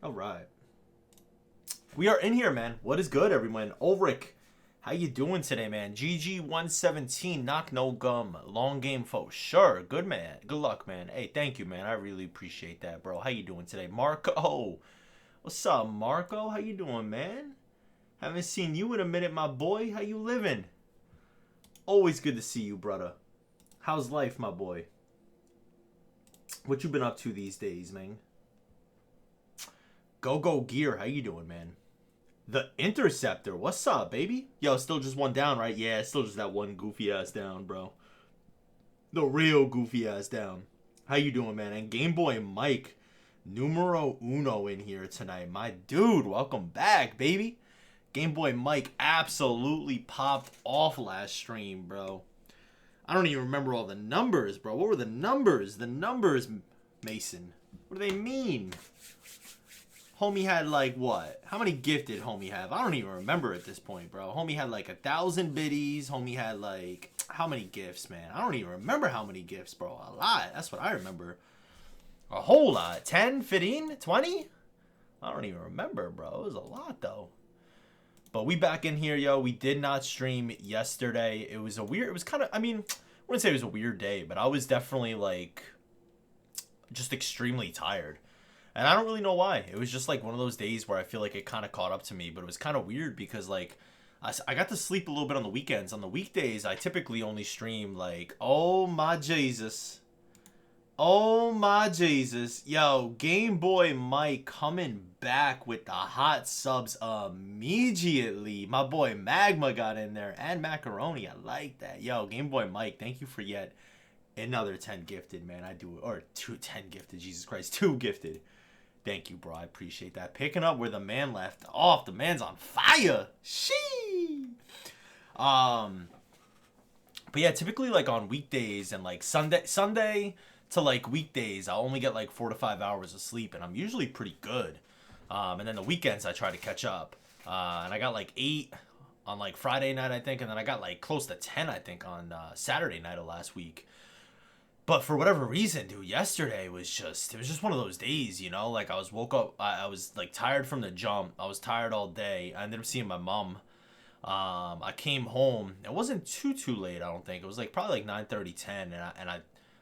All right. We are in here, man. What is good, everyone? Ulrich, how you doing today, man? GG117, knock no gum. Long game for sure. Good, man. Good luck, man. Hey, thank you, man. I really appreciate that, bro. How you doing today? Marco. What's up, Marco? How you doing, man? Haven't seen you in a minute, my boy. How you living? Always good to see you, brother. How's life, my boy? What you been up to these days, man? Go Gear, how you doing, man? The Interceptor, what's up, baby? Yo, still just one down, right? Yeah, still just that one goofy ass down, bro. The real goofy ass down. How you doing, man? And Game Boy Mike, numero uno in here tonight. My dude, welcome back, baby. Game Boy Mike absolutely popped off last stream, bro. I don't even remember all the numbers, bro. What were the numbers? The numbers, Mason. What do they mean? Homie had like what? How many gifted homie have? I don't even remember at this point, bro. Homie had like 1,000 biddies. Homie had like how many gifts, man? I don't even remember how many gifts, bro. A lot. That's what I remember. A whole lot. 10, 15, 20? I don't even remember, bro. It was a lot though. But we back in here, yo. We did not stream yesterday. It was a weird. It was kind of. I mean, I wouldn't say it was a weird day, but I was definitely like just extremely tired. And I don't really know why. It was just like one of those days where I feel like it kind of caught up to me. But it was kind of weird because like I got to sleep a little bit on the weekends. On the weekdays, I typically only stream like, oh my Jesus. Oh my Jesus. Yo, Game Boy Mike coming back with the hot subs immediately. My boy Magma got in there. And Macaroni. I like that. Yo, Game Boy Mike, thank you for yet another 10 gifted, man. I do it. Or 10 gifted. Jesus Christ. 2 gifted. Thank you, bro. I appreciate that. Picking up where the man left off. The man's on fire. Shee. But yeah, typically like on weekdays and like Sunday to like weekdays, I only get like 4 to 5 hours of sleep, and I'm usually pretty good. And then the weekends I try to catch up. And I got like 8 on like Friday night, I think, and then I got like close to 10, I think, on Saturday night of last week. But for whatever reason, dude, yesterday was just, it was just one of those days, you know? Like, woke up, I was, like, tired from the jump. I was tired all day. I ended up seeing my mom. I came home. It wasn't too late, I don't think. It was, like, probably, like, 9:30, 10.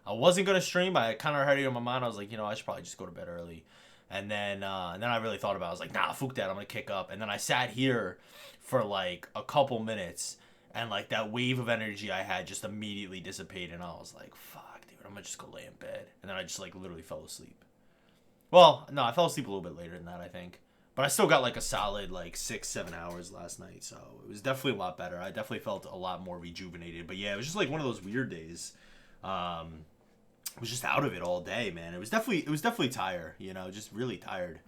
I wasn't going to stream. I kind of had it in my mind. I was like, you know, I should probably just go to bed early. And then I really thought about it. I was like, nah, fuck that. I'm going to kick up. And then I sat here for, like, a couple minutes. And, like, that wave of energy I had just immediately dissipated. And I was like, fuck. I'm gonna just go lay in bed. And then I just like literally fell asleep. Well, no, I fell asleep a little bit later than that, I think. But I still got like a solid like 6-7 hours last night. So it was definitely a lot better. I definitely felt a lot more rejuvenated. But yeah, it was just like one of those weird days. I was just out of it all day, man. It was definitely tired, you know, just really tired.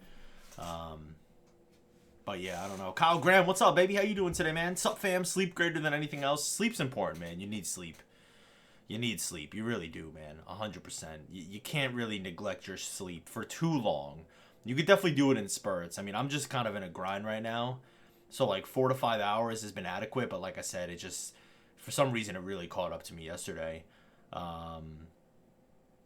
But yeah, I don't know. Kyle Graham, what's up, baby? How you doing today, man? Sup, fam? Sleep greater than anything else. Sleep's important, man. You need sleep. You need sleep. You really do, man. 100%. You can't really neglect your sleep for too long. You could definitely do it in spurts. I mean, I'm just kind of in a grind right now. So, like, 4 to 5 hours has been adequate. But like I said, it just, for some reason, it really caught up to me yesterday. But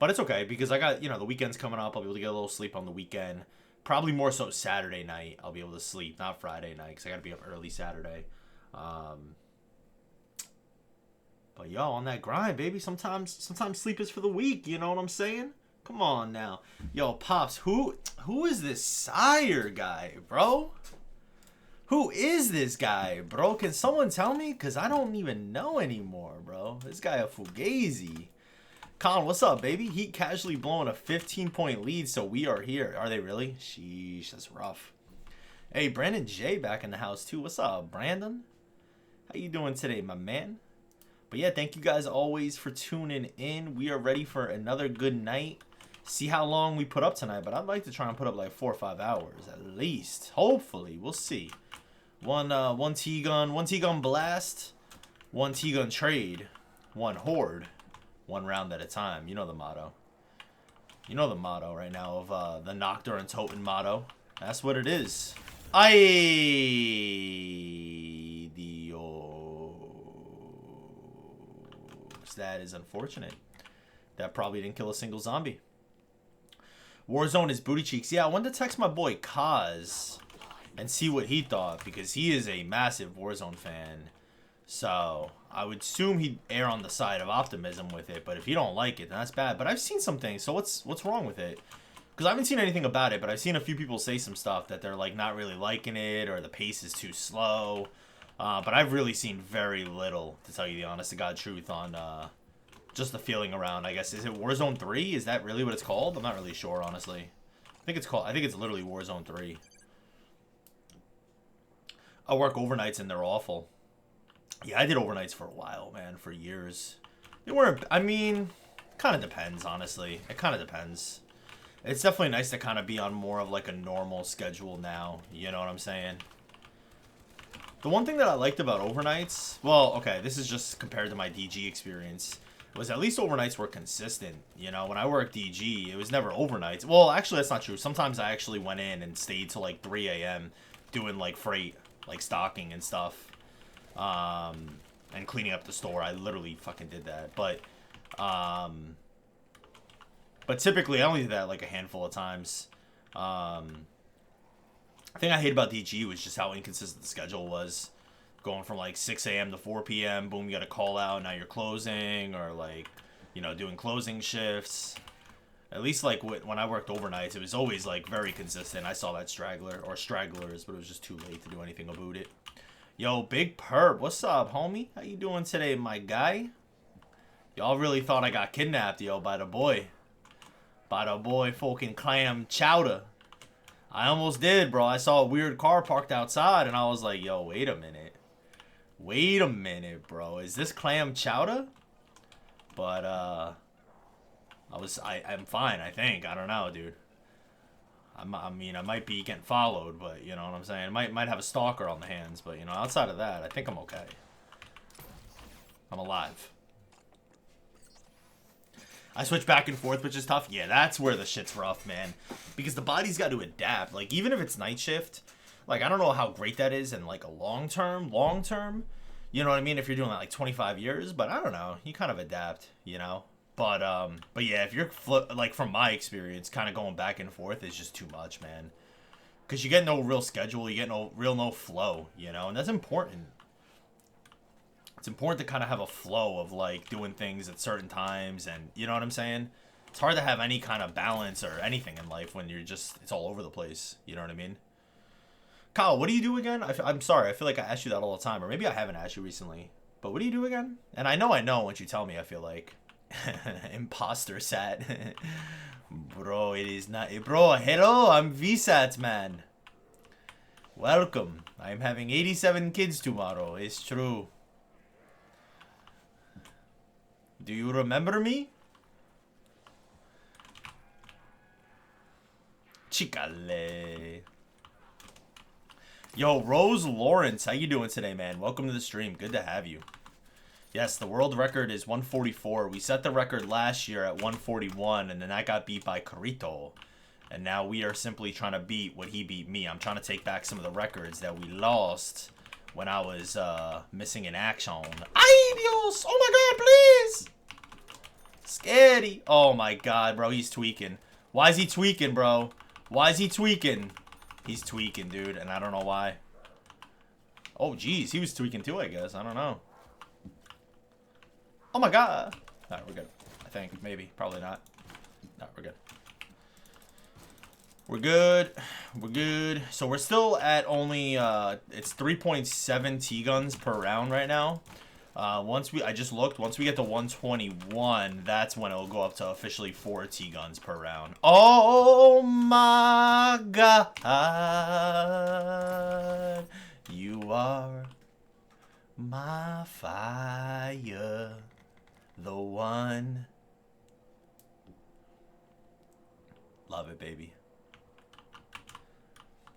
it's okay because I got, you know, the weekend's coming up. I'll be able to get a little sleep on the weekend. Probably more so Saturday night I'll be able to sleep, not Friday night because I got to be up early Saturday. But yo, on that grind, baby, sometimes sleep is for the weak, you know what I'm saying? Come on now. Yo, Pops, who is this Sire guy, bro? Who is this guy, bro? Can someone tell me? Because I don't even know anymore, bro. This guy a Fugazi. Colin, what's up, baby? Heat casually blowing a 15-point lead, so we are here. Are they really? Sheesh, that's rough. Hey, Brandon J back in the house, too. What's up, Brandon? How you doing today, my man? But yeah, thank you guys always for tuning in. We are ready for another good night. See how long we put up tonight, but I'd like to try and put up like 4 or 5 hours at least. Hopefully, we'll see. One T-gun blast, one T-gun trade, one horde, one round at a time. You know the motto. You know the motto right now of the Nacht and Toten motto. That's what it is. That is unfortunate. That probably didn't kill a single zombie. Warzone is booty cheeks. Yeah, I wanted to text my boy Kaz and see what he thought, because he is a massive Warzone fan. So I would assume he'd err on the side of optimism with it. But if you don't like it, then that's bad. But I've seen some things. So what's wrong with it? Because I haven't seen anything about it, but I've seen a few people say some stuff that they're like not really liking it, or the pace is too slow. But I've really seen very little, to tell you the honest to God truth, on just the feeling around. I guess, is it Warzone 3? Is that really what it's called? I'm not really sure, honestly. I think it's literally Warzone 3. I work overnights and they're awful. Yeah, I did overnights for a while, man, for years. They weren't, I mean, kind of depends, honestly. It kind of depends. It's definitely nice to kind of be on more of like a normal schedule now. You know what I'm saying? The one thing that I liked about overnights, well, okay, this is just compared to my DG experience, was at least overnights were consistent. You know, when I worked DG, it was never overnights. Well, actually, that's not true. Sometimes I actually went in and stayed till like 3 a.m. doing like freight, like stocking and stuff, and cleaning up the store. I literally fucking did that. But typically I only did that like a handful of times. The thing I hate about DG was just how inconsistent the schedule was. Going from like 6 a.m. to 4 p.m. Boom, you got a call out. Now you're closing, or like, you know, doing closing shifts. At least like when I worked overnights, it was always like very consistent. I saw that straggler or stragglers, but it was just too late to do anything about it. Yo, Big Perp, what's up, homie? How you doing today, my guy? Y'all really thought I got kidnapped, yo, by the boy. By the boy fucking Clam Chowder. I almost did, bro. I saw a weird car parked outside, and I was like, yo, wait a minute. Wait a minute, bro. Is this Clam Chowder? But, I'm fine, I think. I don't know, dude. I mean, I might be getting followed, but you know what I'm saying? Might have a stalker on the hands, but, you know, outside of that, I think I'm okay. I'm alive. I switch back and forth, which is tough. Yeah, that's where the shit's rough, man. Because the body's got to adapt. Like, even if it's night shift, like, I don't know how great that is in, like, a long term. You know what I mean? If you're doing that, like, 25 years. But I don't know. You kind of adapt, you know? But yeah, if you're, like, from my experience, kind of going back and forth is just too much, man. Because you get no real schedule. You get no flow, you know? And that's important. It's important to kind of have a flow of, like, doing things at certain times, and, you know what I'm saying? It's hard to have any kind of balance or anything in life when you're just, it's all over the place, you know what I mean? Kyle, what do you do again? I'm sorry, I feel like I ask you that all the time, or maybe I haven't asked you recently. But what do you do again? And I know once you tell me, I feel like. Imposter sat. Bro, it is not, bro, hello, I'm V5AT, man. Welcome. I'm having 87 kids tomorrow, it's true. Do you remember me? Chicale. Yo, Rose Lawrence, how you doing today, man? Welcome to the stream. Good to have you. Yes, the world record is 144. We set the record last year at 141, and then that got beat by Carito. And now we are simply trying to beat what he beat me. I'm trying to take back some of the records that we lost when I was missing in action. Ay, Dios! Oh my God, please! Scary. Oh my God, bro. He's tweaking. Why is he tweaking, bro? Why is he tweaking? He's tweaking, dude, and I don't know why. Oh, geez. He was tweaking too, I guess. I don't know. Oh my God. Alright, we're good. I think. Maybe. Probably not. No, we're good. We're good. We're good. So we're still at only, it's 3.7 T-guns per round right now. I just looked, once we get to 121, that's when it'll go up to officially 4 T-guns per round. Oh my God, you are my fire, the one. Love it, baby.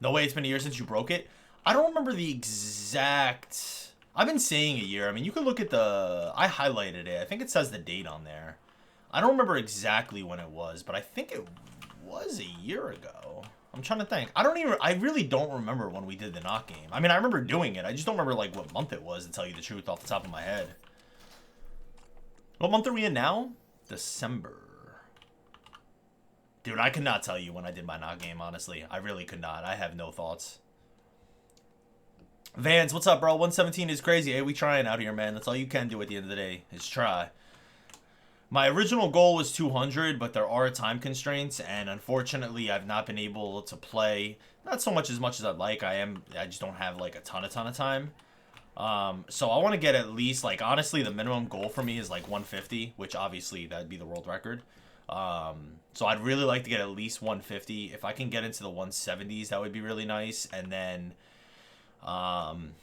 No way, it's been a year since you broke it? I don't remember the exact... I've been saying a year. I mean, you can look at the... I highlighted it. I think it says the date on there. I don't remember exactly when it was, but I think it was a year ago. I'm trying to think. I really don't remember when we did the Nacht game. I mean, I remember doing it. I just don't remember, like, what month it was, to tell you the truth, off the top of my head. What month are we in now? December. Dude, I could not tell you when I did my Nacht game, honestly. I really could not. I have no thoughts. Vans, what's up, bro? 117 is crazy. Hey, we trying out here, man. That's all you can do at the end of the day is try. My original goal was 200, but there are time constraints, and unfortunately, I've not been able to play. Not so much as I'd like. I just don't have like a ton of time. So I want to get at least, like, honestly, the minimum goal for me is like 150, which obviously that'd be the world record. So I'd really like to get at least 150. If I can get into the 170s, that would be really nice. And then,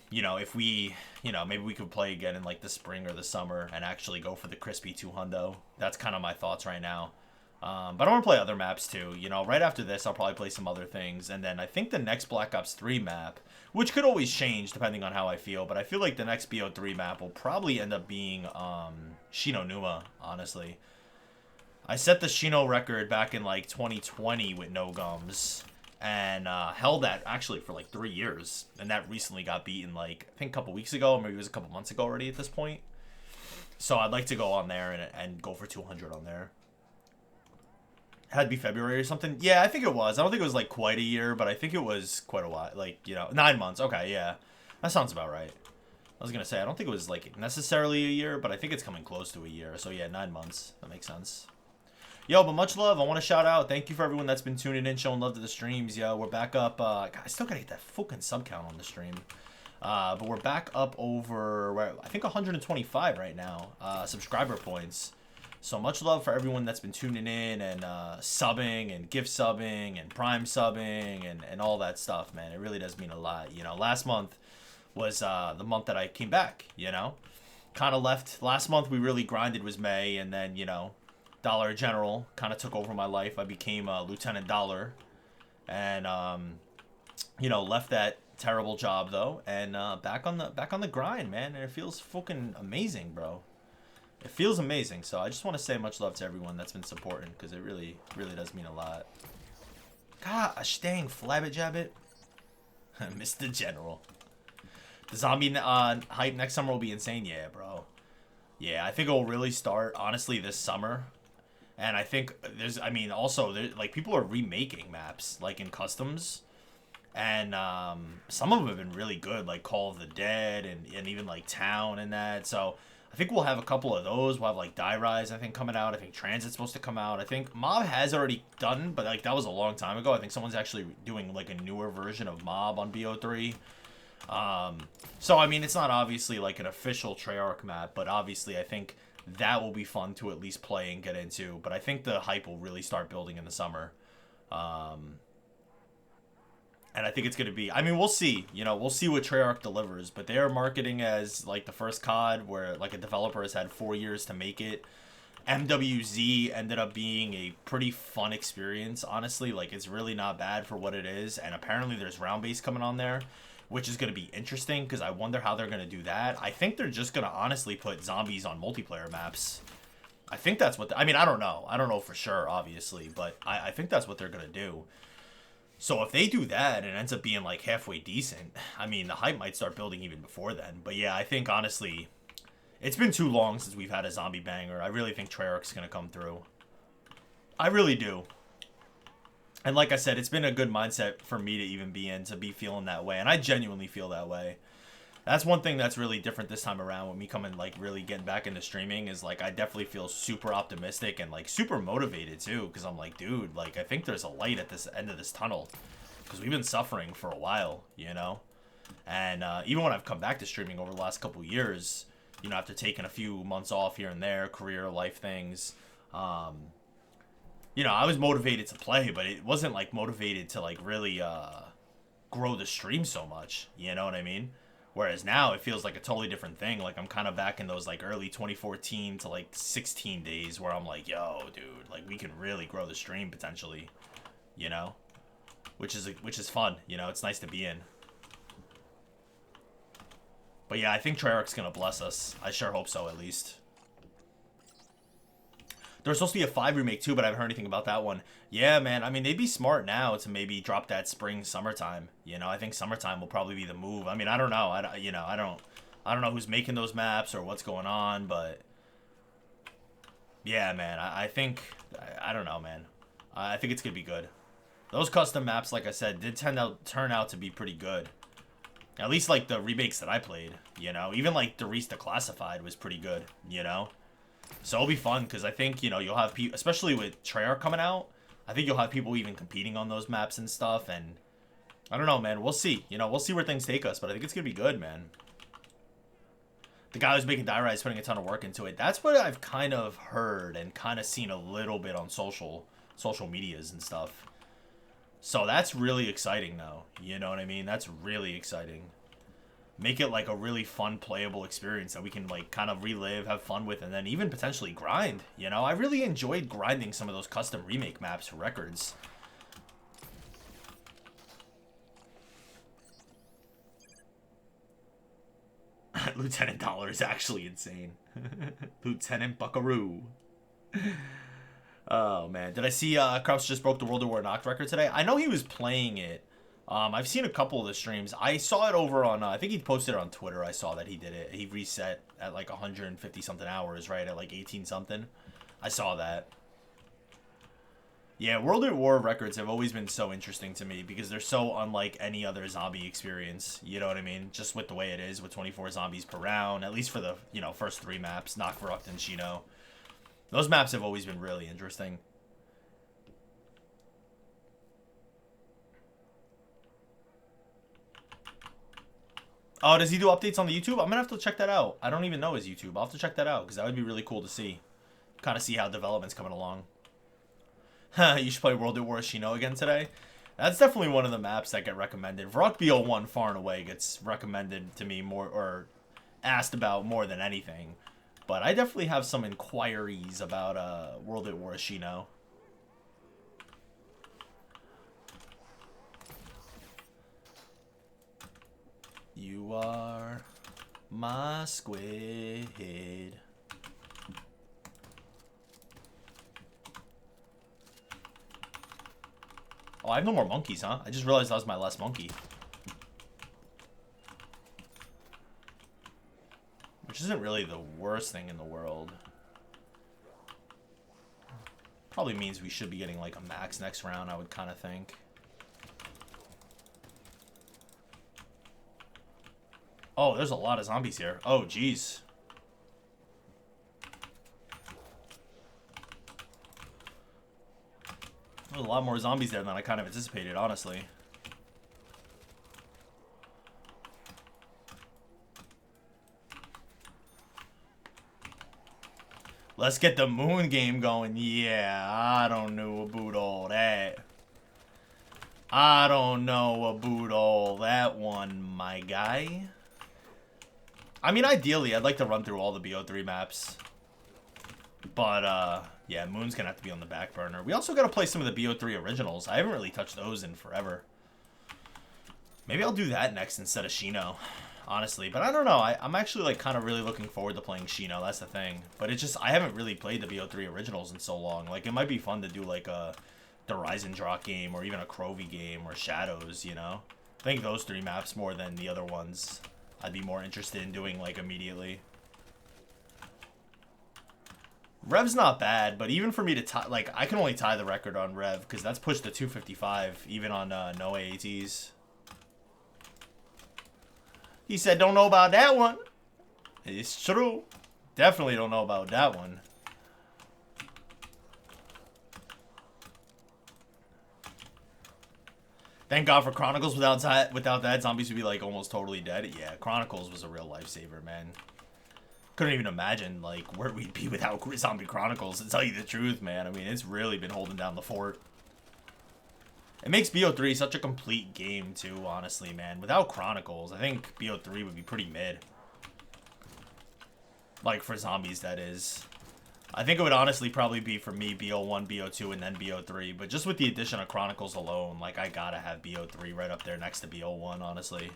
you know, if we, you know, maybe we could play again in like the spring or the summer and actually go for the crispy 200. That's kind of my thoughts right now. But I want to play other maps too. You know, right after this, I'll probably play some other things. And then I think the next Black Ops 3 map, which could always change depending on how I feel, but I feel like the next BO3 map will probably end up being Shino Numa, honestly. I set the Shino record back in like 2020 with no gums, and held that actually for like 3 years, and that recently got beaten like I think a couple weeks ago, or maybe it was a couple months ago already at this point. So I'd like to go on there and go for 200 on there. Had to be February or something. Yeah, I think it was. I don't think it was like quite a year, but I think it was quite a while. Like, you know, 9 months. Okay, yeah, that sounds about right. I was gonna say I don't think it was like necessarily a year, but I think it's coming close to a year. So yeah, 9 months. That makes sense. Yo, but much love. I want to shout out. Thank you for everyone that's been tuning in, showing love to the streams. Yo, we're back up. God, I still gotta get that fucking sub count on the stream. But we're back up over, I think, 125 right now. Subscriber points. So much love for everyone that's been tuning in and subbing and gift subbing and prime subbing and all that stuff, man. It really does mean a lot. You know, last month was the month that I came back, you know. Kind of left. Last month we really grinded was May, and then, you know, Dollar General kind of took over my life. I became Lieutenant Dollar, and you know, left that terrible job though, and back on the grind, man. And it feels fucking amazing, bro. It feels amazing. So I just want to say much love to everyone that's been supporting, because it really does mean a lot. Gosh dang, flabbit jabbit. Mr. General. The zombie hype next summer will be insane. Yeah, bro. Yeah, I think it will really start honestly this summer. And I think there's, I mean, also, like, people are remaking maps, like, in customs. And some of them have been really good, like Call of the Dead and even, like, Town and that. So I think we'll have a couple of those. We'll have, like, Die Rise, I think, coming out. I think Transit's supposed to come out. I think Mob has already done, but, like, that was a long time ago. I think someone's actually doing, like, a newer version of Mob on BO3. So, I mean, it's not obviously, like, an official Treyarch map, but obviously I think that will be fun to at least play and get into. But I think the hype will really start building in the summer. And I think it's going to be... I mean, we'll see. You know, we'll see what Treyarch delivers. But they are marketing as, like, the first COD where, like, a developer has had 4 years to make it. MWZ ended up being a pretty fun experience, honestly. Like, it's really not bad for what it is. And apparently there's round-based coming on there, which is going to be interesting, because I wonder how they're going to do that. I think they're just going to honestly put zombies on multiplayer maps. I think that's what... I mean, I don't know. I don't know for sure, obviously, but I think that's what they're going to do. So if they do that and it ends up being, like, halfway decent, I mean, the hype might start building even before then. But yeah, I think, honestly, it's been too long since we've had a zombie banger. I really think Treyarch's going to come through. I really do. And like I said, it's been a good mindset for me to even be in, to be feeling that way. And I genuinely feel that way. That's one thing that's really different this time around with me coming, like, really getting back into streaming, is, like, I definitely feel super optimistic and, like, super motivated, too. Because I'm like, dude, like, I think there's a light at this end of this tunnel. Because we've been suffering for a while, you know? And even when I've come back to streaming over the last couple years, you know, after taking a few months off here and there, career, life things, you know, I was motivated to play, but it wasn't, like, motivated to, like, really grow the stream so much. You know what I mean? Whereas now it feels like a totally different thing. Like, I'm kind of back in those, like, early 2014 to, like, 16 days where I'm like, yo, dude, like, we can really grow the stream potentially, you know? Which is fun, you know? It's nice to be in. But yeah, I think Treyarch's gonna bless us. I sure hope so, at least. There's supposed to be a 5 remake too, but I haven't heard anything about that one. Yeah, man. I mean, they'd be smart now to maybe drop that spring, summertime. You know, I think summertime will probably be the move. I mean, I don't know. I don't know who's making those maps or what's going on, but yeah, man. I think I don't know, man. I think it's gonna be good. Those custom maps, like I said, did turn out to be pretty good. At least like the remakes that I played, you know. Even like Darius Declassified was pretty good, you know. So it'll be fun because I think, you know, you'll have people, especially with Treyarch coming out, I think you'll have people even competing on those maps and stuff. And I don't know, man. We'll see. You know, we'll see where things take us, but I think it's gonna be good, man. The guy who's making Die Rise putting a ton of work into it. That's what I've kind of heard and kind of seen a little bit on social medias and stuff. So that's really exciting, though. You know what I mean? That's really exciting. Make it like a really fun, playable experience that we can like kind of relive, have fun with, and then even potentially grind. You know, I really enjoyed grinding some of those custom remake maps for records. Lieutenant Dollar is actually insane. Lieutenant Buckaroo. Oh, man. Did I see Krauss just broke the World of War Nacht record today? I know he was playing it. I've seen a couple of the streams. I saw it over on, I think he posted it on Twitter. I saw that he did it. He reset at like 150-something hours, right? At like 18-something. I saw that. Yeah, World at War records have always been so interesting to me because they're so unlike any other zombie experience. You know what I mean? Just with the way it is with 24 zombies per round, at least for the, you know, first 3 maps, Nacht, and Shino. Those maps have always been really interesting. Oh, does he do updates on the YouTube? I'm going to have to check that out. I don't even know his YouTube. I'll have to check that out because that would be really cool to see. Kind of see how development's coming along. You should play World at War Shino again today. That's definitely one of the maps that get recommended. Vrock BO1 far and away gets recommended to me more, or asked about more than anything. But I definitely have some inquiries about World at War Shino. You are my squid. Oh, I have no more monkeys, huh? I just realized that was my last monkey. Which isn't really the worst thing in the world. Probably means we should be getting like a max next round, I would kind of think. Oh, there's a lot of zombies here. Oh, jeez. There's a lot more zombies there than I kind of anticipated, honestly. Let's get the moon game going. Yeah, I don't know about all that. I don't know about all that one, my guy. I mean, ideally, I'd like to run through all the BO3 maps. But, yeah, Moon's gonna have to be on the back burner. We also gotta play some of the BO3 originals. I haven't really touched those in forever. Maybe I'll do that next instead of Shino, honestly. But I don't know. I'm actually, like, kind of really looking forward to playing Shino. That's the thing. But it's just, I haven't really played the BO3 originals in so long. Like, it might be fun to do, like, the Risendrock game or even a Crovey game or Shadows, you know? I think those 3 maps more than the other ones I'd be more interested in doing, like, immediately. Rev's not bad, but even for me to tie, like, I can only tie the record on Rev because that's pushed to 255, even on no AATs. He said, don't know about that one. It's true. Definitely don't know about that one. Thank God for Chronicles. Without that, zombies would be, like, almost totally dead. Yeah, Chronicles was a real lifesaver, man. Couldn't even imagine, like, where we'd be without Zombie Chronicles, to tell you the truth, man. I mean, it's really been holding down the fort. It makes BO3 such a complete game, too, honestly, man. Without Chronicles, I think BO3 would be pretty mid. Like, for zombies, that is. I think it would honestly probably be, for me, BO1, BO2, and then BO3. But just with the addition of Chronicles alone, like, I gotta have BO3 right up there next to BO1, honestly.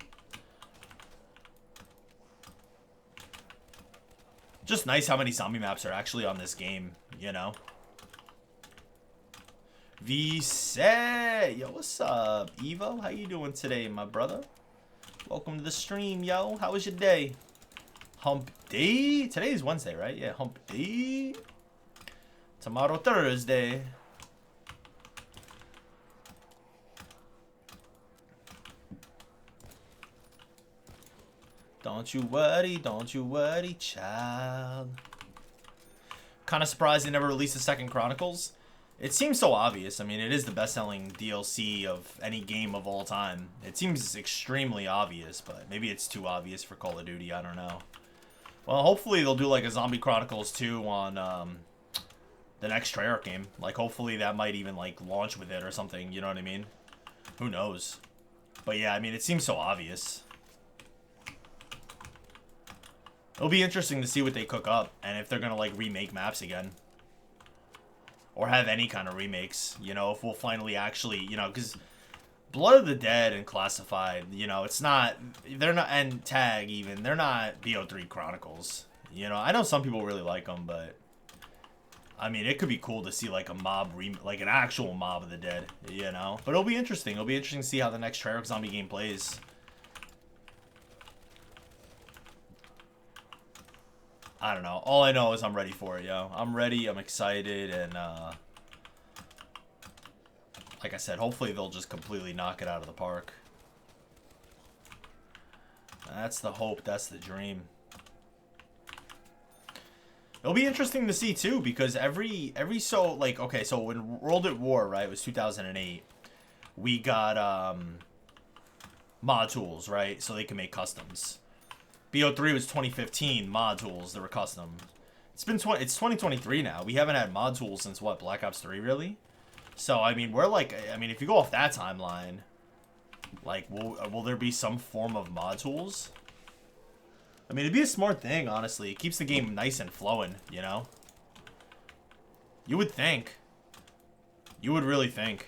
Just nice how many zombie maps are actually on this game, you know? V5AT! Yo, what's up, Evo? How you doing today, my brother? Welcome to the stream, yo. How was your day? Hump day? Today is Wednesday, right? Yeah, hump day. Tomorrow, Thursday. Don't you worry, child. Kind of surprised they never released the second Chronicles. It seems so obvious. I mean, it is the best-selling DLC of any game of all time. It seems extremely obvious, but maybe it's too obvious for Call of Duty. I don't know. Well, hopefully they'll do like a Zombie Chronicles 2 on the next Treyarch game. Like, hopefully that might even like launch with it or something. You know what I mean? Who knows? But yeah, I mean, it seems so obvious. It'll be interesting to see what they cook up and if they're gonna like remake maps again. Or have any kind of remakes, you know, if we'll finally actually, you know, because Blood of the Dead and Classified, you know, it's not, they're not, and Tag even, they're not BO3 Chronicles. You know, I know some people really like them, but, I mean, it could be cool to see, like, a mob, like, an actual Mob of the Dead, you know? But it'll be interesting. It'll be interesting to see how the next Treyarch Zombie game plays. I don't know. All I know is I'm ready for it, yo. I'm ready, I'm excited, and, like I said, hopefully they'll just completely knock it out of the park. That's the hope, that's the dream. It'll be interesting to see, too, because every so, like, okay, so when World at War, right, it was 2008, we got, mod tools, right, so they can make customs. BO3 was 2015, mod tools that were custom. It's 2023 now. We haven't had mod tools since, what, Black Ops 3, really? So, I mean, we're like, I mean, if you go off that timeline, like, will there be some form of mod tools? I mean, it'd be a smart thing, honestly. It keeps the game nice and flowing, you know? You would think. You would really think.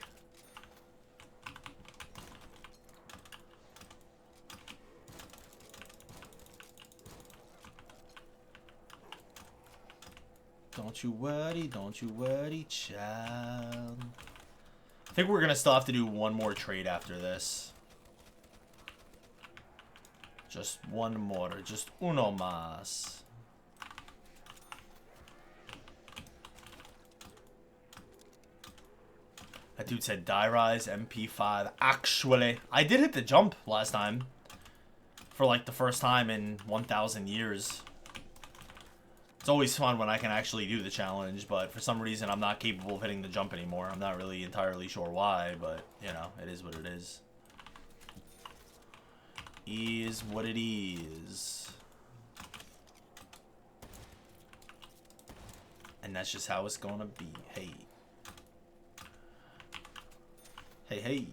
Don't you worry, child. I think we're gonna still have to do one more trade after this. Just one more, just uno más. That dude said die rise MP5. Actually, I did hit the jump last time. For like the first time in 1,000 years. It's always fun when I can actually do the challenge, but for some reason I'm not capable of hitting the jump anymore. I'm not really entirely sure why, but, you know, it is what it is. Is what it is. And that's just how it's gonna be. Hey. Hey, hey.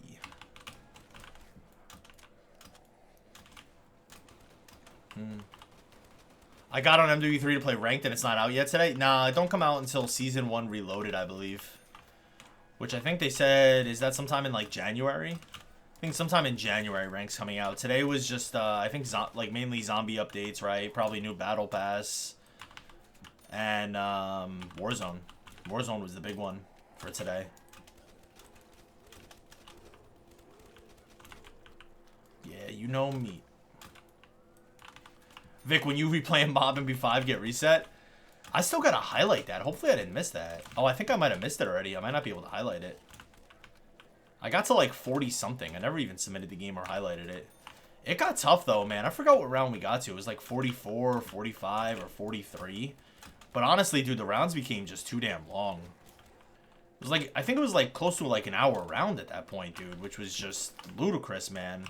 I got on MW3 to play Ranked and it's not out yet today. Nah, it don't come out until Season 1 Reloaded, I believe. Which I think they said, is that sometime in like January? I think sometime in January Ranked's coming out. Today was just, I think, like mainly zombie updates, right? Probably new Battle Pass. And Warzone. Warzone was the big one for today. Yeah, you know me. Vic, when you replay Mob MB5 get reset, I still gotta highlight that. Hopefully I didn't miss that. Oh, I think I might have missed it already. I might not be able to highlight it. I got to like 40 something. I never even submitted the game or highlighted it. It got tough though, man. I forgot what round we got to. It was like 44 or 45 or 43. But honestly, dude, the rounds became just too damn long. It was like, I think it was like close to like an hour round at that point, dude, which was just ludicrous, man.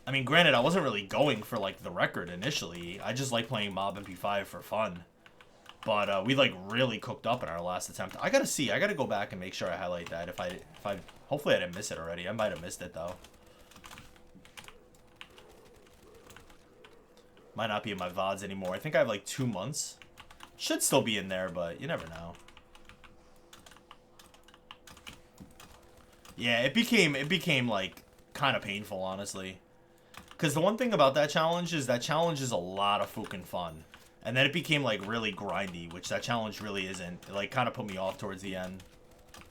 I mean, granted, I wasn't really going for, like, the record initially. I just like playing Mob MP5 for fun. But, we, like, really cooked up in our last attempt. I gotta see. I gotta go back and make sure I highlight that. If I hopefully I didn't miss it already. I might have missed it, though. Might not be in my VODs anymore. I think I have, like, 2 months. Should still be in there, but you never know. Yeah, it became, like, kind of painful, honestly. Because the one thing about that challenge is a lot of fucking fun. And then it became, like, really grindy, which that challenge really isn't. It, like, kind of put me off towards the end.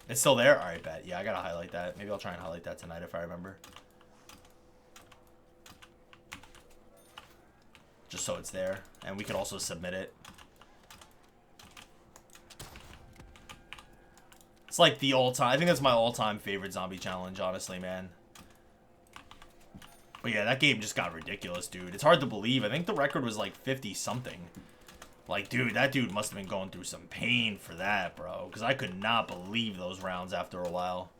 It's still there? Alright, bet. Yeah, I gotta highlight that. Maybe I'll try and highlight that tonight if I remember. Just so it's there. And we could also submit it. It's like the all-time... I think that's my all-time favorite zombie challenge, honestly, man. But yeah, that game just got ridiculous, dude. It's hard to believe. I think the record was like 50-something. Like, dude, that dude must have been going through some pain for that, bro. Because I could not believe those rounds after a while.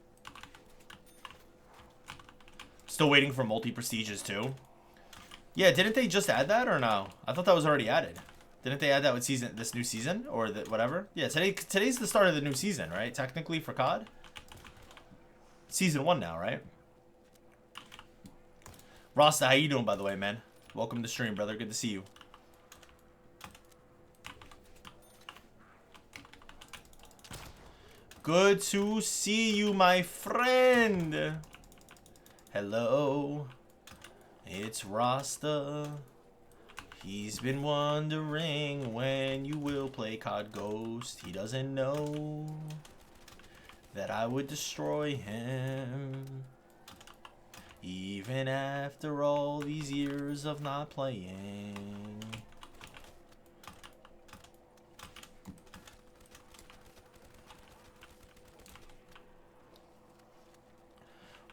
Still waiting for multi-prestiges, too. Yeah, didn't they just add that or no? I thought that was already added. Didn't they add that with this new season? Or whatever? Yeah, today's the start of the new season, right? Technically for COD? Season 1 now, right? Rasta, how you doing, by the way, man? Welcome to stream, brother. Good to see you. Good to see you, my friend. Hello. It's Rasta. He's been wondering when you will play COD Ghost. He doesn't know that I would destroy him. Even after all these years of not playing.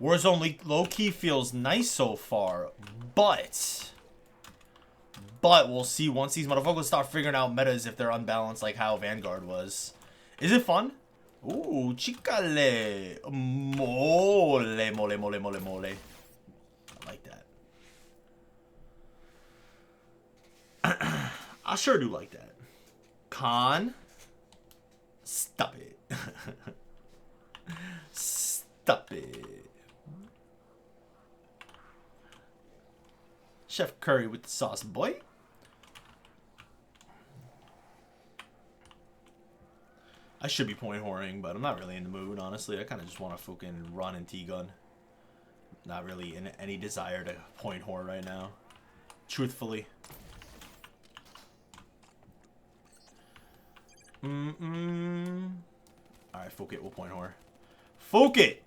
Warzone low-key feels nice so far, but we'll see once these motherfuckers start figuring out metas if they're unbalanced like how Vanguard was. Is it fun? Ooh, chicale. Mole, mole, mole, mole, mole. I like that. I sure do like that. Con. Stop it. Stop it. Chef Curry with the sauce, boy. I should be point whoring, but I'm not really in the mood, honestly. I kind of just want to fucking run and T-gun. Not really in any desire to point whore right now. Truthfully. Alright, fuck it. We'll point whore. Fuck it!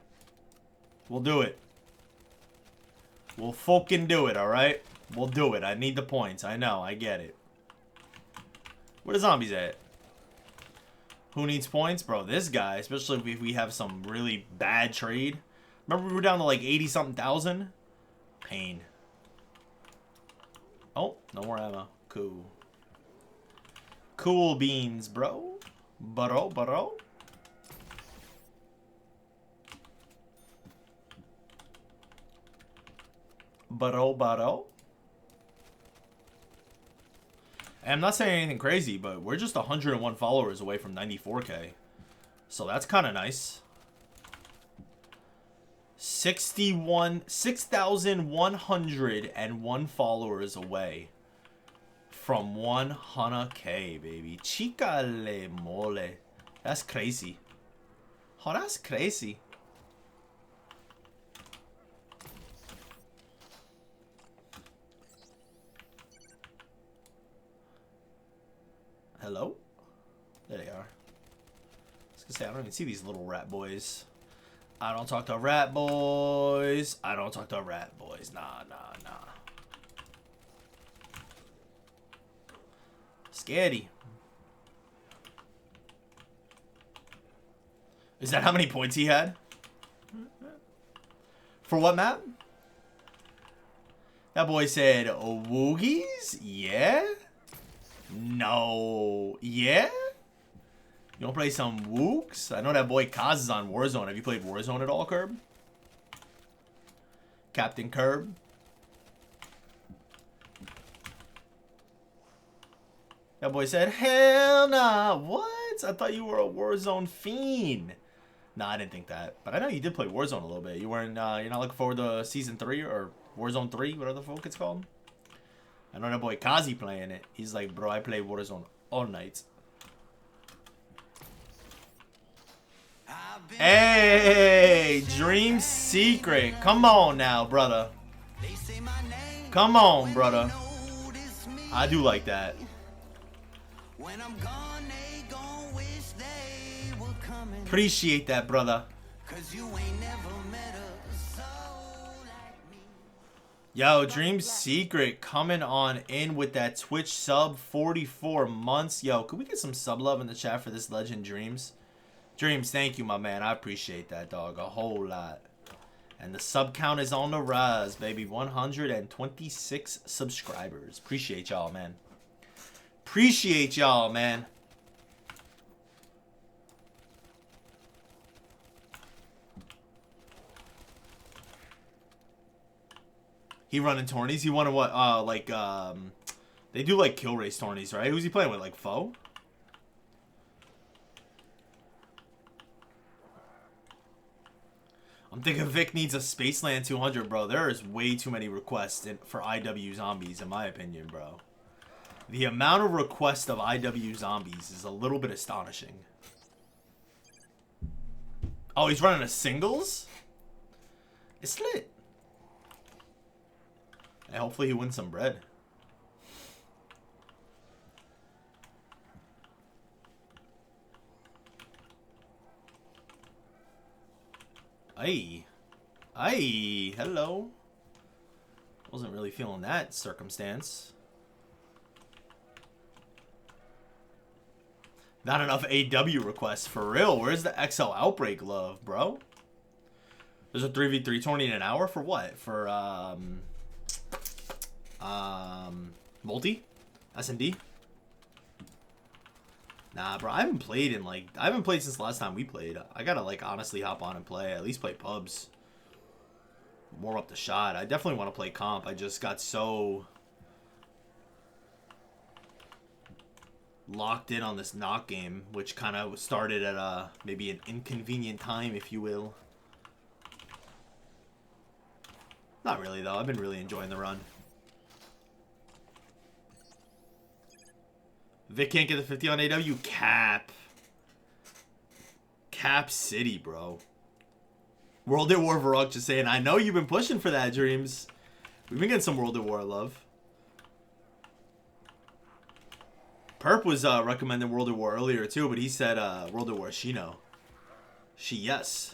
We'll do it. We'll fucking do it, alright? We'll do it. I need the points. I know. I get it. Where the zombies at? Who needs points? Bro, this guy. Especially if we have some really bad trade. Remember we were down to like 80-something thousand? Pain. Oh, no more ammo. Cool. Cool beans, bro. Bro. Baro. And I'm not saying anything crazy, but we're just 101 followers away from 94K. So that's kind of nice. 6,101 followers away from 100K, baby. Chicale mole. That's crazy. Oh, that's crazy. Hello? There they are. I was gonna say, I don't even see these little rat boys. I don't talk to rat boys. I don't talk to rat boys. Nah. Scary. Is that how many points he had? For what map? That boy said, Woogies? Yeah? No. Yeah? You wanna play some Wooks? I know that boy Kaz is on Warzone. Have you played Warzone at all, Curb? Captain Curb? That boy said, hell nah. What? I thought you were a Warzone fiend. Nah, I didn't think that. But I know you did play Warzone a little bit. You weren't, you're not looking forward to Season 3 or Warzone 3, whatever the fuck it's called? I know that boy Kazi playing it. He's like, bro, I play Warzone all night. Hey, Dream Secret. Come on now, brother. Come on, brother. I do like that. Appreciate that, brother. Yo, Dream Secret coming on in with that Twitch sub, 44 months. Yo, could we get some sub love in the chat for this legend, Dreams? Dreams, thank you, my man. I appreciate that, dog, a whole lot. And the sub count is on the rise, baby. 126 subscribers. Appreciate y'all, man. Appreciate y'all, man. He running tourneys. He won what? They do like kill race tourneys, right? Who's he playing with? Like Foe? I'm thinking Vic needs a Spaceland 200, bro. There is way too many requests for IW zombies, in my opinion, bro. The amount of requests of IW zombies is a little bit astonishing. Oh, he's running a singles? It's lit. And hopefully he wins some bread. Aye. Aye. Hello. Wasn't really feeling that circumstance. Not enough AW requests. For real. Where's the XL Outbreak love, bro? There's a 3v3 tourney in an hour? For what? For, multi? S&D? Nah, bro, I haven't played since the last time we played. I gotta, like, honestly hop on and play. At least play pubs. Warm up the shot. I definitely want to play comp. I just got so locked in on this Nacht game, which kind of started at, maybe an inconvenient time, if you will. Not really, though. I've been really enjoying the run. Vic can't get the 50 on AW. Cap. Cap City, bro. World at War Varrock just saying, I know you've been pushing for that, Dreams. We've been getting some World at War love. Perp was recommending World at War earlier, too, but he said World at War Shino. She yes.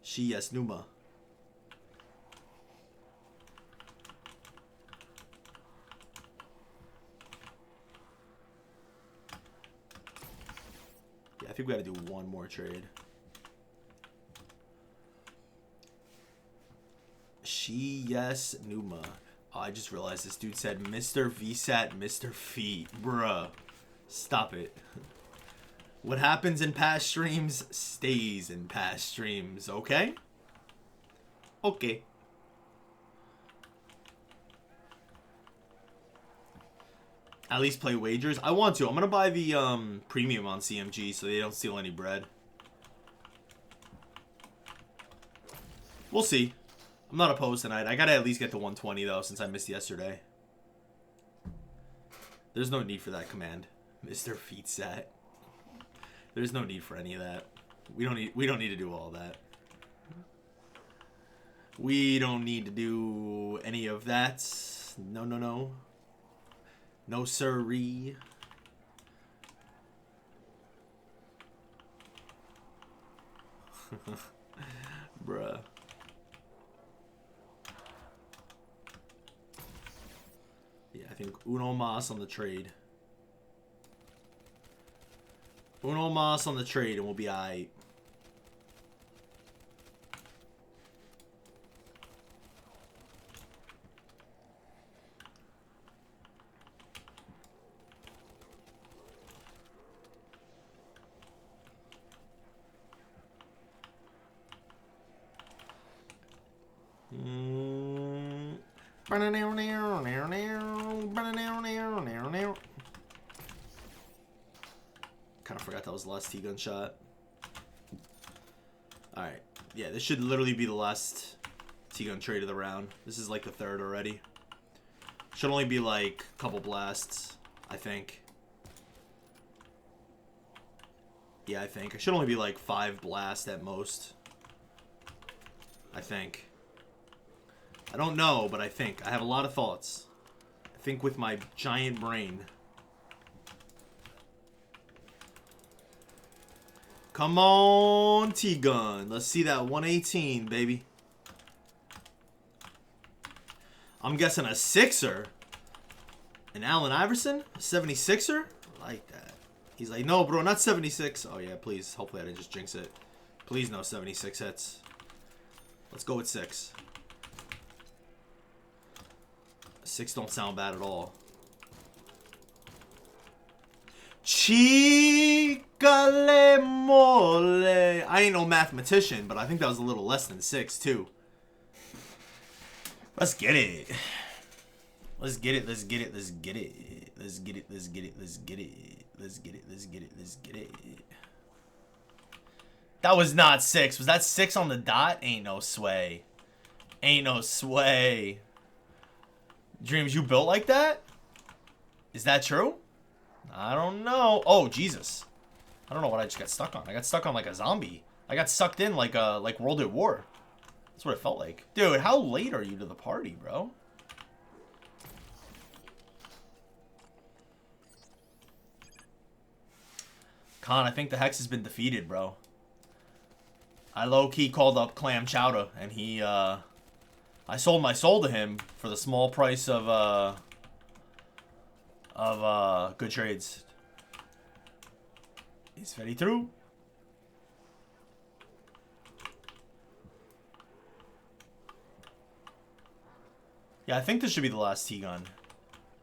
She yes, Numa. I think we gotta do one more trade. She yes Numa. Oh, I just realized this dude said Mr. VSAT, Mr. Feet. Bruh. Stop it. What happens in past streams stays in past streams, okay? Okay. At least play wagers. I want to. I'm going to buy the premium on CMG so they don't steal any bread. We'll see. I'm not opposed tonight. I got to at least get to 120 though since I missed yesterday. There's no need for that command. Mr. Feet Set. There's no need for any of that. We don't need to do all that. We don't need to do any of that. No, no, no. No siree. Bruh. Yeah, I think Uno Mas on the trade. Uno Mas on the trade and we'll be aight. Kind of forgot that was the last T-gun shot. Alright. Yeah, this should literally be the last T-gun trade of the round. This is like the third already. Should only be like a couple blasts, I think. Yeah, I think. It should only be like 5 blasts at most. I think. I don't know, but I think. I have a lot of thoughts. I think with my giant brain. Come on, T-Gun. Let's see that 118, baby. I'm guessing a 6er. An Allen Iverson? A 76er? I like that. He's like, no, bro, not 76. Oh, yeah, please. Hopefully I didn't just jinx it. Please no 76 hits. Let's go with 6. 6 don't sound bad at all. Chicale mole. I ain't no mathematician, but I think that was a little less than 6 too. Let's get it. Let's get it. Let's get it. Let's get it. Let's get it. Let's get it. Let's get it. Let's get it. Let's get it. Let's get it. That was not 6. Was that 6 on the dot? Ain't no sway. Ain't no sway. Dreams, you built like that? Is that true? I don't know. Oh, Jesus. I don't know what I just got stuck on. I got stuck on like a zombie. I got sucked in like World at War. That's what it felt like. Dude, how late are you to the party, bro? Khan, I think the Hex has been defeated, bro. I low-key called up Clam Chowder, and he, I sold my soul to him for the small price of good trades. It's very true. Yeah, I think this should be the last T-gun.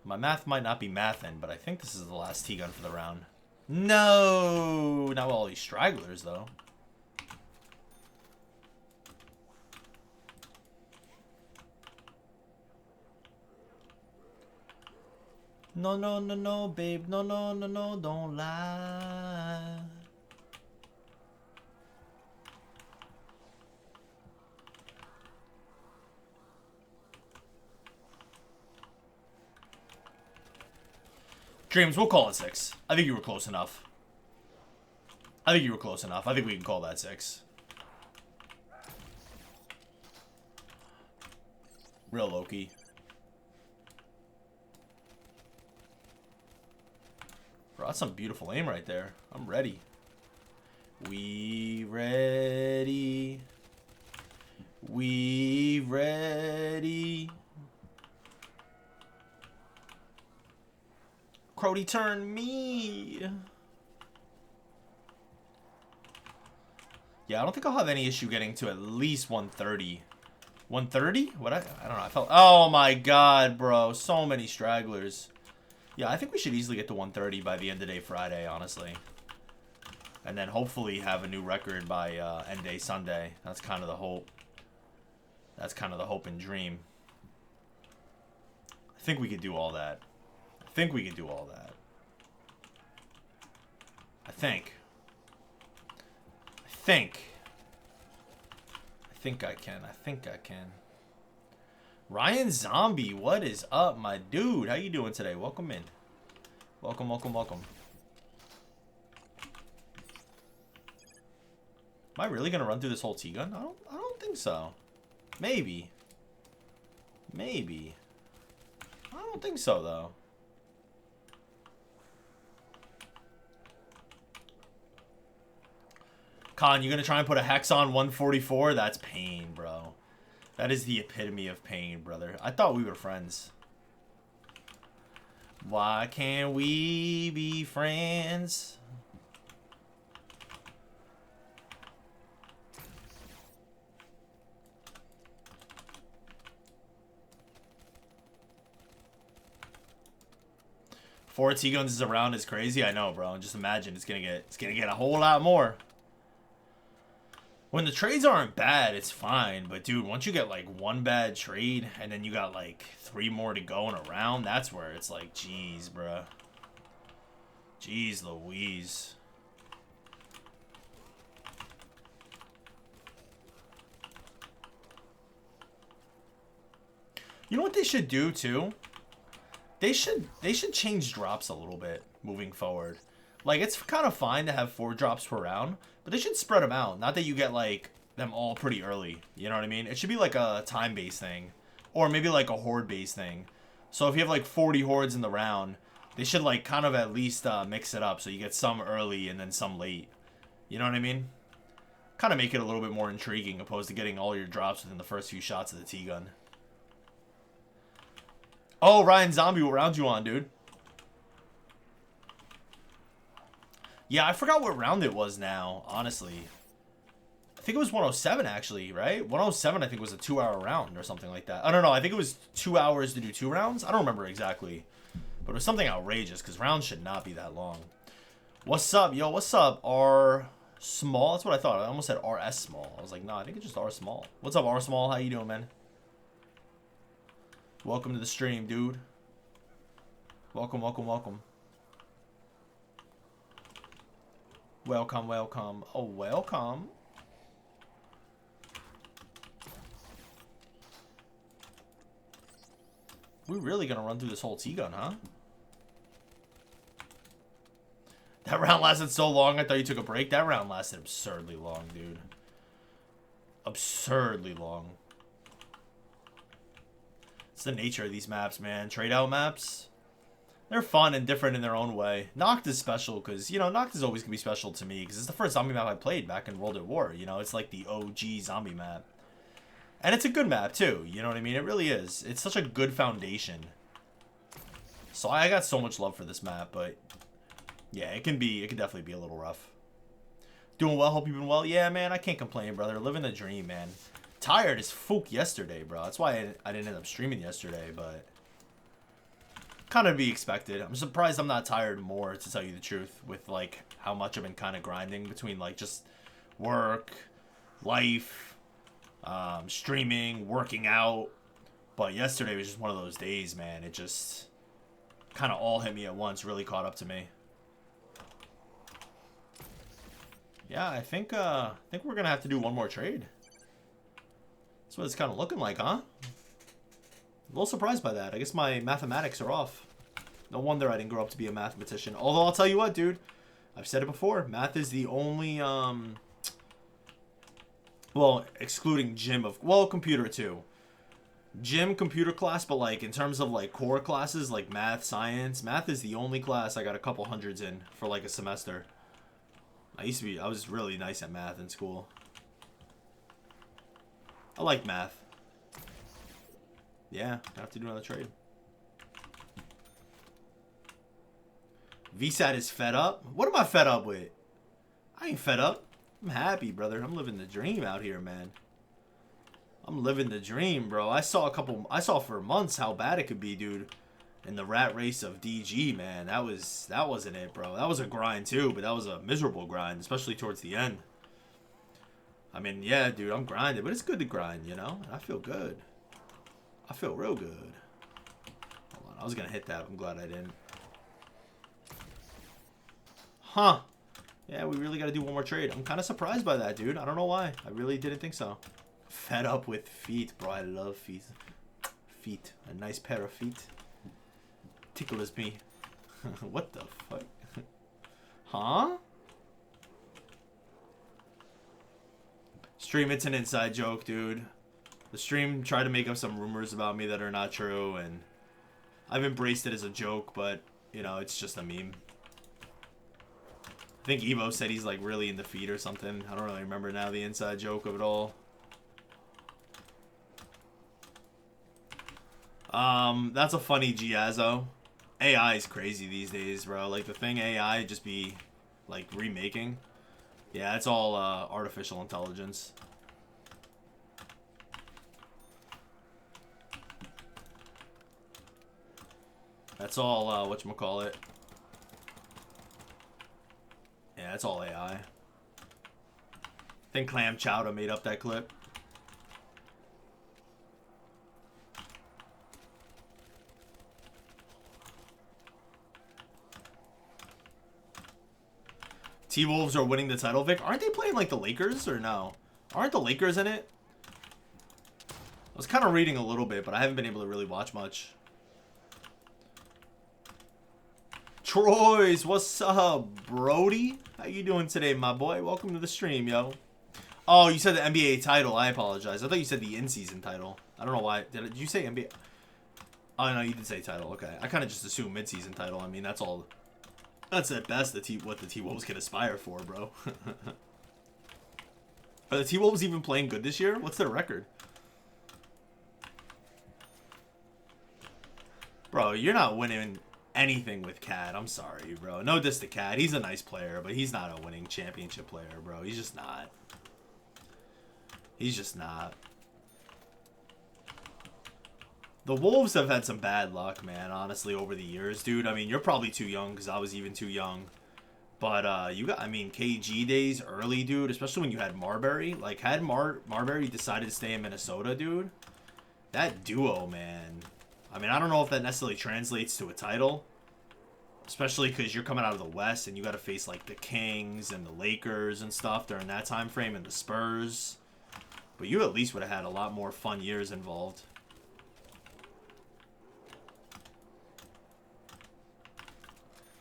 My math might not be mathin', but I think this is the last T-gun for the round. No! Not with all these stragglers, though. No, no, no, no, babe. No, no, no, no, don't lie. Dreams, we'll call it 6. I think you were close enough. I think you were close enough. I think we can call that 6. Real Loki. Bro, that's some beautiful aim right there. I'm ready. We ready. We ready. Crody turn me. Yeah, I don't think I'll have any issue getting to at least 130. 130? What? I don't know. I felt. Oh my god, bro. So many stragglers. Yeah, I think we should easily get to 130 by the end of day Friday, honestly. And then hopefully have a new record by end day Sunday. That's kind of the hope. That's kind of the hope and dream. I think we could do all that. I think we could do all that. I think I can. I think I can. Ryan Zombie, what is up, my dude? How you doing today? Welcome in. Welcome, welcome, welcome. Am I really gonna run through this whole T-gun? I don't think so. Maybe. Maybe. I don't think so, though. Con, you gonna try and put a hex on 144? That's pain, bro. That is the epitome of pain, brother. I thought we were friends. Why can't we be friends? Four T-guns is around is crazy. I know, bro. Just imagine it's gonna get a whole lot more. When the trades aren't bad, it's fine. But, dude, once you get, like, one bad trade and then you got, like, 3 more to go in a round, that's where it's like, jeez, bruh. Jeez Louise. You know what they should do, too? They should change drops a little bit moving forward. Like, it's kind of fine to have 4 drops per round, but they should spread them out. Not that you get, like, them all pretty early. You know what I mean? It should be, like, a time-based thing. Or maybe, like, a horde-based thing. So if you have, like, 40 hordes in the round, they should, like, kind of at least mix it up. So you get some early and then some late. You know what I mean? Kind of make it a little bit more intriguing, opposed to getting all your drops within the first few shots of the T-gun. Oh, Ryan Zombie, what round you on, dude? Yeah, I forgot what round it was now, honestly. I think it was 107 actually, right? 107 I think was a 2-hour round or something like that. I don't know. I think it was 2 hours to do 2 rounds. I don't remember exactly. But it was something outrageous because rounds should not be that long. What's up, yo? What's up? R small? That's what I thought. I almost said RS small. I was like, nah, I think it's just R small. What's up, R small? How you doing, man? Welcome to the stream, dude. Welcome, welcome, welcome. Welcome, welcome. Oh, welcome. We're really gonna run through this whole T-gun, huh? That round lasted so long, I thought you took a break. That round lasted absurdly long, dude. Absurdly long. It's the nature of these maps, man. Trade-out maps, they're fun and different in their own way. Nacht is special because, you know, Nacht is always going to be special to me because it's the first zombie map I played back in World at War. You know, it's like the OG zombie map. And it's a good map, too. You know what I mean? It really is. It's such a good foundation. So I got so much love for this map, but yeah, it can definitely be a little rough. Doing well, hope you've been well. Yeah, man, I can't complain, brother. Living the dream, man. Tired as fuck yesterday, bro. That's why I didn't end up streaming yesterday, but kind of be expected. I'm surprised I'm not tired more, to tell you the truth, with like how much I've been kind of grinding between like just work, life, streaming, working out. But yesterday was just one of those days, man. It just kind of all hit me at once, really caught up to me. Yeah, I think we're gonna have to do one more trade. That's what it's kind of looking like, huh? A little surprised by that. I guess my mathematics are off. No wonder I didn't grow up to be a mathematician. Although I'll tell you what, dude, I've said it before. Math is the only well, excluding gym computer too. Gym, computer class, but like in terms of like core classes like math, science, math is the only class I got a couple hundreds in for like a semester. I was really nice at math in school. I like math. Yeah, I have to do another trade. V5AT is fed up? What am I fed up with? I ain't fed up. I'm happy, brother. I'm living the dream out here, man. I'm living the dream, bro. I saw for months how bad it could be, dude. In the rat race of DG, man, that wasn't it, bro. That was a grind too, but that was a miserable grind, especially towards the end. I mean, yeah, dude, I'm grinding, but it's good to grind, you know? And I feel good. I feel real good. Hold on, I was gonna hit that. I'm glad I didn't. Huh. Yeah, we really gotta do one more trade. I'm kind of surprised by that, dude. I don't know why. I really didn't think so. Fed up with feet, bro. I love feet. Feet. A nice pair of feet. Tickles me. What the fuck? Huh? Stream, it's an inside joke, dude. The stream tried to make up some rumors about me that are not true, and I've embraced it as a joke, but, you know, it's just a meme. I think Evo said he's, like, really into feet or something. I don't really remember now the inside joke of it all. That's a funny Giazzo. AI is crazy these days, bro. Like, the thing AI just be, like, remaking. Yeah, it's all, artificial intelligence. That's all, whatchamacallit. Yeah, it's all AI. I think Clam Chowder made up that clip. T-Wolves are winning the title, Vic. Aren't they playing like the Lakers or no? Aren't the Lakers in it? I was kind of reading a little bit, but I haven't been able to really watch much. Troy's, what's up, Brody? How you doing today, my boy? Welcome to the stream, yo. Oh, you said the NBA title. I apologize. I thought you said the in-season title. I don't know why. Did you say NBA? Oh, no, you did say title. Okay. I kind of just assumed mid-season title. I mean, that's all. That's at best what the T-Wolves can aspire for, bro. Are the T-Wolves even playing good this year? What's their record? Bro, you're not winning anything with Cat. I'm sorry, bro. No diss to Cat. He's a nice player, but he's not a winning championship player, bro. He's just not. He's just not. The Wolves have had some bad luck, man, honestly, over the years, dude. I mean, you're probably too young because I was even too young. But you got, I mean, KG days early, dude, especially when you had Marbury. Like, had Marbury decided to stay in Minnesota, dude, that duo, man. I mean, I don't know if that necessarily translates to a title, especially because you're coming out of the West and you got to face, like, the Kings and the Lakers and stuff during that time frame and the Spurs. But you at least would have had a lot more fun years involved.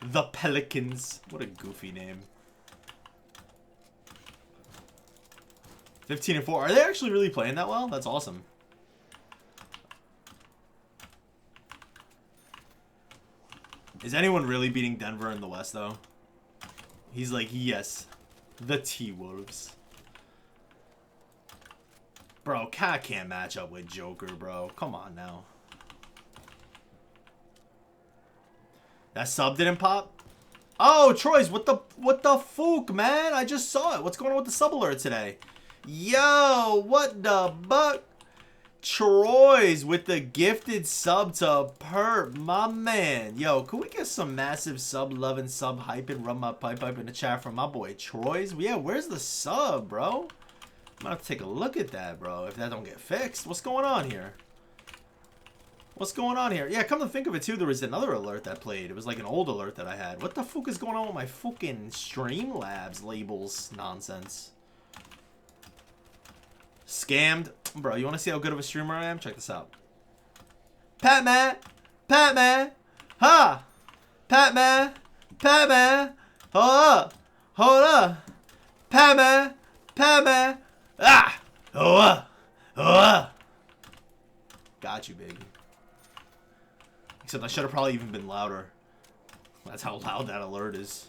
The Pelicans. What a goofy name. 15-4. Are they actually really playing that well? That's awesome. Is anyone really beating Denver in the West, though? He's like, yes. The T-Wolves. Bro, Cat can't match up with Joker, bro. Come on now. That sub didn't pop? Oh, Troy's, what the fook, man? I just saw it. What's going on with the sub alert today? Yo, what the buck? Troy's with the gifted sub to Perp, my man. Yo, could we get some massive sub loving, sub hyping, run my pipe up in the chat from my boy Troy's? Yeah, where's the sub, bro? I'm gonna have to take a look at that, bro, if that don't get fixed. What's going on here? What's going on here? Yeah, come to think of it, too, there was another alert that played. It was like an old alert that I had. What the fuck is going on with my fucking Streamlabs labels nonsense? Scammed. Bro, you want to see how good of a streamer I am? Check this out. Pat-Man! Pat-Man! Ha! Pat-Man! Pat-Man! Hold up! Hold up! Pat-Man! Pat-Man! Ah! Hold up! Hold up! Got you, baby. Except I should have probably even been louder. That's how loud that alert is.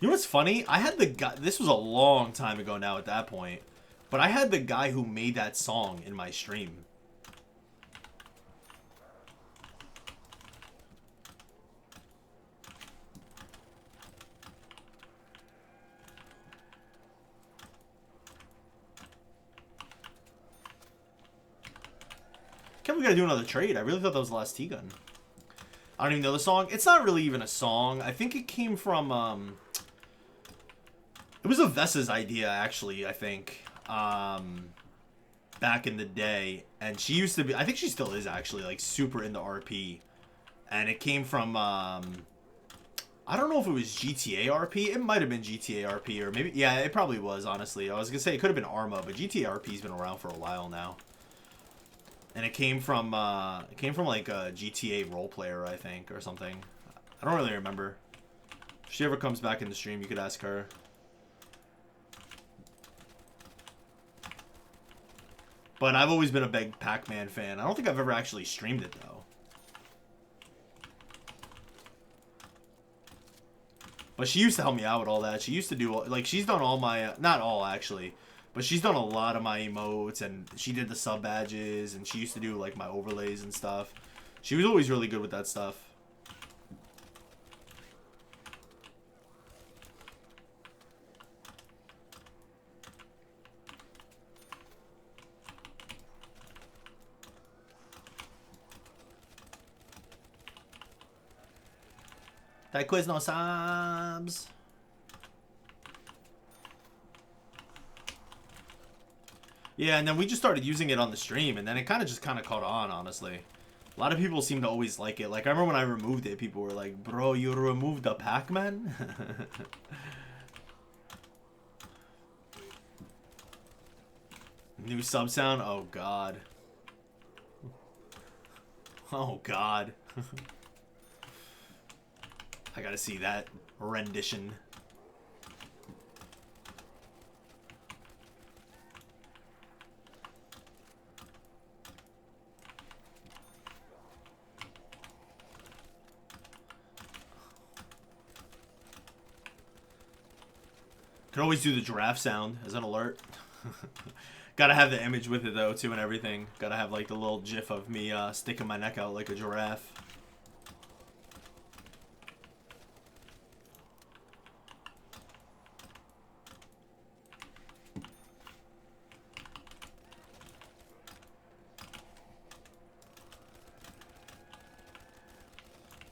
You know what's funny? I had the guy, this was a long time ago now at that point, but I had the guy who made that song in my stream. We gotta do another trade. I really thought that was the last T-gun. I don't even know the song. It's not really even a song. I think it came from, it was a Vessa's idea, actually, I think. Back in the day. And she used to be, I think she still is, actually, like, super into RP. And it came from, I don't know if it was GTA RP. It might have been GTA RP, or maybe, yeah, it probably was, honestly. I was gonna say it could have been Arma, but GTA RP's been around for a while now. And it came from like a GTA role player, I think, or something. I don't really remember. If she ever comes back in the stream, you could ask her. But I've always been a big Pac-Man fan. I don't think I've ever actually streamed it, though. But she used to help me out with all that. She used to do, like, she's done all my, not all, actually. But she's done a lot of my emotes, and she did the sub badges, and she used to do, like, my overlays and stuff. She was always really good with that stuff. That quiz no subs. Yeah, and then we just started using it on the stream, and then it kind of caught on, honestly. A lot of people seem to always like it. Like, I remember when I removed it, people were like, bro, you removed the Pac-Man? New sub sound? Oh, God. Oh, God. I gotta see that rendition. Can always do the giraffe sound as an alert. Gotta have the image with it though too and everything. Gotta have like the little gif of me sticking my neck out like a giraffe.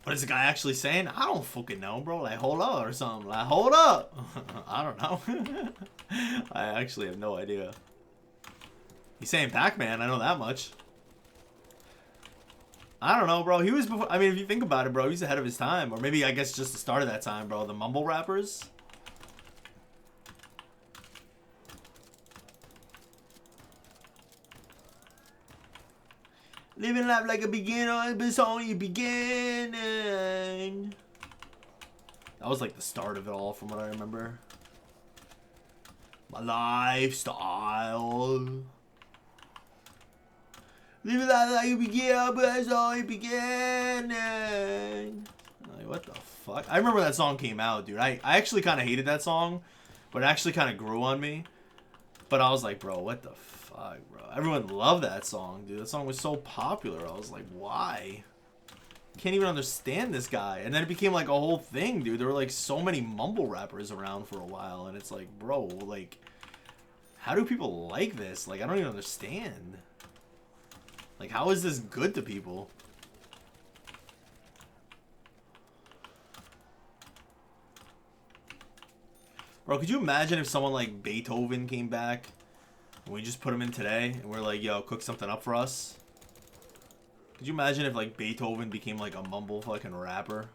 What is the guy actually saying? I don't fucking know, bro. Like, hold up or something. Like, hold up. I don't know. I actually have no idea. He's saying Pac-Man. I know that much. I don't know, bro. He was before. I mean, if you think about it, bro, he's ahead of his time. Or maybe, I guess, just the start of that time, bro. The mumble rappers. Living life like a beginner, but it's only beginning. That was like the start of it all, from what I remember. My lifestyle. Living life like a beginner, but it's only beginning. Like, what the fuck? I remember that song came out, dude. I actually kind of hated that song, but it actually kind of grew on me. But I was like, bro, what the fuck, bro? Everyone loved that song, dude. That song was so popular. I was like, why? Can't even understand this guy. And then it became like a whole thing, dude. There were like so many mumble rappers around for a while. And it's like, bro, like, how do people like this? Like, I don't even understand. Like, how is this good to people? Bro, could you imagine if someone like Beethoven came back and we just put him in today and we're like, yo, cook something up for us? Could you imagine if like Beethoven became like a mumble fucking rapper?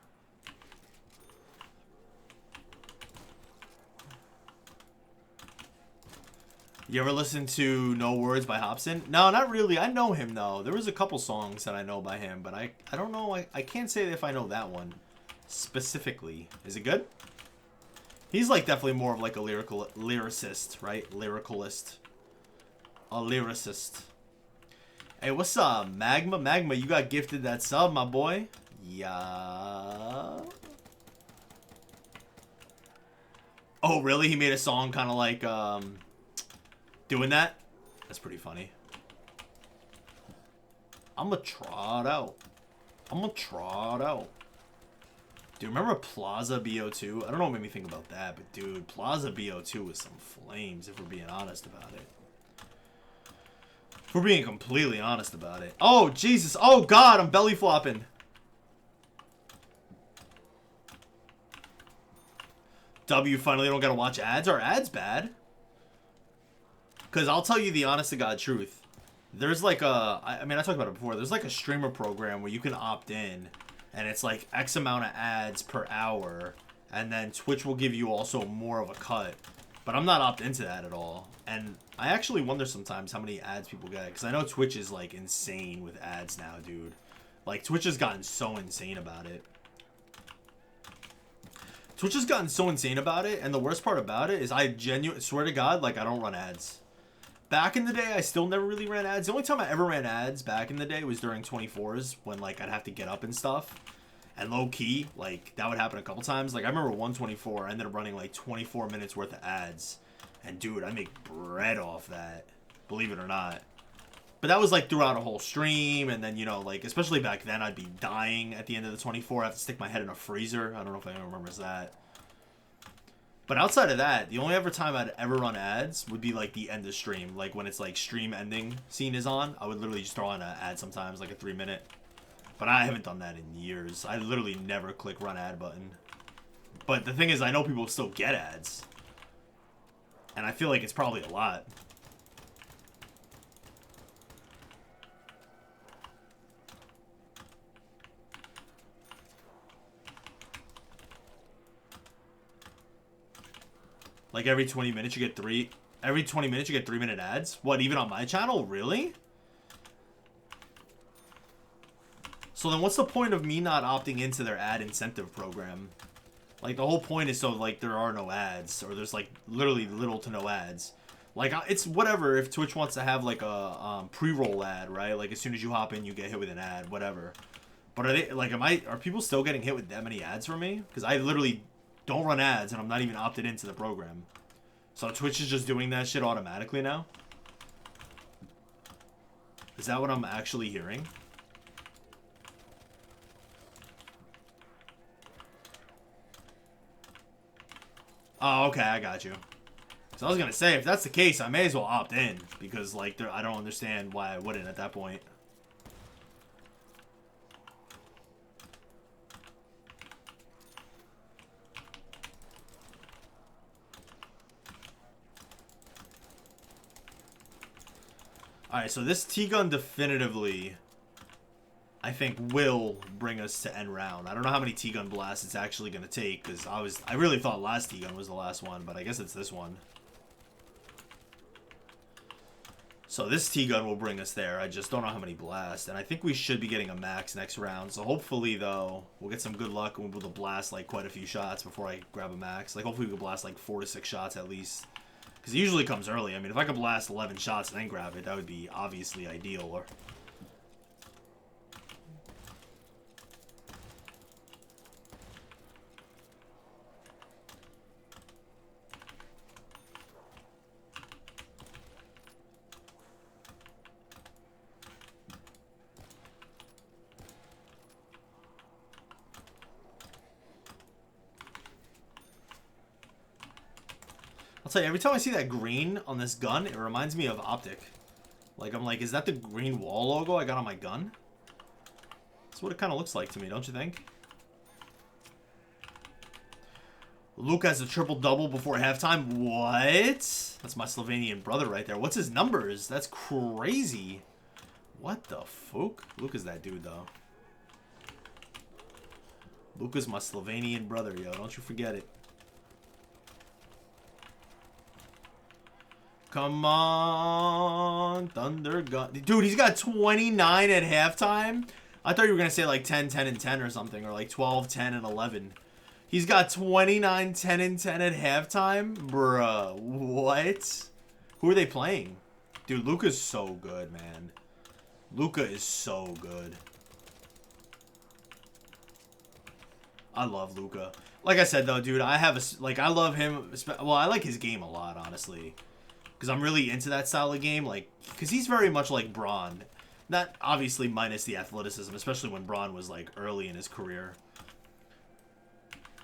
You ever listen to No Words by Hobson? No, not really. I know him though. There was a couple songs that I know by him, but I don't know. I can't say if I know that one specifically. Is it good? He's like definitely more of like a lyricist, right? Lyricalist. A lyricist. Hey, what's up, Magma? Magma, you got gifted that sub, my boy. Yeah. Oh, really? He made a song kind of like doing that? That's pretty funny. I'm gonna try it out. I'm gonna try it out. Dude, remember Plaza BO2? I don't know what made me think about that, but dude, Plaza BO2 was some flames, if we're being honest about it. If we're being completely honest about it. Oh, Jesus. Oh, God, I'm belly flopping. W, finally don't gotta watch ads. Are ads bad? Because I'll tell you the honest to God truth. There's like a... I mean, I talked about it before. There's like a streamer program where you can opt in. And it's like X amount of ads per hour. And then Twitch will give you also more of a cut. But I'm not opted into that at all. And I actually wonder sometimes how many ads people get. Because I know Twitch is like insane with ads now, dude. Like Twitch has gotten so insane about it. Twitch has gotten so insane about it. And the worst part about it is I genuinely swear to God, like I don't run ads. Back in the day, I still never really ran ads. The only time I ever ran ads back in the day was during 24s when, like, I'd have to get up and stuff. And low-key, like, that would happen a couple times. Like, I remember 124, I ended up running, like, 24 minutes worth of ads. And, dude, I make bread off that. Believe it or not. But that was, like, throughout a whole stream. And then, you know, like, especially back then, I'd be dying at the end of the 24. I have to stick my head in a freezer. I don't know if anyone remembers that. But outside of that, the only ever time I'd ever run ads would be like the end of stream. Like when it's like stream ending scene is on, I would literally just throw on an ad sometimes, like a 3-minute. But I haven't done that in years. I literally never click run ad button. But the thing is, I know people still get ads. And I feel like it's probably a lot. Like every 20 minutes you get every 20 minutes you get 3-minute ads? What, even on my channel? Really? So then what's the point of me not opting into their ad incentive program? Like the whole point is so like there are no ads, or there's like literally little to no ads. Like it's whatever if Twitch wants to have like a pre-roll ad, right? Like as soon as you hop in you get hit with an ad, whatever. But are they like are people still getting hit with that many ads from me? Because I literally don't run ads, and I'm not even opted into the program. So Twitch is just doing that shit automatically now? Is that what I'm actually hearing? Oh, okay, I got you. So I was gonna say, if that's the case, I may as well opt in. Because, like, I don't understand why I wouldn't at that point. Alright, so this T-gun definitively, I think, will bring us to end round. I don't know how many T-gun blasts it's actually going to take, because I really thought last T-gun was the last one, but I guess it's this one. So this T-gun will bring us there. I just don't know how many blasts, and I think we should be getting a max next round. So hopefully, though, we'll get some good luck and we'll be able to blast, like, quite a few shots before I grab a max. Like, hopefully we can blast, like, 4 to 6 shots at least. Because it usually comes early. I mean, if I could blast 11 shots and then grab it, that would be obviously ideal. Or I'll tell you, every time I see that green on this gun, it reminds me of Optic. Like, I'm like, is that the green wall logo I got on my gun? That's what it kind of looks like to me, don't you think? Luke has a triple-double before halftime. What? That's my Slovenian brother right there. What's his numbers? That's crazy. What the fuck? Luke is that dude, though. Luke is my Slovenian brother, yo. Don't you forget it. Come on, Thunder Gun. Dude, he's got 29 at halftime. I thought you were going to say like 10, 10, and 10 or something. Or like 12, 10, and 11. He's got 29, 10, and 10 at halftime? Bruh, what? Who are they playing? Dude, Luka's so good, man. Luka is so good. I love Luka. Like I said, though, dude, I love him. Well, I like his game a lot, honestly. Because I'm really into that style of game. Like, because he's very much like Braun. Not obviously minus the athleticism, especially when Braun was like early in his career.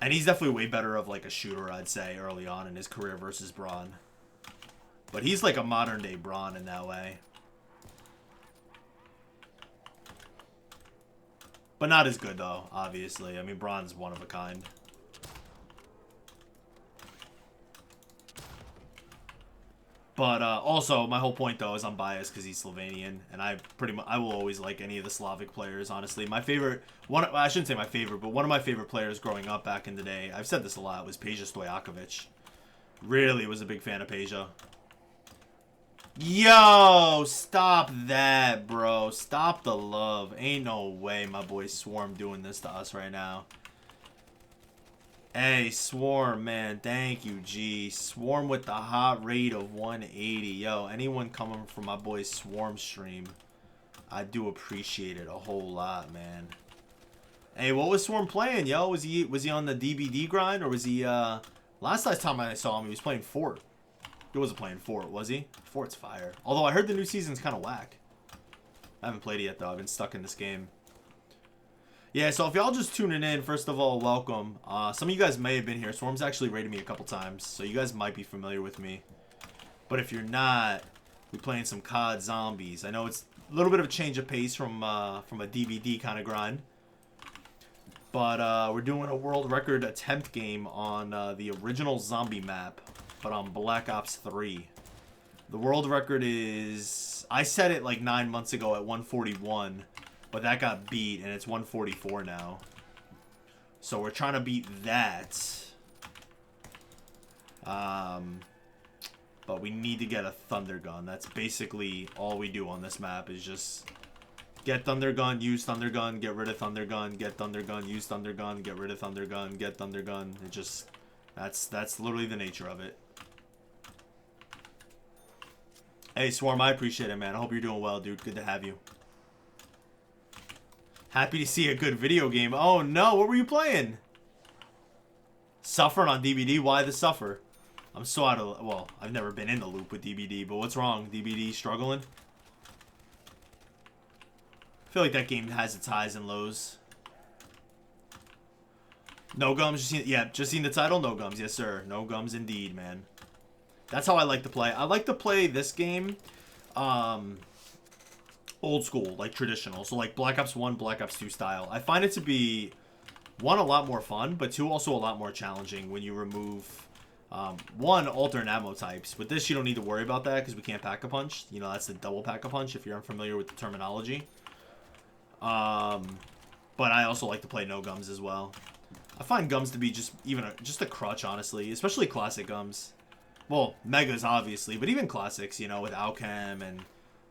And he's definitely way better of like a shooter, I'd say, early on in his career versus Braun. But he's like a modern day Braun in that way. But not as good, though, obviously. I mean, Braun's one of a kind. But also, my whole point, though, is I'm biased because he's Slovenian. And I will always like any of the Slavic players, honestly. My favorite, I shouldn't say my favorite, but one of my favorite players growing up back in the day, I've said this a lot, was Peja Stojakovic. Really was a big fan of Peja. Yo, stop that, bro. Stop the love. Ain't no way my boy Swarm doing this to us right now. Hey, Swarm, man. Thank you, G. Swarm with the hot rate of 180. Yo, anyone coming from my boy Swarm stream, I do appreciate it a whole lot, man. Hey, what was Swarm playing, yo? Was he on the DBD grind, or was he, last time I saw him, he was playing Fort. He wasn't playing Fort, was he? Fort's fire. Although I heard the new season's kind of whack. I haven't played it yet, though. I've been stuck in this game. Yeah, so if y'all just tuning in, first of all, welcome. Some of you guys may have been here. Swarm's actually raided me a couple times, so you guys might be familiar with me. But if you're not, we're playing some COD Zombies. I know it's a little bit of a change of pace from a DVD kind of grind. But we're doing a world record attempt game on the original zombie map, but on Black Ops 3. The world record is, I set it like 9 months ago at 141, but that got beat and it's 144 now. So we're trying to beat that. But we need to get a Thunder Gun. That's basically all we do on this map, is just get Thunder Gun, use Thunder Gun, get rid of Thunder Gun, get Thunder Gun, use Thunder Gun, get rid of Thunder Gun, get Thunder Gun. It just, that's literally the nature of it. Hey, Swarm, I appreciate it, man. I hope you're doing well, dude. Good to have you. Happy to see a good video game. Oh, no. What were you playing? Suffering on DBD? Why the suffer? I'm so out of... Well, I've never been in the loop with DBD, but what's wrong? DBD struggling? feel like that game has its highs and lows. No Gums, just seen the title. No Gums, yes sir. No Gums indeed, man. That's how I like to play. I like to play this game, old school, like traditional. So like Black Ops 1, Black Ops 2 style. I find it to be, one, a lot more fun, but two, also a lot more challenging when you remove, one, alternate ammo types. With this, you don't need to worry about that because we can't pack-a-punch. You know, that's the double pack-a-punch if you're unfamiliar with the terminology. But I also like to play no Gums as well. I find Gums to be just a crutch, honestly, especially classic Gums. Well, Megas, obviously, but even classics, you know, with Alchem and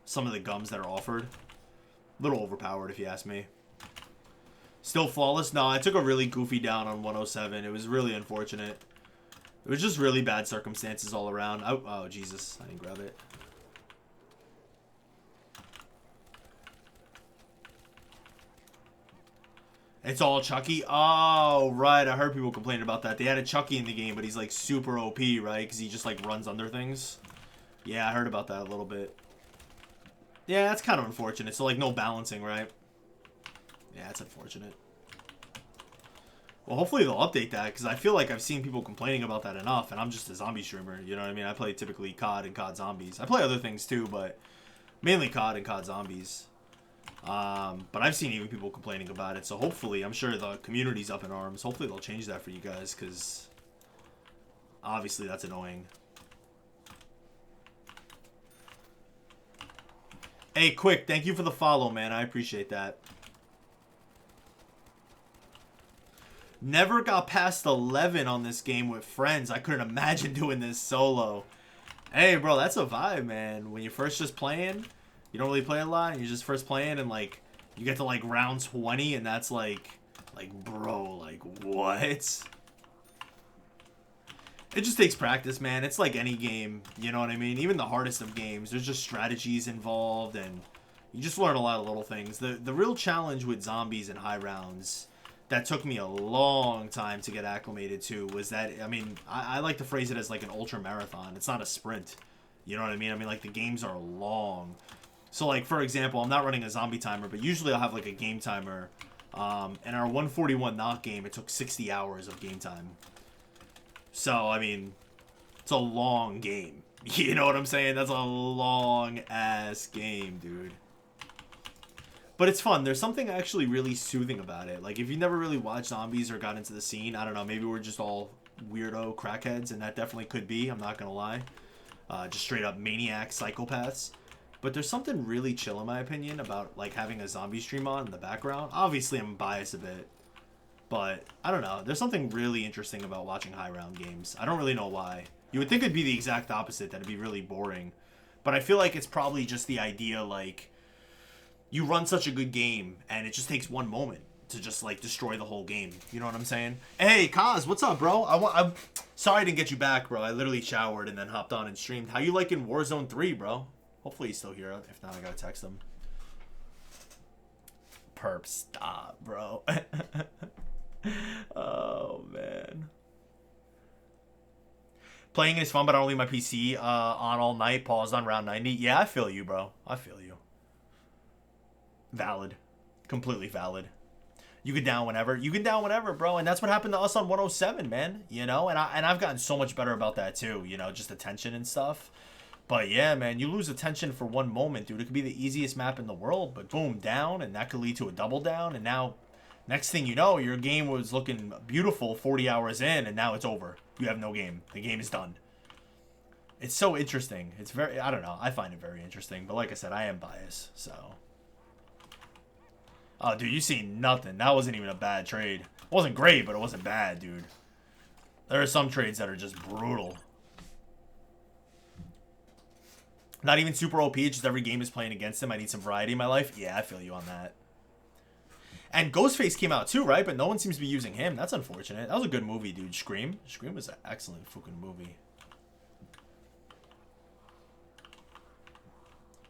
some of the Gums that are offered. A little overpowered, if you ask me. Still flawless? No, I took a really goofy down on 107. It was really unfortunate. It was just really bad circumstances all around. Oh, Jesus. I didn't grab it. It's all Chucky? Oh, right. I heard people complaining about that. They had a Chucky in the game, but he's like super OP, right? Because he just like runs under things. Yeah, I heard about that a little bit. Yeah, that's kind of unfortunate. So like no balancing, right? Yeah, it's unfortunate. Well, hopefully they'll update that, because I feel like I've seen people complaining about that enough, and I'm just a zombie streamer, you know what I mean? I play typically COD and COD Zombies. I play other things too, but mainly COD and COD Zombies. But I've seen even people complaining about it, so hopefully, I'm sure the community's up in arms. Hopefully they'll change that for you guys, because obviously that's annoying. Hey, Quick, thank you for the follow, man. I appreciate that. Never got past 11 on this game with friends. I couldn't imagine doing this solo. Hey, bro, that's a vibe, man. When you're first just playing, you don't really play a lot, and you're just first playing, and, like, you get to, like, round 20, and that's, like, bro, like, what? It just takes practice, man. It's like any game, you know what I mean? Even the hardest of games, there's just strategies involved, and you just learn a lot of little things. The real challenge with zombies and high rounds that took me a long time to get acclimated to was that, I mean, I like to phrase it as like an ultra marathon. It's not a sprint. You know what I mean? I mean, like, the games are long. So, like, for example, I'm not running a zombie timer, but usually I'll have, like, a game timer. In our 141 Nacht game, it took 60 hours of game time. So, I mean, it's a long game. You know what I'm saying? That's a long-ass game, dude. But it's fun. There's something actually really soothing about it. Like, if you never really watched zombies or got into the scene, I don't know, maybe we're just all weirdo crackheads, and that definitely could be, I'm not gonna lie. Just straight up maniac psychopaths. But there's something really chill, in my opinion, about, like, having a zombie stream on in the background. Obviously, I'm biased a bit. But, I don't know. There's something really interesting about watching high-round games. I don't really know why. You would think it'd be the exact opposite, that it'd be really boring. But I feel like it's probably just the idea, like, you run such a good game, and it just takes one moment to just, like, destroy the whole game. You know what I'm saying? Hey, Kaz, what's up, bro? I'm sorry I didn't get you back, bro. I literally showered and then hopped on and streamed. How you liking Warzone 3, bro? Hopefully he's still here. If not, I gotta text him. Perp, stop, bro. Oh, man. Playing is fun, but I don't leave my PC on all night. Paused on round 90. Yeah, I feel you, bro. I feel you. Valid. Completely valid. You can down whenever. You can down whenever, bro. And that's what happened to us on 107, man. You know? And I've gotten so much better about that, too. You know? Just attention and stuff. But yeah, man, you lose attention for one moment, dude. It could be the easiest map in the world, but boom, down, and that could lead to a double down, and now, next thing you know, your game was looking beautiful 40 hours in, and now it's over. You have no game. The game is done. It's so interesting. It's very, I don't know, I find it very interesting, but like I said, I am biased, so. Oh, dude, you seen nothing. That wasn't even a bad trade. It wasn't great, but it wasn't bad, dude. There are some trades that are just brutal. Not even super OP, just every game is playing against him. I need some variety in my life. Yeah, I feel you on that. And Ghostface came out too, right? But no one seems to be using him. That's unfortunate. That was a good movie, dude. Scream. Scream was an excellent fucking movie.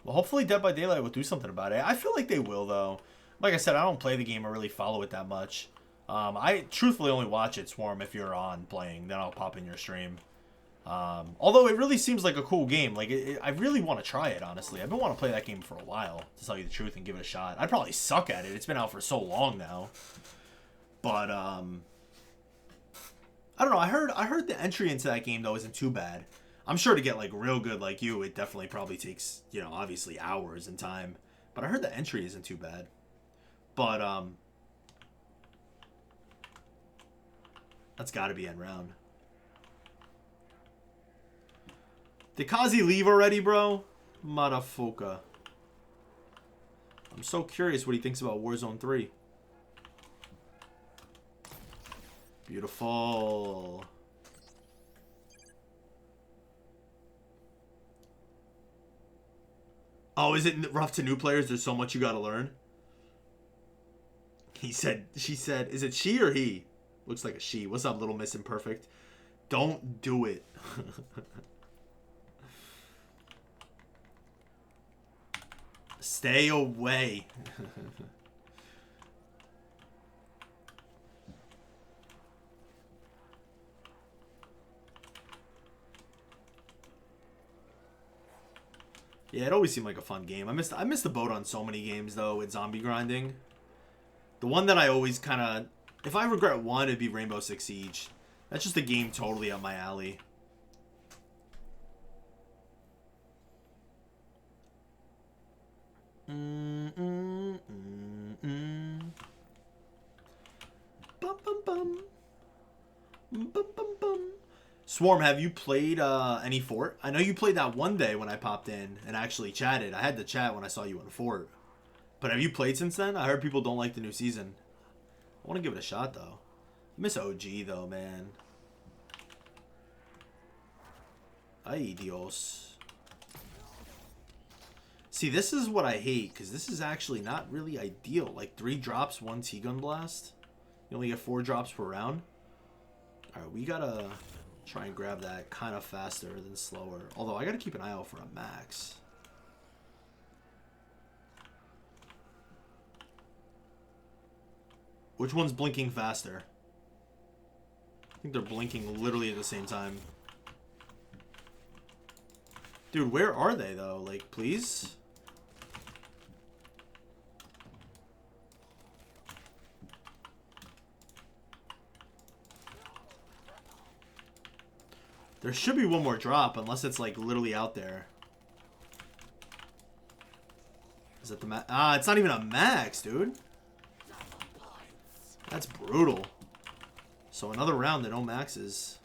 Well, hopefully Dead by Daylight will do something about it. I feel like they will, though. Like I said, I don't play the game or really follow it that much. I truthfully only watch it, Swarm, if you're on playing. Then I'll pop in your stream. Although it really seems like a cool game. Like, I really want to try it, honestly. I've been wanting to play that game for a while, to tell you the truth, and give it a shot. I'd probably suck at it. It's been out for so long now. But, I don't know. I heard the entry into that game, though, isn't too bad. I'm sure to get, like, real good like you, it definitely probably takes, you know, obviously hours and time. But I heard the entry isn't too bad. But, that's got to be end round. Did Kazi leave already, bro? Motherfucker. I'm so curious what he thinks about Warzone 3. Beautiful. Oh, is it rough to new players? There's so much you gotta learn. He said, she said, is it she or he? Looks like a she. What's up, Little Miss Imperfect? Don't do it. Stay away. Yeah, it always seemed like a fun game. I missed the boat on so many games though with zombie grinding. The one that I always kind of, if I regret one, it'd be Rainbow Six Siege. That's just a game totally up my alley. Bum, bum, bum. Bum, bum, bum. Swarm, have you played any Fort? I know you played that one day when I popped in and actually chatted. I had to chat when I saw you in Fort. But have you played since then? I heard people don't like the new season. I want to give it a shot, though. I miss OG, though, man. Ay, Dios. See, this is what I hate, because this is actually not really ideal. Like, 3 drops, 1 T-gun blast. You only get 4 drops per round. Alright, we gotta try and grab that kind of faster than slower. Although, I gotta keep an eye out for a max. Which one's blinking faster? I think they're blinking literally at the same time. Dude, where are they, though? Like, please? There should be one more drop, unless it's, like, literally out there. Is that the max? Ah, it's not even a max, dude. That's brutal. So another round that no maxes.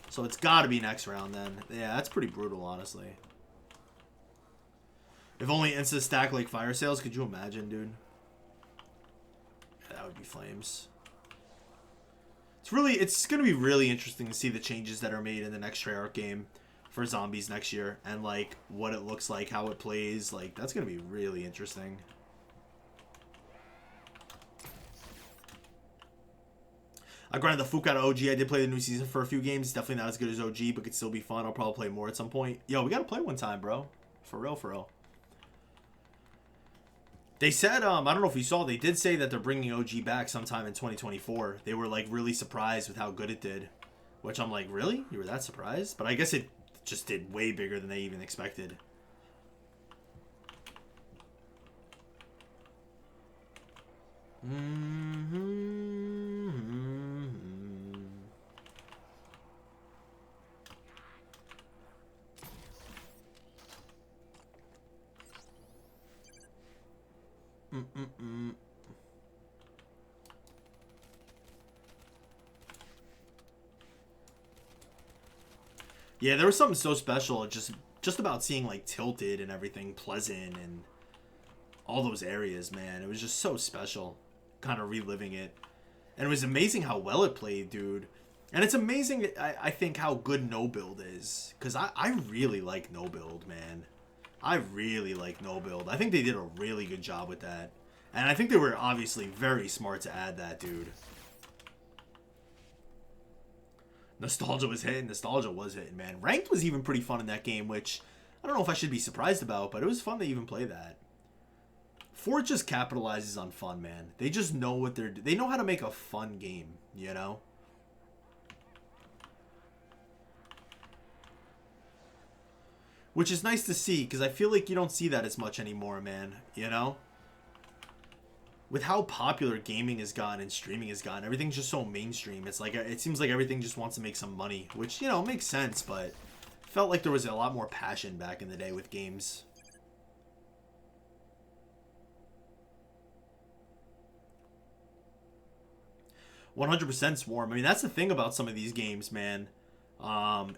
So it's got to be next round then. Yeah, that's pretty brutal, honestly. If only insta stack like fire sales, could you imagine, dude? Yeah, that would be flames. It's going to be really interesting to see the changes that are made in the next Treyarch game for zombies next year. And, like, what it looks like, how it plays. Like, that's going to be really interesting. I grinded the Fuka OG. I did play the new season for a few games. Definitely not as good as OG, but could still be fun. I'll probably play more at some point. Yo, we got to play one time, bro. For real, for real. They said, I don't know if you saw, they did say that they're bringing OG back sometime in 2024. They were, like, really surprised with how good it did. Which I'm like, really? You were that surprised? But I guess it just did way bigger than they even expected. Yeah, there was something so special just about seeing like Tilted and everything, Pleasant and all those areas, man. It was just so special, kind of reliving it. And it was amazing how well it played, dude. And it's amazing, I think, how good No Build is. Because I really like No Build, man. I really like No Build. I think they did a really good job with that. And I think they were obviously very smart to add that, dude. Nostalgia was hitting. Nostalgia was hitting, man. Ranked was even pretty fun in that game, which I don't know if I should be surprised about, but it was fun to even play that. Fort just capitalizes on fun, man. They just know what they know how to make a fun game, you know? Which is nice to see, because I feel like you don't see that as much anymore, man. You know? With how popular gaming has gotten and streaming has gotten, everything's just so mainstream. It's like, it seems like everything just wants to make some money, which, you know, makes sense, but felt like there was a lot more passion back in the day with games. "100% Swarm." I mean, that's the thing about some of these games, man.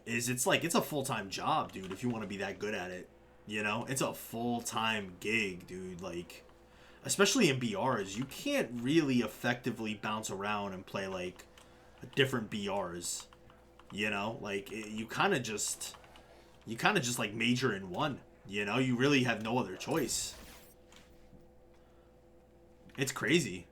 Is it's like it's a full-time job, dude. If you want to be that good at it, you know, it's a full-time gig, dude. Like, especially in BRs, you can't really effectively bounce around and play like different BRs. You know, like you kind of just like major in one. You know, you really have no other choice. It's crazy.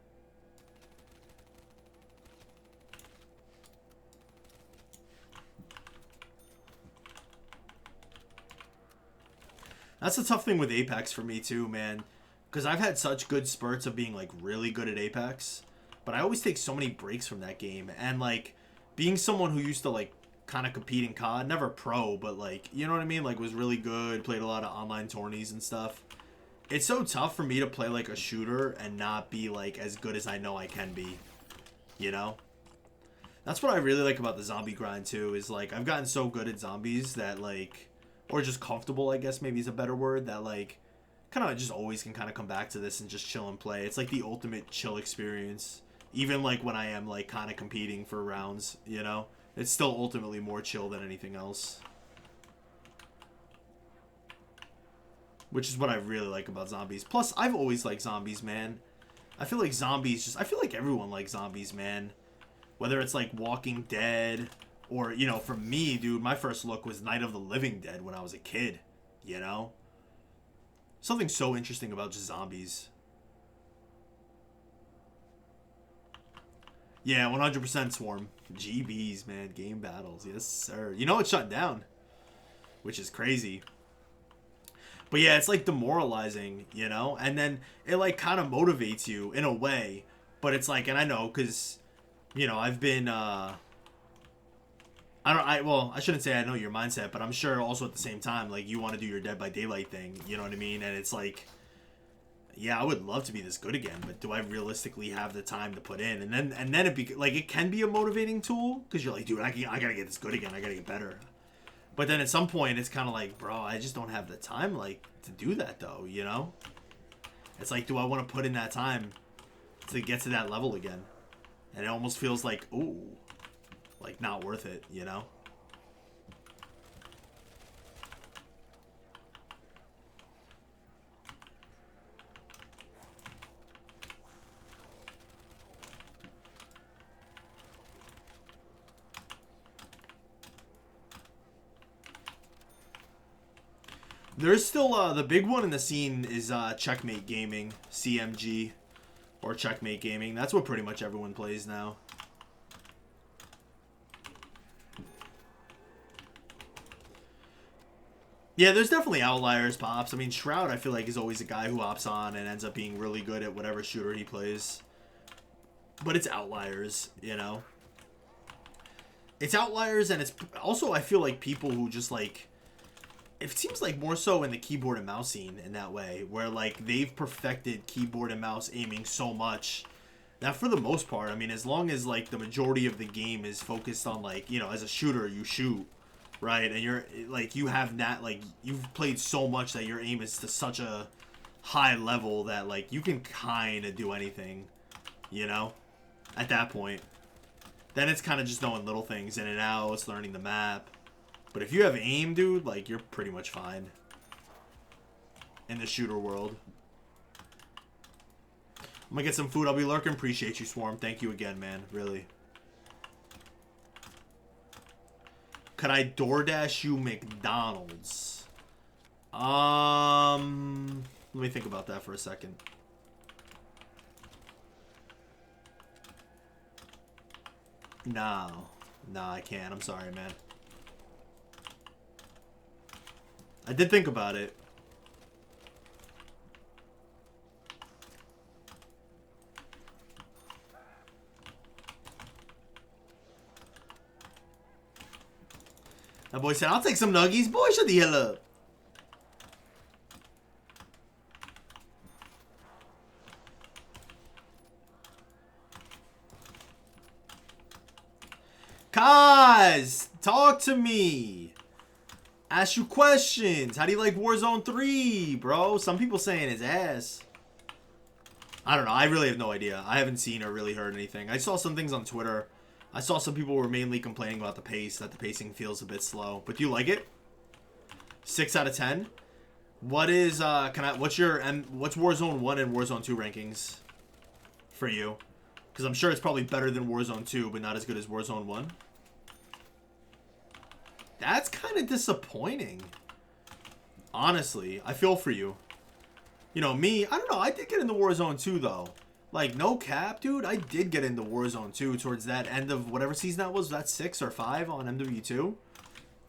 That's the tough thing with Apex for me too, man. Because I've had such good spurts of being like really good at Apex, but I always take so many breaks from that game. And like being someone who used to like kind of compete in COD, never pro, but like, you know what I mean? Like was really good, played a lot of online tourneys and stuff. It's so tough for me to play like a shooter and not be like as good as I know I can be, you know? That's what I really like about the zombie grind too, is like I've gotten so good at zombies that like, or just comfortable, I guess maybe is a better word, that like kind of just always can kind of come back to this and just chill and play. It's like the ultimate chill experience. Even like when I am like kind of competing for rounds, you know, it's still ultimately more chill than anything else. Which is what I really like about zombies. Plus, I've always liked zombies, man. I feel like zombies just, I feel like everyone likes zombies, man. Whether it's like Walking Dead or, you know, for me, dude, my first look was Night of the Living Dead when I was a kid, you know? Something so interesting about just zombies. Yeah, 100% Swarm. GBs, man. Game battles. Yes, sir. You know it's shut down, which is crazy. But yeah, it's like demoralizing, you know? And then it like kind of motivates you in a way. But it's like, and I know because, you know, I've been, well, I shouldn't say I know your mindset, but I'm sure also at the same time, like, you want to do your Dead by Daylight thing, you know what I mean? And it's like, yeah, I would love to be this good again, but do I realistically have the time to put in? And then it can be a motivating tool, because you're like, dude, I gotta get this good again, I gotta get better. But then at some point, it's kind of like, bro, I just don't have the time, like, to do that, though, you know? It's like, do I want to put in that time to get to that level again? And it almost feels like, ooh, like, not worth it, you know? There's still, the big one in the scene is Checkmate Gaming, CMG, or Checkmate Gaming. That's what pretty much everyone plays now. Yeah, there's definitely outliers, Pops. I mean, Shroud, I feel like, is always a guy who opts on and ends up being really good at whatever shooter he plays. But it's outliers, you know? It's outliers, and it's also, I feel like, people who just, like, it seems like more so in the keyboard and mouse scene in that way, where, like, they've perfected keyboard and mouse aiming so much that for the most part, I mean, as long as, like, the majority of the game is focused on, like, you know, as a shooter, you shoot, right? And you're, like, you have that, like, you've played so much that your aim is to such a high level that, like, you can kind of do anything, you know, at that point. Then it's kind of just knowing little things in and out, it's learning the map. But if you have aim, dude, like, you're pretty much fine in the shooter world. I'm gonna get some food. I'll be lurking. Appreciate you, Swarm. Thank you again, man. Really. Could I DoorDash you McDonald's? Let me think about that for a second. No. No, I can't. I'm sorry, man. I did think about it. That boy said, I'll take some nuggies. Boy, shut the hell up. Kaz, talk to me. Ask you questions. How do you like Warzone 3, bro? Some people saying it's ass. I don't know. I really have no idea. I haven't seen or really heard anything. I saw some things on Twitter. I saw some people were mainly complaining about the pace, that the pacing feels a bit slow. But do you like it? 6 out of 10. What is what's Warzone 1 and Warzone 2 rankings for you? Because I'm sure it's probably better than Warzone 2, but not as good as Warzone 1. That's kind of disappointing. Honestly, I feel for you. You know, me, I don't know. I did get into Warzone 2, though. Like, no cap, dude. I did get into Warzone 2 towards that end of whatever season that was. Was that 6 or 5 on MW2? I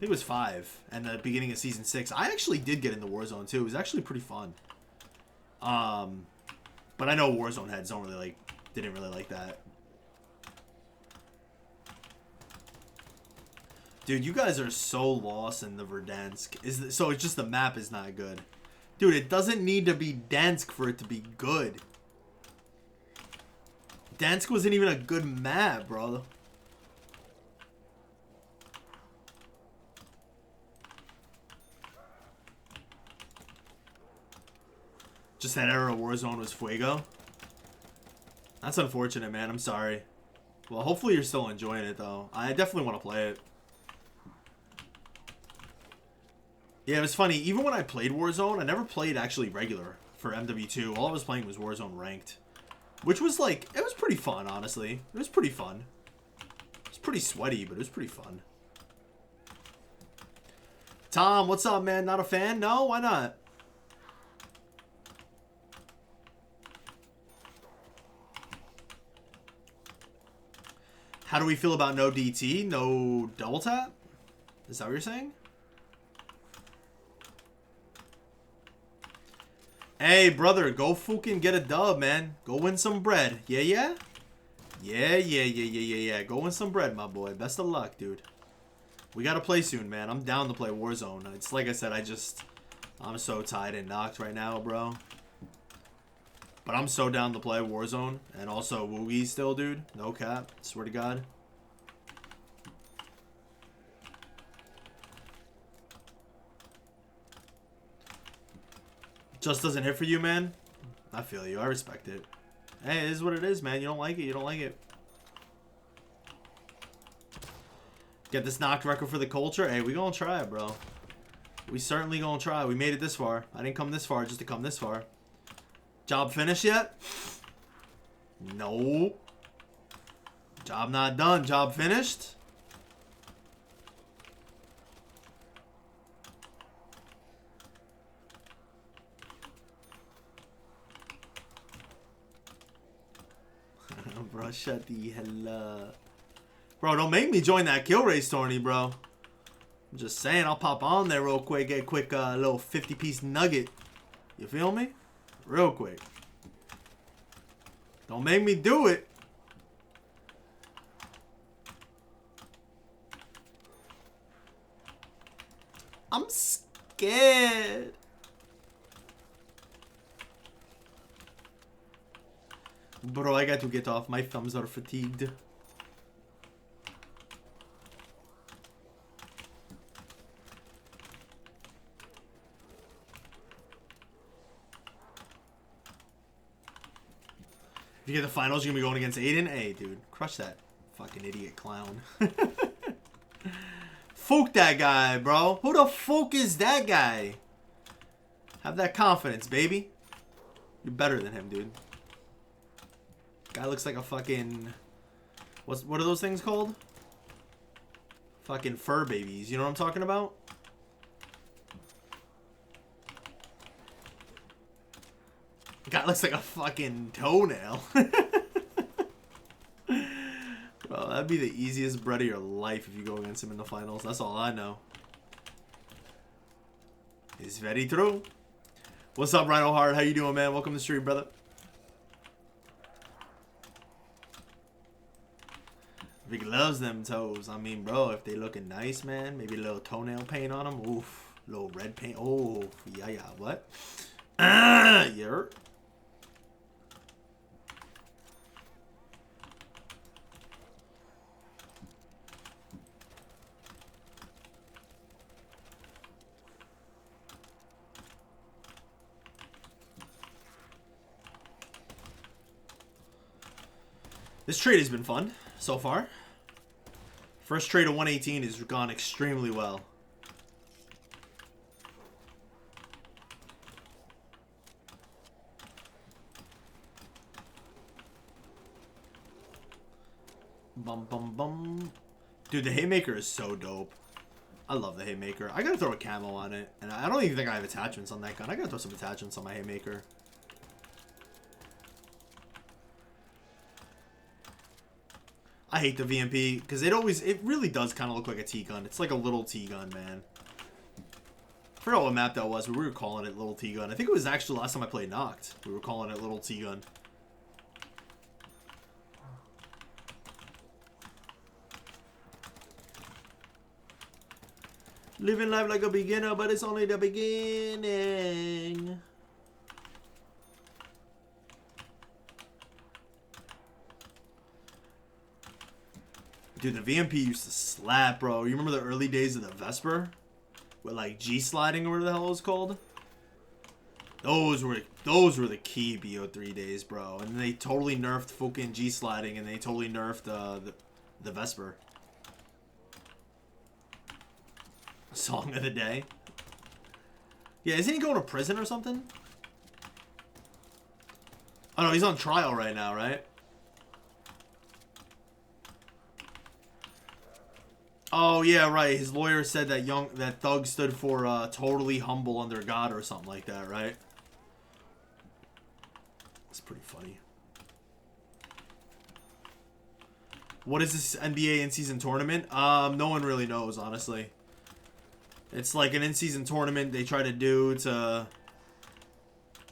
think it was 5. And the beginning of season 6. I actually did get into Warzone 2. It was actually pretty fun. But I know Warzone heads didn't really like that. Dude, you guys are so lost in the Verdansk. So it's just the map is not good. Dude, it doesn't need to be Dansk for it to be good. Dansk wasn't even a good map, bro. Just that era of Warzone was Fuego. That's unfortunate, man. I'm sorry. Well, hopefully you're still enjoying it, though. I definitely want to play it. Yeah, it was funny. Even when I played Warzone, I never played actually regular for MW2. All I was playing was Warzone Ranked. Which was like, it was pretty fun, honestly. It was pretty fun. It was pretty sweaty, but it was pretty fun. Tom, what's up, man? Not a fan? No? Why not? How do we feel about no DT? No double tap? Is that what you're saying? Hey, brother, go fucking get a dub, man. Go win some bread. Yeah, yeah? Yeah. Go win some bread, my boy. Best of luck, dude. We gotta play soon, man. I'm down to play Warzone. It's like I said, I'm so tied in Nacht right now, bro. But I'm so down to play Warzone. And also Woogie still, dude. No cap. Swear to God. Just doesn't hit for you, man? I feel you. I respect it. Hey, it is what it is, man. You don't like it. You don't like it. Get this Nacht record for the culture. Hey, we gonna try it, bro. We certainly gonna try. We made it this far. I didn't come this far just to come this far. Job finished yet? No. Job not done. Job finished? Bro, shut the hell up. Bro, don't make me join that kill race tourney, bro. I'm just saying, I'll pop on there real quick, get a quick little 50-piece nugget. You feel me? Real quick. Don't make me do it. I'm scared. Bro, I got to get off. My thumbs are fatigued. If you get the finals, you're going to be going against Aiden? Hey, dude. Crush that fucking idiot clown. Fuck that guy, bro. Who the fuck is that guy? Have that confidence, baby. You're better than him, dude. Guy looks like a fucking... What are those things called? Fucking fur babies. You know what I'm talking about? Guy looks like a fucking toenail. Bro, that'd be the easiest bread of your life if you go against him in the finals. That's all I know. It's very true. What's up, Rhino Hard? How you doing, man? Welcome to the stream, brother. Vic loves them toes. I mean, bro, if they looking nice, man, maybe a little toenail paint on them. Oof. A little red paint. Oh, yeah. What? Yeah. This trade has been fun so far. First trade of 118 has gone extremely well. Bum bum bum. Dude, the Haymaker is so dope. I love the Haymaker. I gotta throw a camo on it. And I don't even think I have attachments on that gun. I gotta throw some attachments on my Haymaker. I hate the VMP because it really does kind of look like a T-gun. It's like a little T-gun, man. I forgot what map that was, but we were calling it little T-gun. I think it was actually last time I played Nacht. We were calling it little T-gun. Living life like a beginner, but it's only the beginning. Dude, the VMP used to slap, bro. You remember the early days of the Vesper? With like G-sliding or whatever the hell it was called? Those were the key BO3 days, bro. And they totally nerfed fucking G-sliding and they totally nerfed the Vesper. Song of the day. Yeah, isn't he going to prison or something? Oh no, he's on trial right now, right? Oh yeah, right. His lawyer said that Thug stood for totally humble under God or something like that, right? It's pretty funny. What is this NBA in-season tournament? No one really knows, honestly. It's like an in-season tournament they try to do to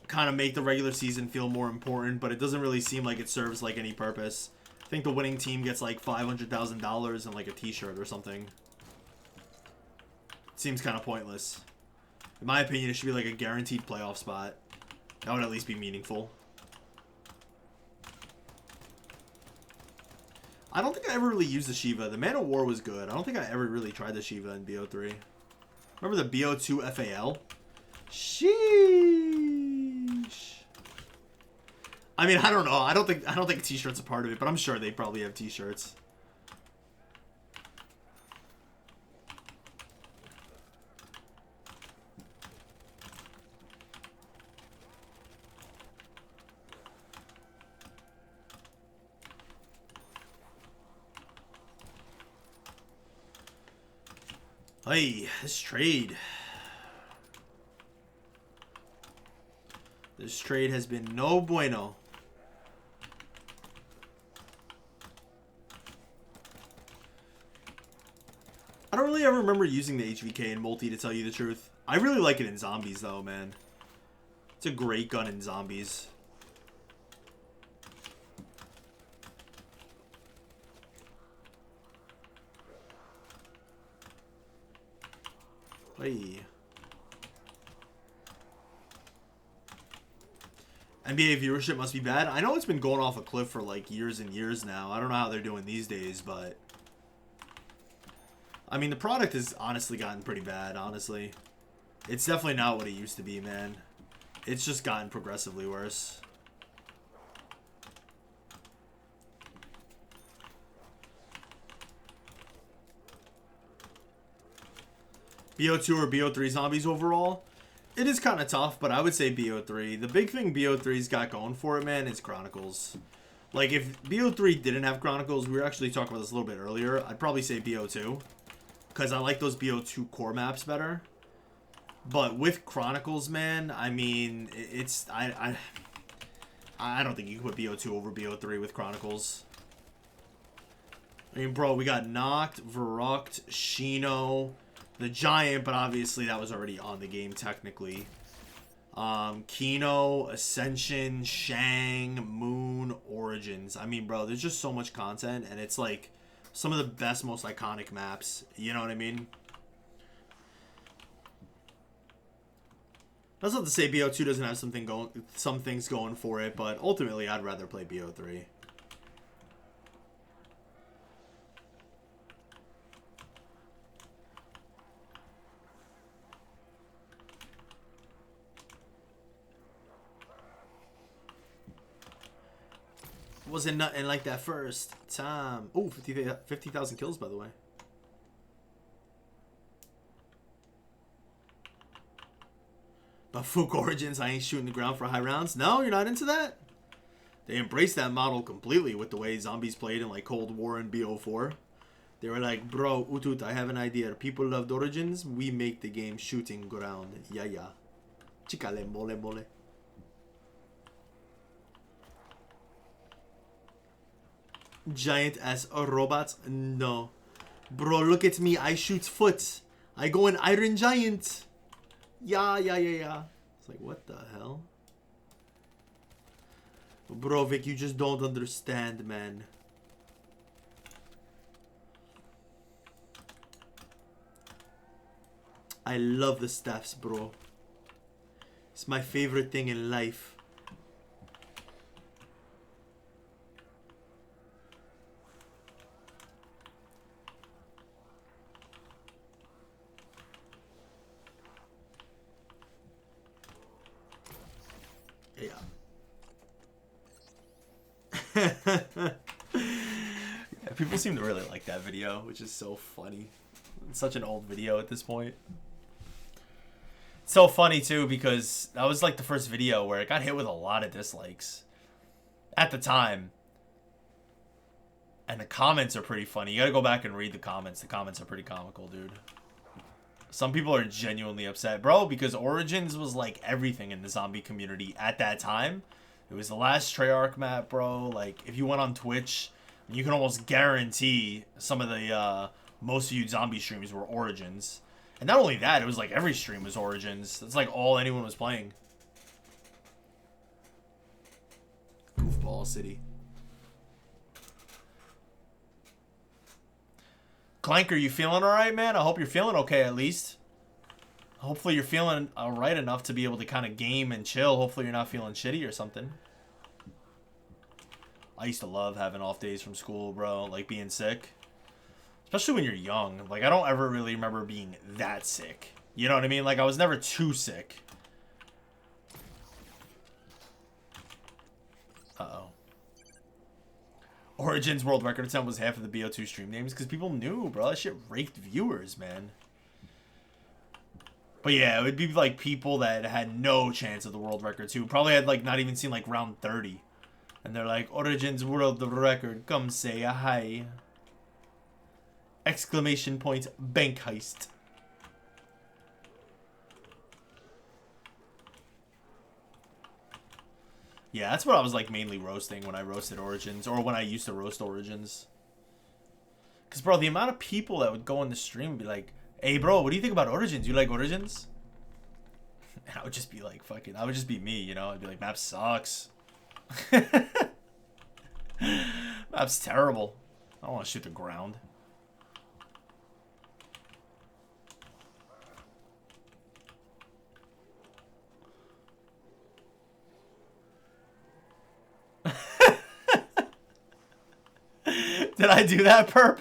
kind of make the regular season feel more important, but it doesn't really seem like it serves like any purpose. I think the winning team gets like $500,000 and like a t-shirt or something. It seems kind of pointless. In my opinion, it should be like a guaranteed playoff spot. That would at least be meaningful. I don't think I ever really used the Shiva. The Man of War was good. I don't think I ever really tried the Shiva in BO3. Remember the BO2 FAL? Sheesh. I mean, I don't know. I don't think t-shirts are part of it, but I'm sure they probably have t-shirts. Hey, this trade. This trade has been no bueno. I don't really ever remember using the HVK in multi, to tell you the truth. I really like it in zombies, though, man. It's a great gun in zombies. Hey. NBA viewership must be bad. I know it's been going off a cliff for like years and years now. I don't know how they're doing these days, but I mean, the product has honestly gotten pretty bad, honestly. It's definitely not what it used to be, man. It's just gotten progressively worse. BO2 or BO3 zombies overall? It is kind of tough, but I would say BO3. The big thing BO3's got going for it, man, is Chronicles. Like, if BO3 didn't have Chronicles, we were actually talking about this a little bit earlier, I'd probably say BO2. Because I like those BO2 core maps better. But with Chronicles, man, I mean, it's... I don't think you can put BO2 over BO3 with Chronicles. I mean, bro, we got Nacht, Verrucht, Shino... The Giant, but obviously that was already on the game technically. Kino, Ascension, Shang, Moon, Origins. I mean, bro, there's just so much content, and it's like some of the best, most iconic maps. You know what I mean? That's not to say BO2 doesn't have some things going for it, but ultimately I'd rather play BO3. Wasn't nothing like that first time. Oh, 50,000 kills, by the way. But Fook Origins, I ain't shooting the ground for high rounds. No, you're not into that? They embraced that model completely with the way zombies played in like Cold War and BO4. They were like, bro, Utut, I have an idea. People loved Origins. We make the game shooting ground. Yeah, yeah. Chicale, mole, mole. Giant ass robots? No. Bro, look at me. I shoot foot. I go an Iron Giant. Yeah, yeah, yeah, yeah. It's like, what the hell? Bro, Vic, you just don't understand, man. I love the staffs, bro. It's my favorite thing in life. Yeah. Yeah, people seem to really like that video, which is so funny. It's such an old video at this point. It's so funny too because that was like the first video where it got hit with a lot of dislikes at the time. And the comments are pretty funny. You gotta go back and read the comments. The comments are pretty comical, dude. Some people are genuinely upset, bro, because Origins was like everything in the zombie community at that time. It was the last Treyarch map, bro. Like, if you went on Twitch, you can almost guarantee some of the most viewed zombie streams were Origins. And not only that, it was like every stream was Origins. That's like all anyone was playing. Goofball City. Clanker, you feeling alright, man? I hope you're feeling okay at least. Hopefully you're feeling alright enough to be able to kind of game and chill. Hopefully you're not feeling shitty or something. I used to love having off days from school, bro. Like being sick. Especially when you're young. Like, I don't ever really remember being that sick. You know what I mean? Like, I was never too sick. Uh-oh. Origins World Record attempt was half of the BO2 stream names because people knew, bro. That shit raked viewers, man. But yeah, it would be like people that had no chance of the world record too. Probably had like not even seen like round 30. And they're like, Origins World Record, come say a hi. Exclamation point, bank heist. Yeah, that's what I was like mainly roasting when I roasted Origins, or when I used to roast Origins. Because, bro, the amount of people that would go on the stream and be like, hey, bro, what do you think about Origins? You like Origins? And I would just be like, fucking, I would just be me, you know? I'd be like, map sucks. Map's terrible. I don't want to shoot the ground. Did I do that, perp?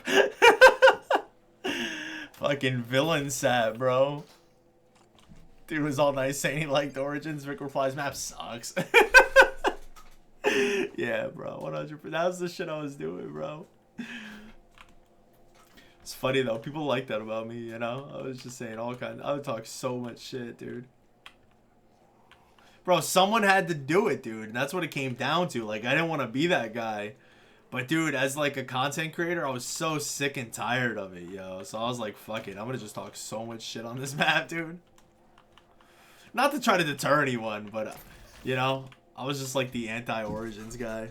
Fucking villain sat, bro. Dude was all nice saying he liked Origins. Rick replies, map sucks. Yeah, bro. 100%. That was the shit I was doing, bro. It's funny, though. People like that about me, you know? I was just saying all kinds. I would talk so much shit, dude. Bro, someone had to do it, dude. And that's what it came down to. Like, I didn't want to be that guy. But, dude, as, like, a content creator, I was so sick and tired of it, yo. So I was like, fuck it. I'm going to just talk so much shit on this map, dude. Not to try to deter anyone, but, you know, I was just, like, the anti-Origins guy.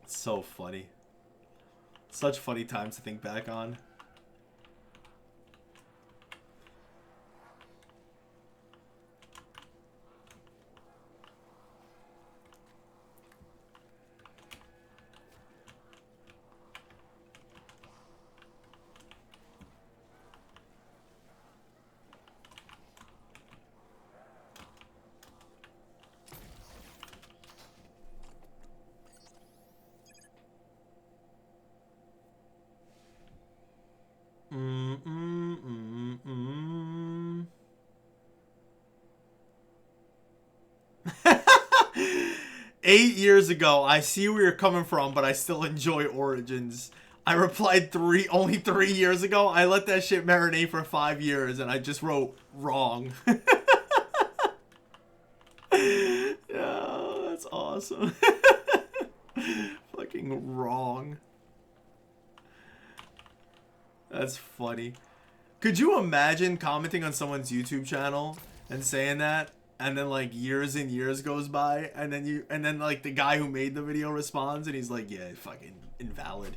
It's so funny. Such funny times to think back on. 8 years ago, I see where you're coming from, but I still enjoy Origins. I replied only 3 years ago. I let that shit marinate for 5 years, and I just wrote wrong. Yeah, that's awesome. Fucking wrong. That's funny. Could you imagine commenting on someone's YouTube channel and saying that, and then like years and years goes by, and then like the guy who made the video responds, and he's like, yeah, fucking invalid.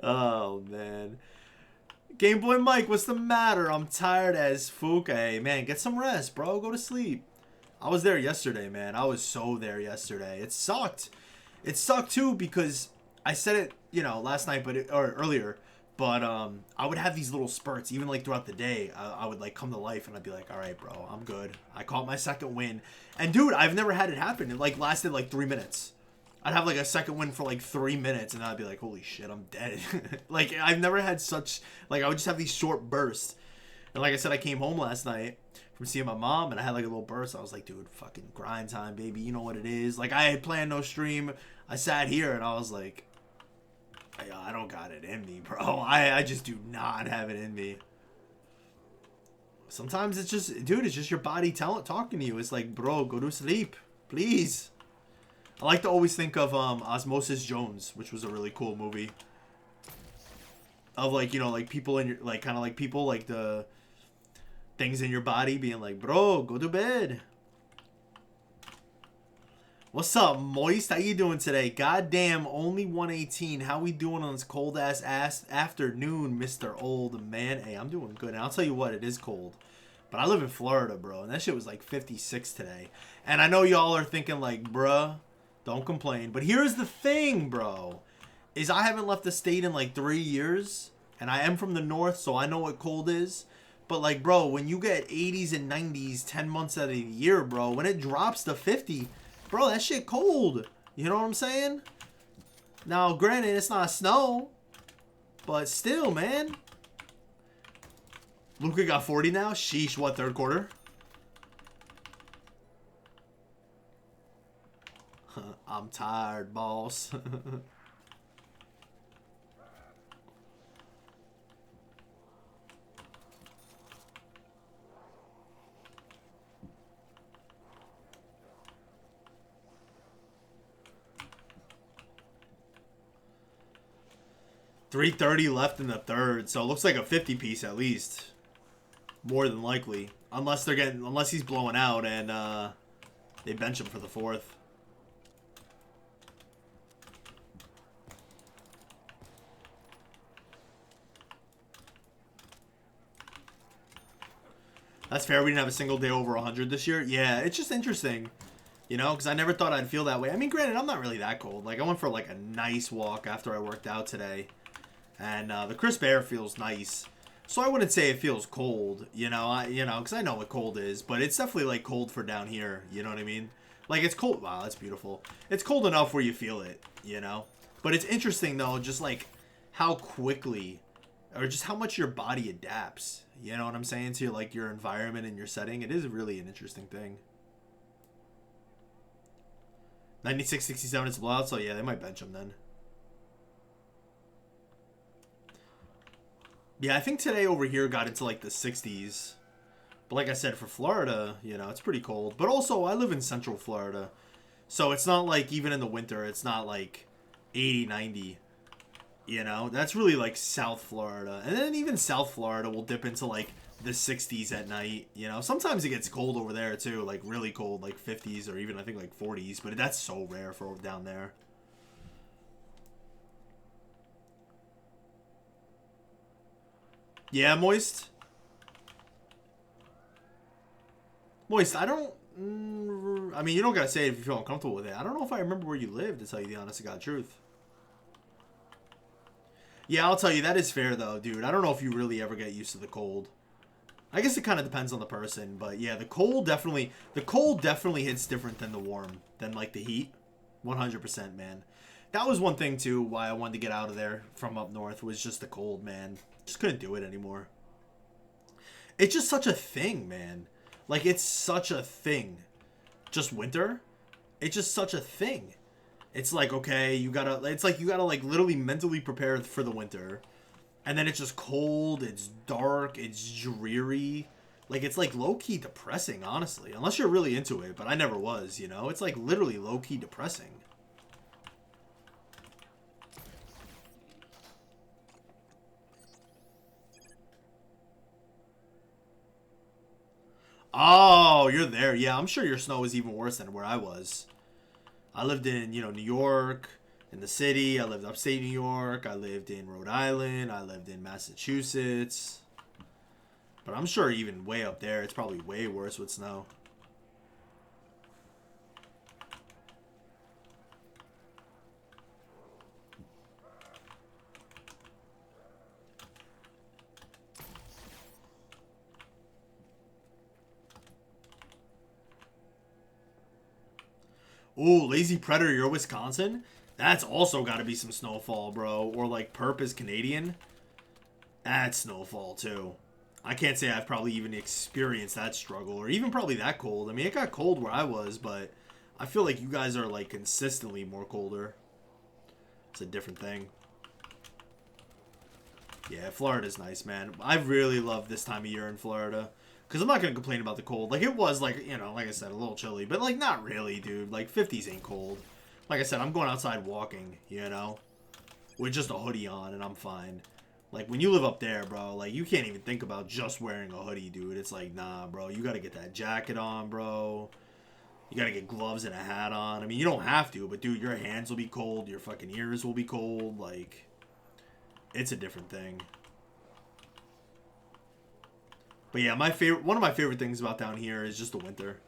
Oh man. Game Boy Mike, what's the matter? I'm tired as fuck. Hey man, get some rest, bro. Go to sleep. I was there yesterday, man. I was so there yesterday. It sucked. It sucked too because I said it, you know, last night, or earlier. But I would have these little spurts, even like throughout the day. I would like come to life, and I'd be like, all right, bro, I'm good. I caught my second win, and dude, I've never had it happen. It like lasted like 3 minutes. I'd have like a second win for like 3 minutes, and I'd be like, holy shit, I'm dead. Like I've never had such, like I would just have these short bursts. And like I said, I came home last night from seeing my mom, and I had like a little burst. I was like, dude, fucking grind time, baby. You know what it is. Like I had planned no stream. I sat here, and I was like, I don't got it in me, bro. I just do not have it in me. Sometimes it's just, dude, it's just your body talking to you. It's like, bro, go to sleep, please. I like to always think of Osmosis Jones, which was a really cool movie. Of like, you know, like people in your, like kind of like people, like the things in your body being like, bro, go to bed. What's up, Moist? How you doing today? Goddamn, only 118. How we doing on this cold ass afternoon, Mr. Old Man? Hey, I'm doing good. And I'll tell you what, it is cold. But I live in Florida, bro. And that shit was like 56 today. And I know y'all are thinking like, bruh, don't complain. But here's the thing, bro. Is I haven't left the state in like 3 years. And I am from the north, so I know what cold is. But like, bro, when you get 80s and 90s 10 months out of the year, bro, when it drops to 50... Bro, that shit cold. You know what I'm saying? Now, granted, it's not snow. But still, man. Luka got 40 now? Sheesh, what, third quarter? I'm tired, boss. 3:30 left in the third, so it looks like a 50 piece at least. More than likely. Unless he's blowing out and they bench him for the fourth. That's fair. We didn't have a single day over 100 this year. Yeah, it's just interesting. You know, because I never thought I'd feel that way. I mean, granted, I'm not really that cold. Like, I went for like a nice walk after I worked out today. And the crisp air feels nice. So I wouldn't say it feels cold, you know, because I know what cold is. But it's definitely like cold for down here, you know what I mean? Like it's cold. Wow, that's beautiful. It's cold enough where you feel it, you know? But it's interesting though, just like how quickly or just how much your body adapts, you know what I'm saying, to like your environment and your setting. It is really an interesting thing. 96-67 it's blowout, so yeah, they might bench him then. Yeah, I think today over here got into like the 60s. But like I said, for Florida, you know, it's pretty cold. But also, I live in central Florida. So it's not like, even in the winter, it's not like 80, 90. You know, that's really like South Florida. And then even South Florida will dip into like the 60s at night. You know, sometimes it gets cold over there too. Like really cold, like 50s or even I think like 40s. But that's so rare for down there. Yeah, Moist. Moist, I don't... I mean, you don't gotta say it if you feel uncomfortable with it. I don't know if I remember where you lived, to tell you the honest to God truth. Yeah, I'll tell you, that is fair, though, dude. I don't know if you really ever get used to the cold. I guess it kind of depends on the person, but yeah, the cold definitely hits different than the warm, than, like, the heat. 100%, man. That was one thing, too, why I wanted to get out of there from up north, was just the cold, man. Just couldn't do it anymore. It's just such a thing, man. Like, it's such a thing. just winter, it's just such a thing. It's like, okay, it's like you gotta like literally mentally prepare for the winter. And then it's just cold, it's dark, it's dreary. Like, it's like low-key depressing, honestly. Unless you're really into it, but I never was, you know? It's like literally low-key depressing. Oh, you're there. Yeah, I'm sure your snow is even worse than where I was. I lived in, you know, New York, in the city. I lived upstate New York. I lived in Rhode Island. I lived in Massachusetts. But I'm sure even way up there, it's probably way worse with snow. Ooh, Lazy Predator, you're Wisconsin? That's also got to be some snowfall, bro. Or like Perp is Canadian. That's snowfall, too. I can't say I've probably even experienced that struggle. Or even probably that cold. I mean, it got cold where I was, but I feel like you guys are like consistently more colder. It's a different thing. Yeah, Florida's nice, man. I really love this time of year in Florida. Because I'm not going to complain about the cold. Like, it was, like, you know, like I said, a little chilly. But, like, not really, dude. Like, 50s ain't cold. Like I said, I'm going outside walking, you know? With just a hoodie on, and I'm fine. Like, when you live up there, bro, like, you can't even think about just wearing a hoodie, dude. It's like, nah, bro. You got to get that jacket on, bro. You got to get gloves and a hat on. I mean, you don't have to, but, dude, your hands will be cold. Your fucking ears will be cold. Like, it's a different thing. But yeah, one of my favorite things about down here is just the winter.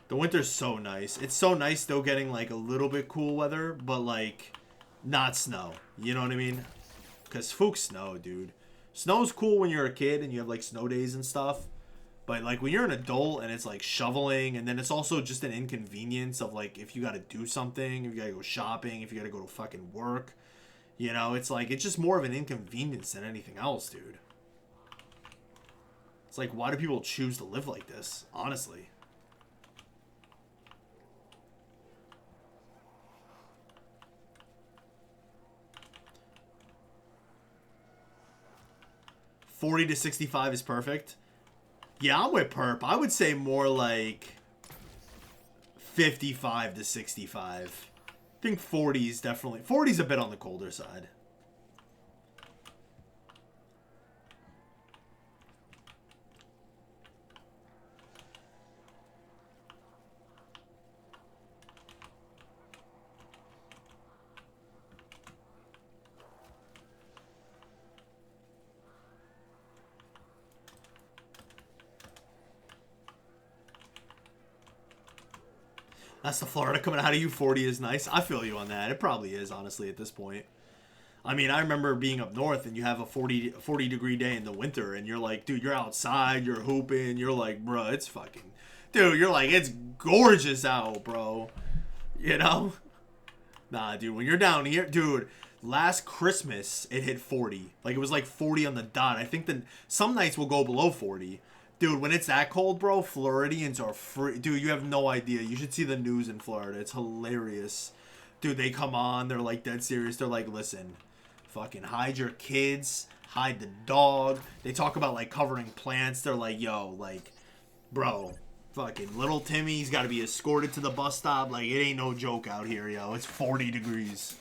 The winter's so nice. It's so nice still getting like a little bit cool weather, but like not snow. You know what I mean? Because fuck snow, dude. Snow's cool when you're a kid and you have like snow days and stuff. But like when you're an adult and it's like shoveling, and then it's also just an inconvenience of like if you got to do something, if you got to go shopping, if you got to go to fucking work. You know, it's like it's just more of an inconvenience than anything else, dude. It's like, why do people choose to live like this? Honestly. $40 to $65 is perfect. Yeah, I'm with Perp. I would say more like 55 to 65. I think 40 is definitely... 40 is a bit on the colder side. That's the Florida coming out of you. 40 is nice. I feel you on that. It probably is, honestly, at this point. I mean, I remember being up north and you have a 40 degree day in the winter and you're like, dude, you're outside, you're hooping, you're like, bro, it's fucking... Dude, you're like, it's gorgeous out, bro. You know? Nah, dude, when you're down here... Dude, last Christmas, it hit 40. Like, it was like 40 on the dot. I think that some nights will go below 40. Dude, when it's that cold, bro, Floridians are free. Dude, you have no idea. You should see the news in Florida. It's hilarious. Dude, they come on. They're, like, dead serious. They're like, listen, fucking hide your kids. Hide the dog. They talk about, like, covering plants. They're like, yo, like, bro, fucking little Timmy's got to be escorted to the bus stop. Like, it ain't no joke out here, yo. It's 40 degrees.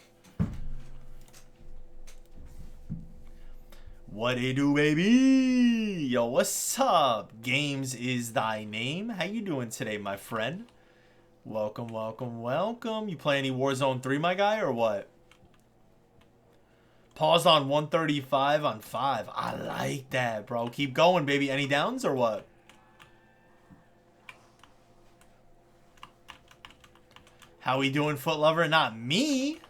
What it do, baby? Yo, what's up? Games is thy name. How you doing today, my friend? Welcome, welcome, welcome. You play any Warzone 3, my guy, or what? Paused on 135 on 5. I like that, bro. Keep going, baby. Any downs or what? How we doing, foot lover? Not me.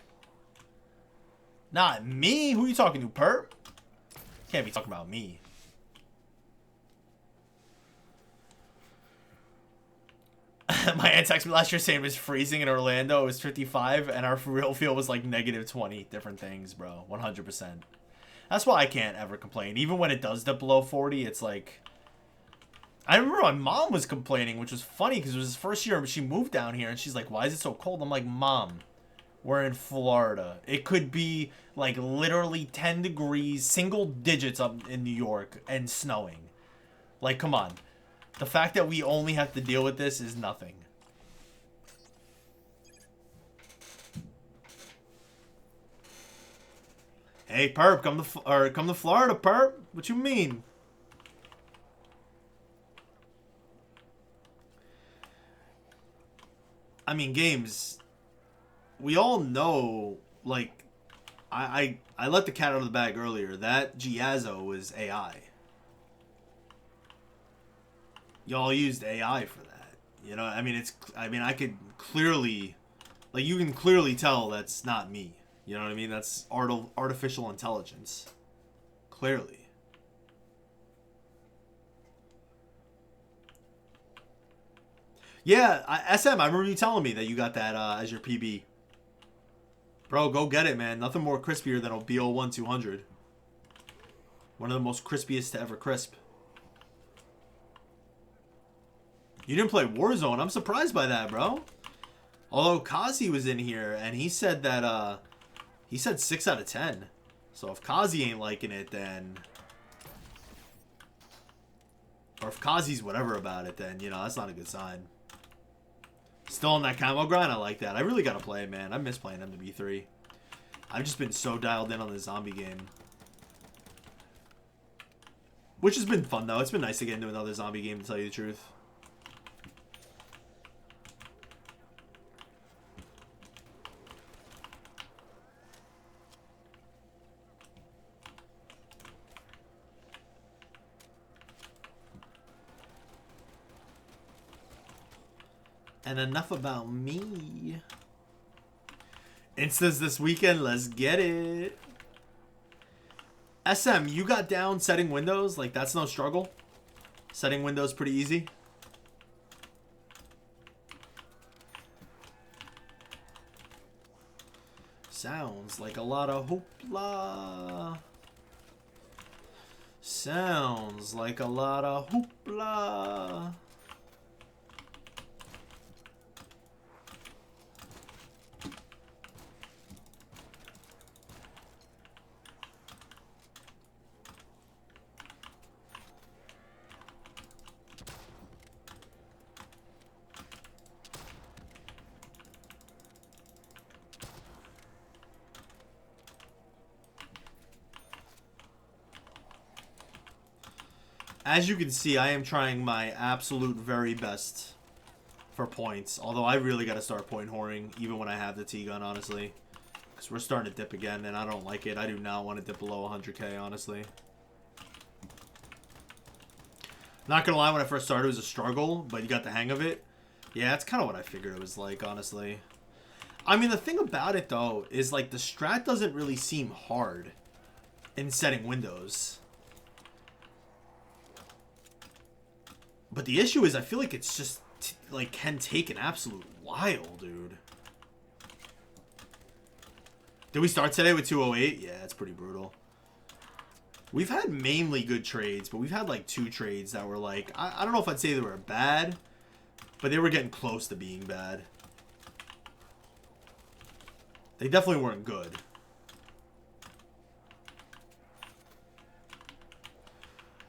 Not me. Who you talking to, Perp? Can't be talking about me. My aunt texted me last year saying it was freezing in Orlando. It was 55, and our real feel was like negative 20. Different things, bro. 100%. That's why I can't ever complain. Even when it does dip below 40, it's like... I remember my mom was complaining, which was funny because it was his first year. She moved down here, and she's like, "Why is it so cold?" I'm like, "Mom, we're in Florida. It could be like literally 10 degrees, single digits up in New York, and snowing. Like, come on. The fact that we only have to deal with this is nothing." Hey, Perp, come to Florida, Perp. What you mean? I mean, games. We all know, like, I let the cat out of the bag earlier. That Giazzo was AI. Y'all used AI for that. You know, I mean, I could clearly, like, you can clearly tell that's not me. You know what I mean? That's artificial intelligence. Clearly. Yeah, SM, I remember you telling me that you got that as your PB. Bro, go get it, man. Nothing more crispier than a BO1 200. One of the most crispiest to ever crisp. You didn't play Warzone. I'm surprised by that, bro. Although Kazi was in here, and he said that, he said 6 out of 10. So if Kazi ain't liking it, then... Or if Kazi's whatever about it, then, you know, that's not a good sign. Still on that camo grind? I like that. I really gotta play it, man. I miss playing MW3. I've just been so dialed in on the zombie game. Which has been fun, though. It's been nice to get into another zombie game, to tell you the truth. And enough about me. Instas this weekend, let's get it. SM, you got down setting windows? Like, that's no struggle? Setting windows pretty easy? Sounds like a lot of hoopla. Sounds like a lot of hoopla. As you can see, I am trying my absolute very best for points. Although I really got to start point whoring, even when I have the T-gun, honestly. Because we're starting to dip again, and I don't like it. I do not want to dip below 100k, honestly. Not going to lie, when I first started, it was a struggle, but you got the hang of it. Yeah, that's kind of what I figured it was like, honestly. I mean, the thing about it, though, is, like, the strat doesn't really seem hard in setting windows. But the issue is, I feel like it's just, like, can take an absolute while, dude. Did we start today with 208? Yeah, it's pretty brutal. We've had mainly good trades, but we've had, like, 2 trades that were, like, I don't know if I'd say they were bad, but they were getting close to being bad. They definitely weren't good.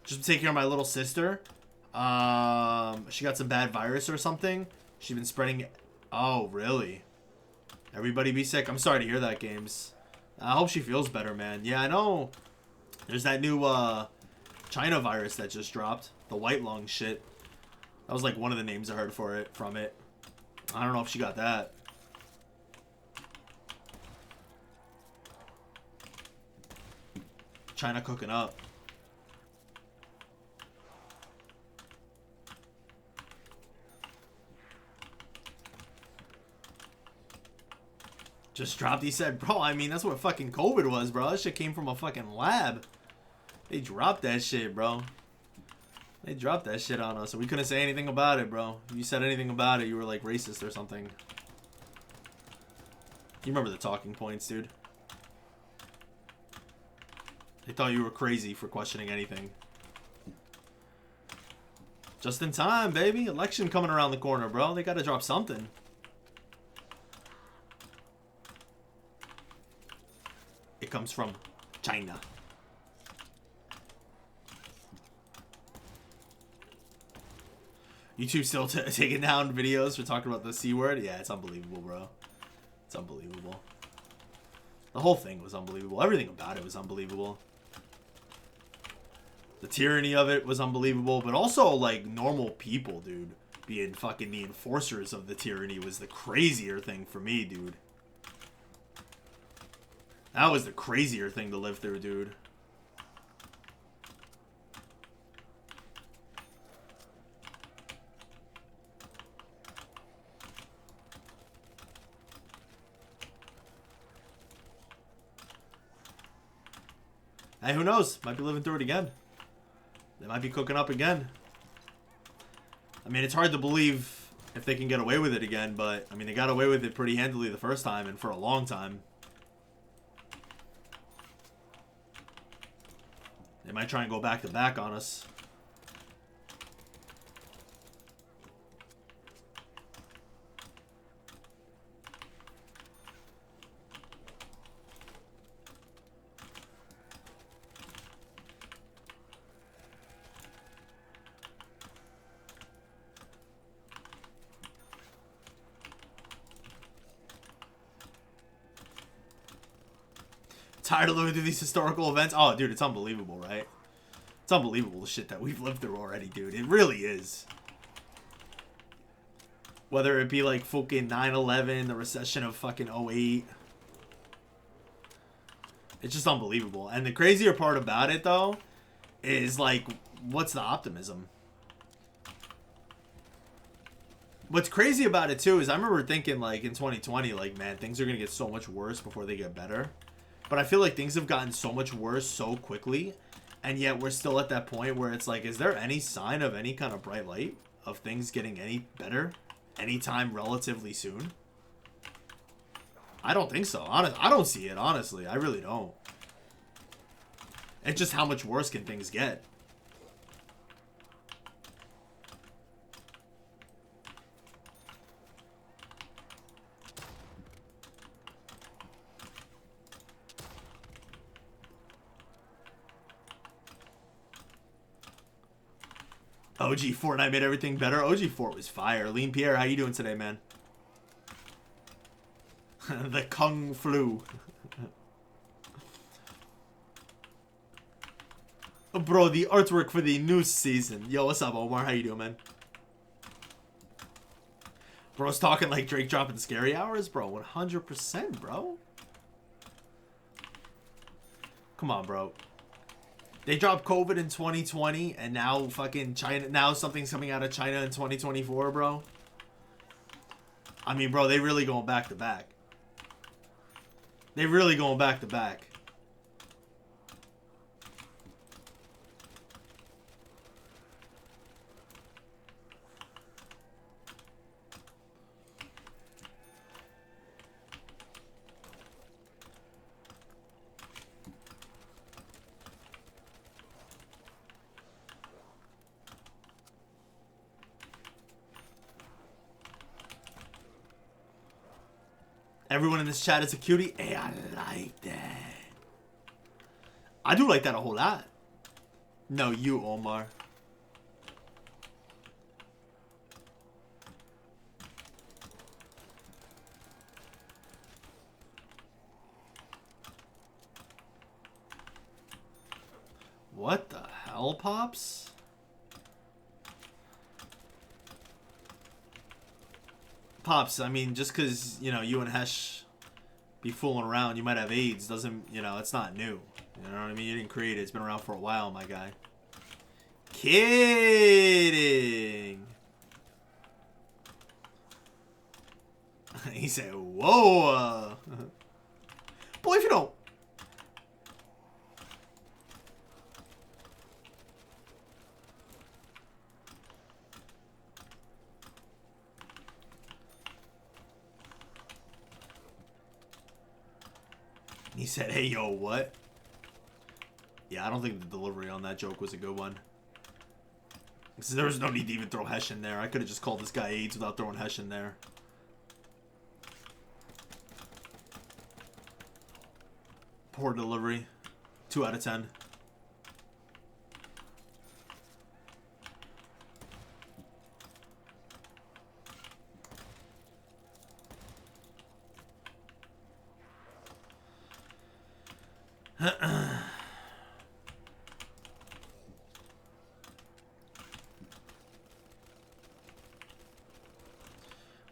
Just to take care of my little sister. She got some bad virus or something. She's been spreading. Oh, really? Everybody be sick. I'm sorry to hear that, Games. I hope she feels better, man. Yeah, I know. There's that new China virus that just dropped. The white lung shit. That was like one of the names I heard from it. I don't know if she got that. China cooking up. Just dropped, he said, bro, I mean, that's what fucking COVID was, bro. That shit came from a fucking lab. They dropped that shit, bro. They dropped that shit on us, so we couldn't say anything about it, bro. If you said anything about it, you were, like, racist or something. You remember the talking points, dude. They thought you were crazy for questioning anything. Just in time, baby. Election coming around the corner, bro. They gotta drop something. It comes from China. YouTube still taking down videos for talking about the C word? Yeah, it's unbelievable, bro. It's unbelievable. The whole thing was unbelievable. Everything about it was unbelievable. The tyranny of it was unbelievable, but also, like, normal people, dude, being fucking the enforcers of the tyranny was the crazier thing for me, dude. That was the crazier thing to live through, dude. Hey, who knows? Might be living through it again. They might be cooking up again. I mean, it's hard to believe if they can get away with it again, but, I mean, they got away with it pretty handily the first time and for a long time. They might try and go back to back on us. Tired of living through these historical events? Oh, dude, it's unbelievable, right? It's unbelievable the shit that we've lived through already, dude. It really is. Whether it be like fucking 9/11, the recession of fucking '08. It's just unbelievable. And the crazier part about it, though, is like, what's the optimism? What's crazy about it, too, is I remember thinking, like, in 2020, like, man, things are going to get so much worse before they get better. But I feel like things have gotten so much worse so quickly, and yet we're still at that point where it's like, is there any sign of any kind of bright light of things getting any better anytime relatively soon? I don't think so. I don't see it, honestly. I really don't. It's just how much worse can things get? OG Fortnite made everything better. OG Fort was fire. Lean Pierre, how you doing today, man? The Kung Flu. Bro, the artwork for the new season. Yo, what's up, Omar? How you doing, man? Bro's talking like Drake dropping Scary Hours? Bro, 100%, bro. Come on, bro. They dropped COVID in 2020, and now fucking China. Now something's coming out of China in 2024, bro. I mean, bro, they really going back to back. They really going back to back. Everyone in this chat is a cutie. Hey, I like that. I do like that a whole lot. No, you, Omar. What the hell, Pops? Pops, I mean, just because, you know, you and Hesh be fooling around, you might have AIDS, doesn't, you know, it's not new. You know what I mean? You didn't create it. It's been around for a while, my guy. Kidding. He said, whoa. Boy, if you don't. He said, hey, yo, what? Yeah, I don't think the delivery on that joke was a good one. So there was no need to even throw Hesh in there. I could have just called this guy AIDS without throwing Hesh in there. Poor delivery. 2 out of 10.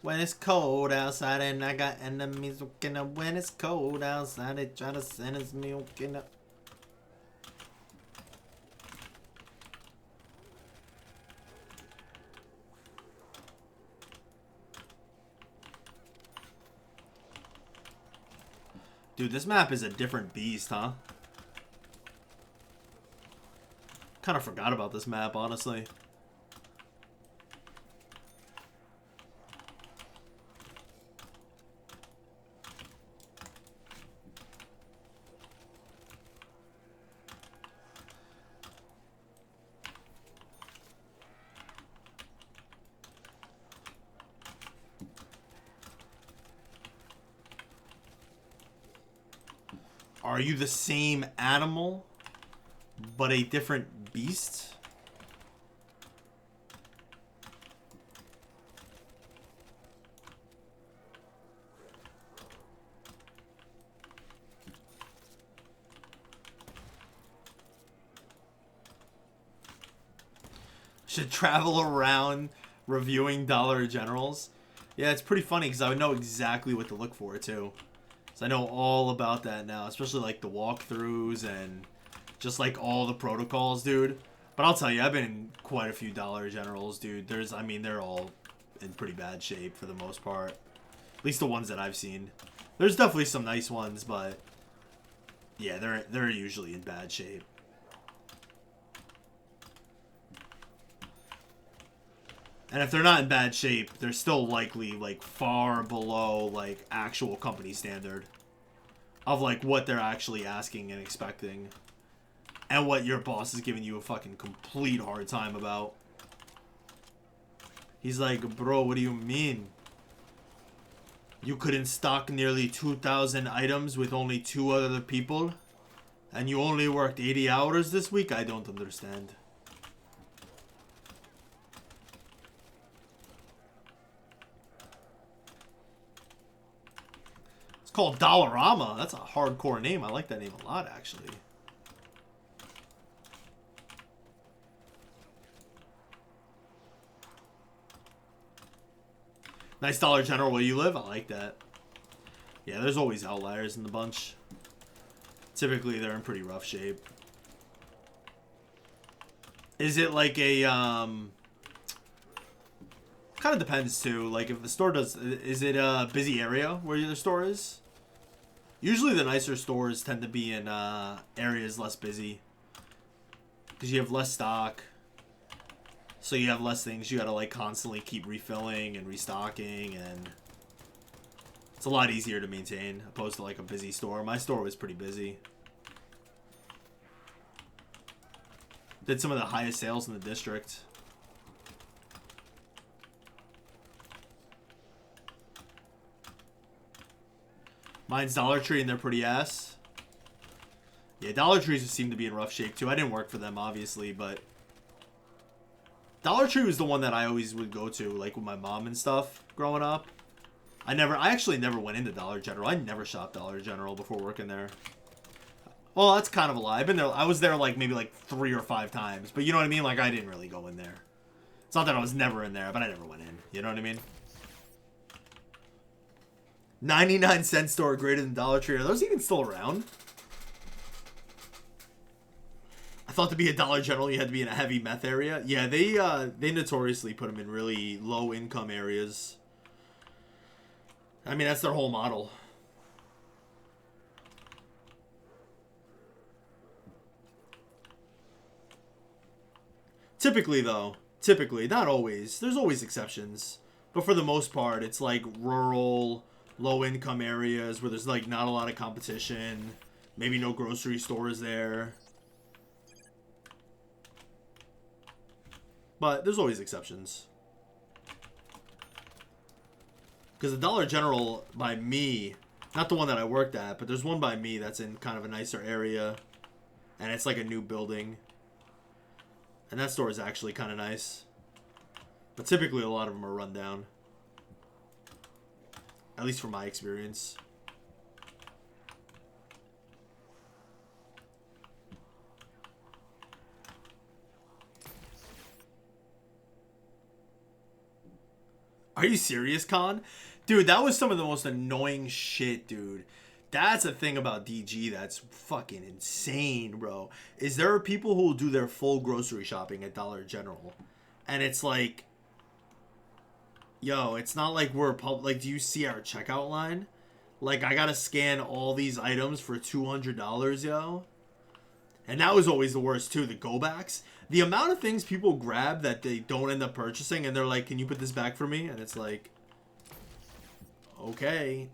When it's cold outside and I got enemies looking up. When it's cold outside, they try to sentence me looking up. Dude, this map is a different beast, huh? Kind of forgot about this map, honestly. Are you the same animal, but a different beast? Should travel around reviewing Dollar Generals. Yeah, it's pretty funny because I would know exactly what to look for, too. So I know all about that now, especially like the walkthroughs and just like all the protocols, dude. But I'll tell you, I've been in quite a few Dollar Generals, dude. I mean, they're all in pretty bad shape for the most part. At least the ones that I've seen. There's definitely some nice ones, but yeah, they're usually in bad shape. And if they're not in bad shape, they're still likely like far below like actual company standard of like what they're actually asking and expecting. And what your boss is giving you a fucking complete hard time about. He's like, bro, what do you mean? You couldn't stock nearly 2,000 items with only 2 other people? And you only worked 80 hours this week? I don't understand. It's called Dollarama. That's a hardcore name. I like that name a lot, actually. Nice Dollar General where you live. I like that. Yeah, there's always outliers in the bunch. Typically, they're in pretty rough shape. Is it like a, kind of depends, too. Like, if the store does... Is it a busy area where your store is? Usually the nicer stores tend to be in areas less busy. Because you have less stock. So you have less things you gotta like constantly keep refilling and restocking, and it's a lot easier to maintain opposed to like a busy store. My store was pretty busy. Did some of the highest sales in the district. Mine's Dollar Tree and they're pretty ass. Yeah, Dollar Trees seem to be in rough shape too. I didn't work for them obviously, but Dollar Tree was the one that I always would go to, like with my mom and stuff growing up. I actually never went into Dollar General. I never shopped Dollar General before working there. Well, that's kind of a lie. I've been there. I was there like maybe like 3 or 5 times, but you know what I mean? Like I didn't really go in there. It's not that I was never in there, but I never went in. You know what I mean? 99-cent store greater than Dollar Tree. Are those even still around? I thought to be a Dollar General, you had to be in a heavy meth area. Yeah, they notoriously put them in really low income areas. I mean, that's their whole model. Typically, though, not always. There's always exceptions. But for the most part, it's like rural, low income areas where there's like not a lot of competition. Maybe no grocery stores there. But there's always exceptions. Because the Dollar General by me, not the one that I worked at, but there's one by me that's in kind of a nicer area. And it's like a new building. And that store is actually kind of nice. But typically a lot of them are run down. At least from my experience. Are you serious, Con? Dude, that was some of the most annoying shit, dude. That's a thing about DG that's fucking insane, bro. Is there are people who will do their full grocery shopping at Dollar General. And it's like, yo, it's not like we're like, do you see our checkout line? Like, I gotta scan all these items for $200, yo. And that was always the worst, too, the go-backs. The amount of things people grab that they don't end up purchasing, and they're like, can you put this back for me? And it's like, okay.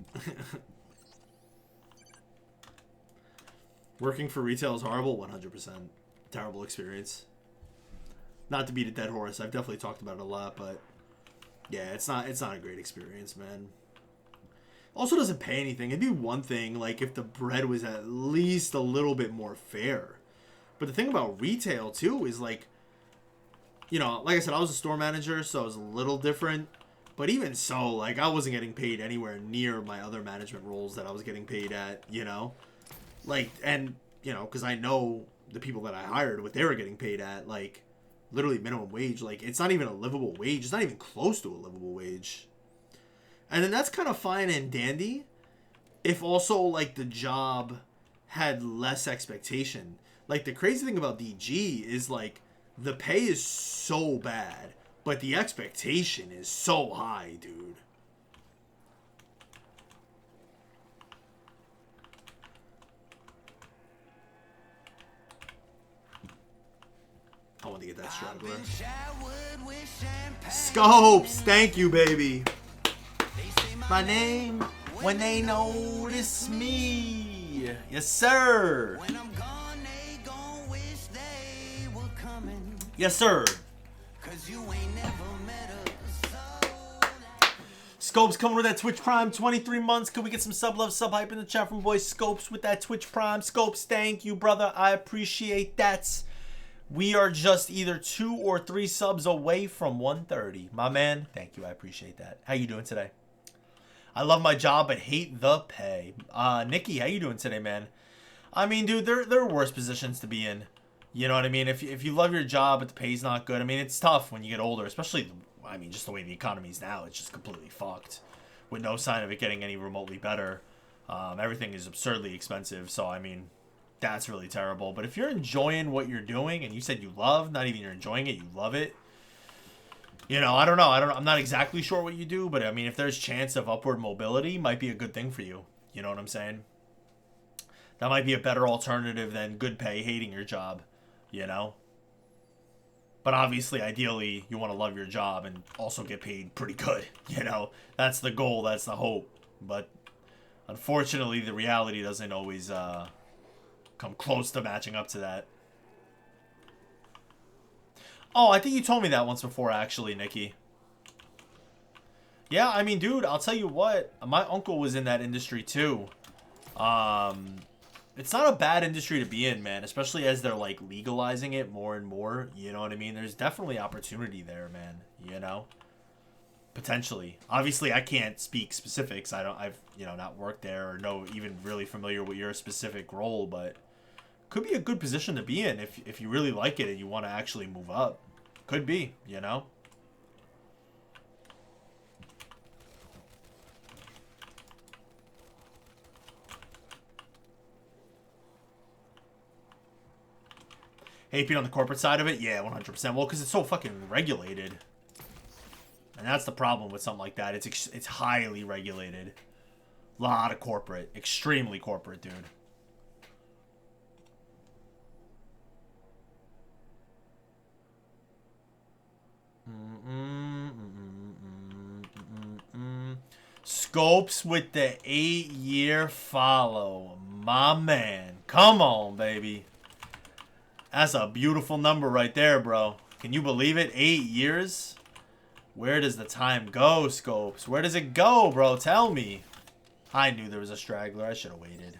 Working for retail is horrible, 100%. Terrible experience. Not to beat a dead horse, I've definitely talked about it a lot, but yeah, it's not a great experience, man. Also doesn't pay anything. It'd be one thing, like, if the bread was at least a little bit more fair. But the thing about retail, too, is, like, you know, like I said, I was a store manager, so it was a little different. But even so, like, I wasn't getting paid anywhere near my other management roles that I was getting paid at, you know? Like, and, you know, because I know the people that I hired, what they were getting paid at, like, literally minimum wage. Like, it's not even a livable wage. It's not even close to a livable wage. And then that's kind of fine and dandy if also, like, the job had less expectation. Like, the crazy thing about DG is, like, the pay is so bad, but the expectation is so high, dude. I want to get that straggler. Scopes! Thank you, baby. My name when they notice me. Yes, sir. Yes, sir. Scopes coming with that Twitch Prime, 23 months. Could we get some sub love, sub hype in the chat from boy Scopes with that Twitch Prime? Scopes, thank you, brother. I appreciate that. We are just either 2 or 3 subs away from 130. My man, thank you. I appreciate that. How you doing today? I love my job but hate the pay. Nikki, how you doing today, man? I mean, dude, there are worse positions to be in. You know what I mean? If you love your job but the pay's not good, I mean, it's tough when you get older, especially, I mean, just the way the economy is now. It's just completely fucked with no sign of it getting any remotely better. Everything is absurdly expensive, so, I mean, that's really terrible. But if you're enjoying what you're doing and you said you love, not even you're enjoying it, you love it, you know, I don't know. I'm not exactly sure what you do, but, I mean, if there's chance of upward mobility, might be a good thing for you. You know what I'm saying? That might be a better alternative than good pay, hating your job. You know, but obviously, ideally, you want to love your job and also get paid pretty good. You know, that's the goal, that's the hope. But unfortunately, the reality doesn't always come close to matching up to that. Oh, I think you told me that once before, actually, Nikki. Yeah, I mean, dude, I'll tell you what, my uncle was in that industry too. It's not a bad industry to be in, man, especially as they're, like, legalizing it more and more, you know what I mean? There's definitely opportunity there, man, you know? Potentially. Obviously, I can't speak specifics. I've, you know, not worked there or know even really familiar with your specific role, but could be a good position to be in if you really like it and you want to actually move up. Could be, you know? Hate being on the corporate side of it? Yeah, 100%. Well, because it's so fucking regulated. And that's the problem with something like that. It's highly regulated. A lot of corporate. Extremely corporate, dude. Scopes with the 8-year follow. My man. Come on, baby. That's a beautiful number right there, bro. Can you believe it? 8 years? Where does the time go, Scopes? Where does it go, bro? Tell me. I knew there was a straggler. I should have waited.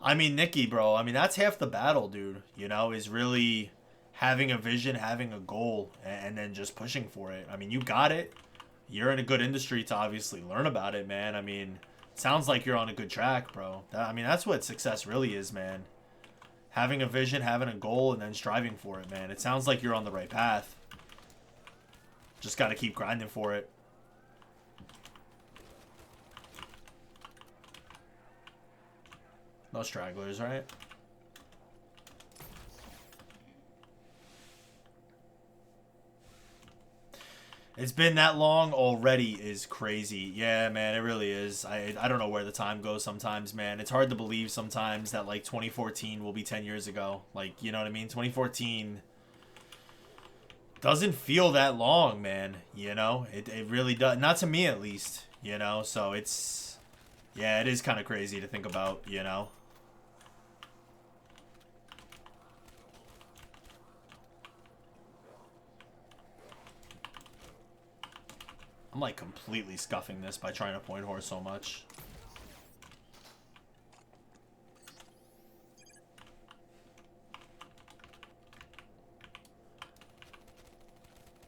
I mean, Nikki, bro. I mean, that's half the battle, dude. You know, is really having a vision, having a goal, and then just pushing for it. I mean, you got it. You're in a good industry to obviously learn about it, man. I mean, sounds like you're on a good track, bro. I mean, that's what success really is, man. Having a vision, having a goal, and then striving for it, man. It sounds like you're on the right path. Just got to keep grinding for it. No stragglers, right? It's been that long already is crazy. Yeah, man, it really is. I don't know where the time goes sometimes, man. It's hard to believe sometimes that, like, 2014 will be 10 years ago. Like, you know what I mean? 2014 doesn't feel that long, man. You know? It really does. Not to me, at least. You know? So it's... Yeah, it is kind of crazy to think about, you know? I'm like completely scuffing this by trying to point horse so much.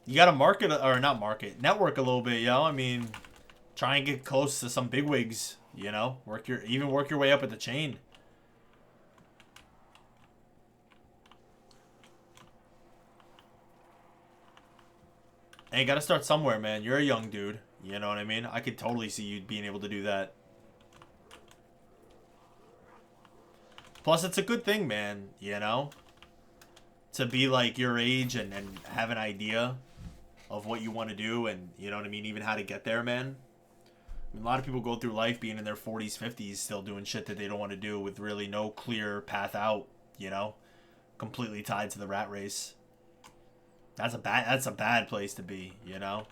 You gotta market, or not market, network a little bit, yo. I mean, try and get close to some bigwigs, you know? Even work your way up at the chain. And you gotta start somewhere, man. You're a young dude. You know what I mean? I could totally see you being able to do that. Plus, it's a good thing, man. You know? To be like your age and have an idea of what you want to do and, you know what I mean, even how to get there, man. I mean, a lot of people go through life being in their 40s, 50s, still doing shit that they don't want to do with really no clear path out, you know? Completely tied to the rat race. That's a bad place to be, you know?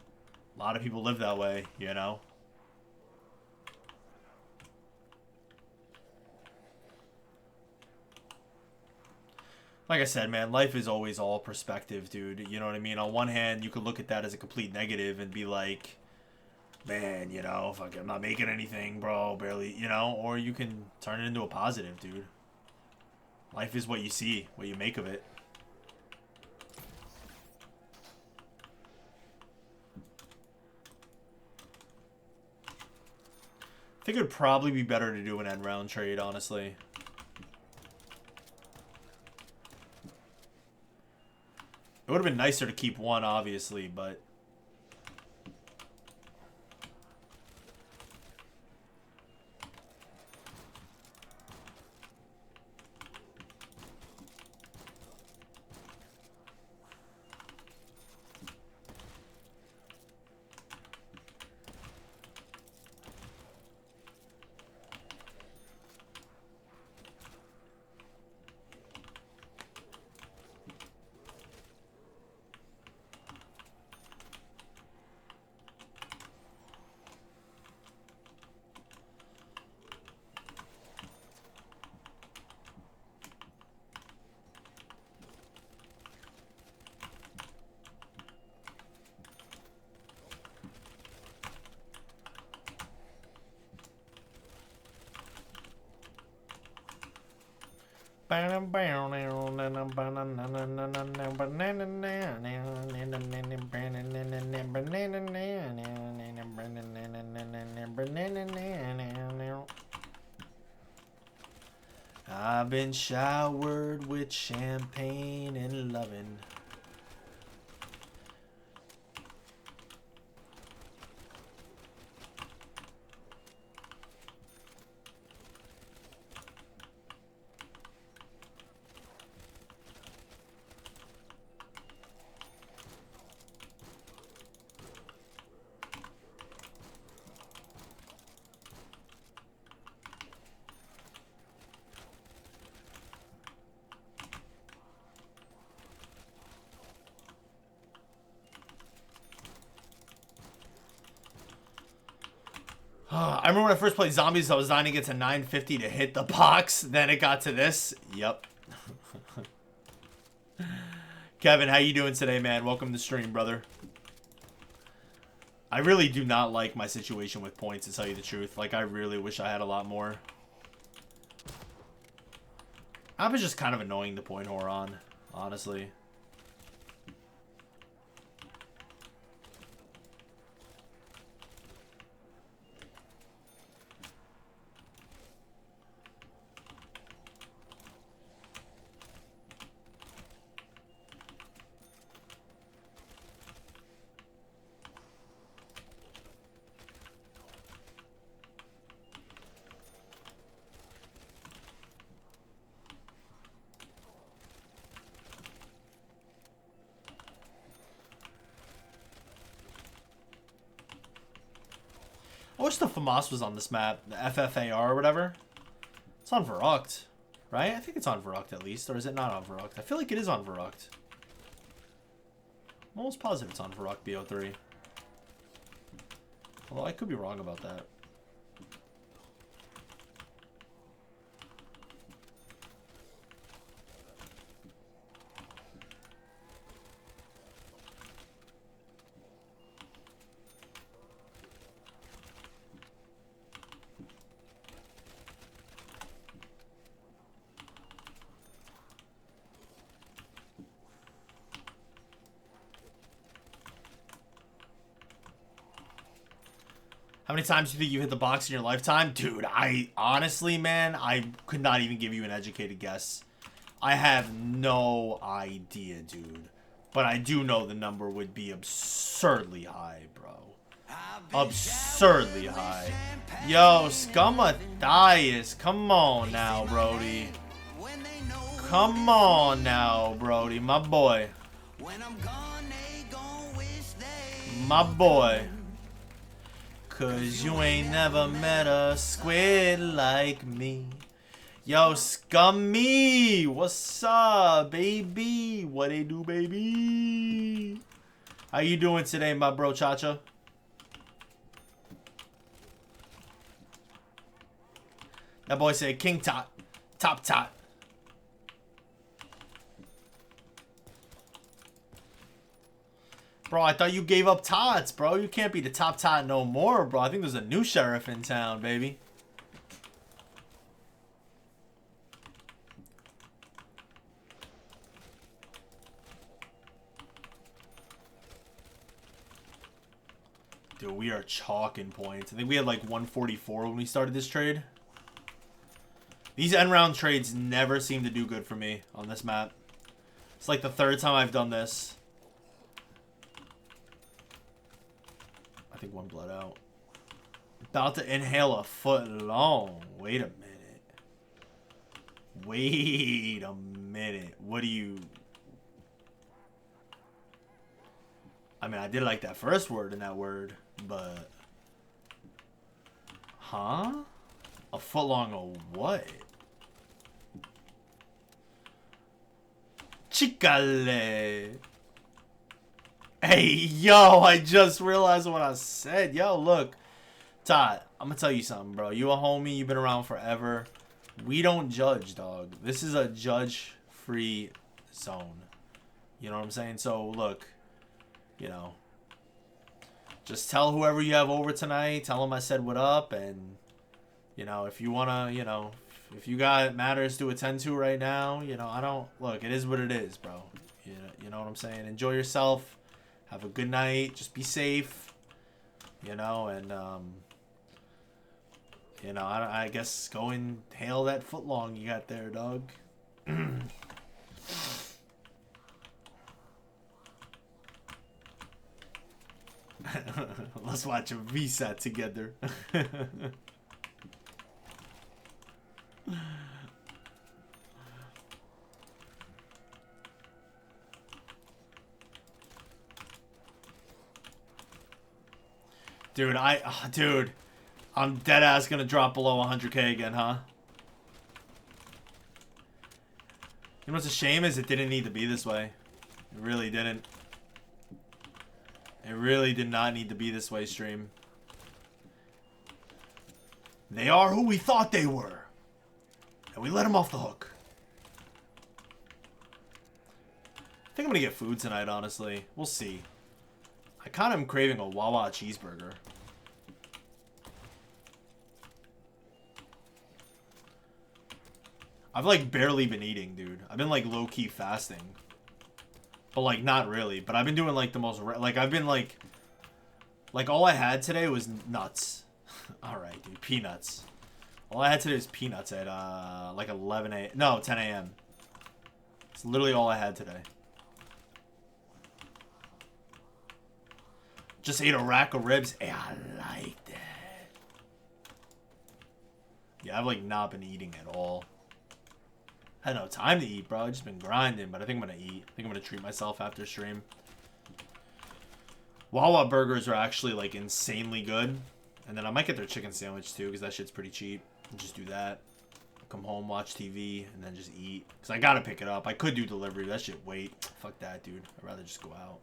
A lot of people live that way, you know? Like I said, man, life is always all perspective, dude. You know what I mean? On one hand, you could look at that as a complete negative and be like, man, you know, fuck, I'm not making anything, bro, barely, you know? Or you can turn it into a positive, dude. Life is what you see, what you make of it. I think it would probably be better to do an end round trade, honestly. It would have been nicer to keep one, obviously, but... I've been showered with champagne and loving. I remember when I first played zombies, I was dying to get to 950 to hit the box. Then it got to this. Yep. Kevin, how you doing today, man? Welcome to the stream, brother. I really do not like my situation with points, to tell you the truth. Like, I really wish I had a lot more. I was just kind of annoying the point whore on, honestly. I wish the FAMAS was on this map, the FFAR or whatever. It's on Verrucht, right? I think it's on Verrucht at least, or is it not on Verrucht? I feel like it is on Verrucht. I'm almost positive it's on Verrucht BO3. Although I could be wrong about that. How many times do you think you hit the box in your lifetime? Dude, I honestly, man, I could not even give you an educated guess. I have no idea, dude. But I do know the number would be absurdly high, bro. Absurdly high. Yo, Scumathias, come on now, Brody. Come on now, Brody, my boy. My boy. Cause you ain't never met a squid like me. Yo, Scummy! What's up, baby? What they do, baby? How you doing today, my bro, Chacha? That boy said King Tot. Top Tot. Bro, I thought you gave up tots, bro. You can't be the top tot no more, bro. I think there's a new sheriff in town, baby. Dude, we are chalking points. I think we had like 144 when we started this trade. These end round trades never seem to do good for me on this map. It's like the third time I've done this. I think one blood out. About to inhale a foot long. Wait a minute. Wait a minute. What do you... I mean, I did like that first word in that word, but... Huh? A foot long of what? Chicale. Hey, yo, I just realized what I said. Yo, look. Todd, I'm going to tell you something, bro. You a homie. You've been around forever. We don't judge, dog. This is a judge-free zone. You know what I'm saying? So, look. You know. Just tell whoever you have over tonight. Tell them I said what up. And, you know, if you want to, you know, if you got matters to attend to right now, you know, I don't... Look, it is what it is, bro. You know what I'm saying? Enjoy yourself. Have a good night. Just be safe. You know, and, you know, I guess go and hail that footlong you got there, dog. Let's watch a V5AT together. Dude, dude, I'm dead ass gonna drop below 100k again, huh? You know what's a shame is it didn't need to be this way. It really didn't. It really did not need to be this way, stream. They are who we thought they were. And we let them off the hook. I think I'm gonna get food tonight, honestly. We'll see. I kind of am craving a Wawa cheeseburger. I've like barely been eating, dude. I've been like low-key fasting. But like not really. But I've been doing like the most... Like I've been like all I had today was nuts. Alright, dude. Peanuts. All I had today was peanuts at like 11 a.m. No, 10 a.m. It's literally all I had today. Just ate a rack of ribs. Hey, I like that. Yeah, I've like not been eating at all. I had no time to eat, bro. I've just been grinding, but I think I'm gonna eat. I think I'm gonna treat myself after stream. Wawa burgers are actually like insanely good. And then I might get their chicken sandwich too, because that shit's pretty cheap. And just do that. Come home, watch TV, and then just eat. Because I gotta pick it up. I could do delivery. That shit, wait. Fuck that, dude. I'd rather just go out.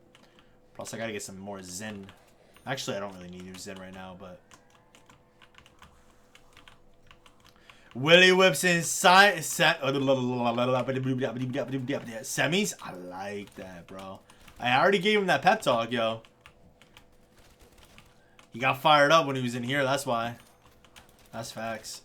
Plus, I gotta get some more Zen. Actually, I don't really need new Zen right now, but... Willie Whips inside... Semis? I like that, bro. I already gave him that pep talk, yo. He got fired up when he was in here, that's why. That's facts.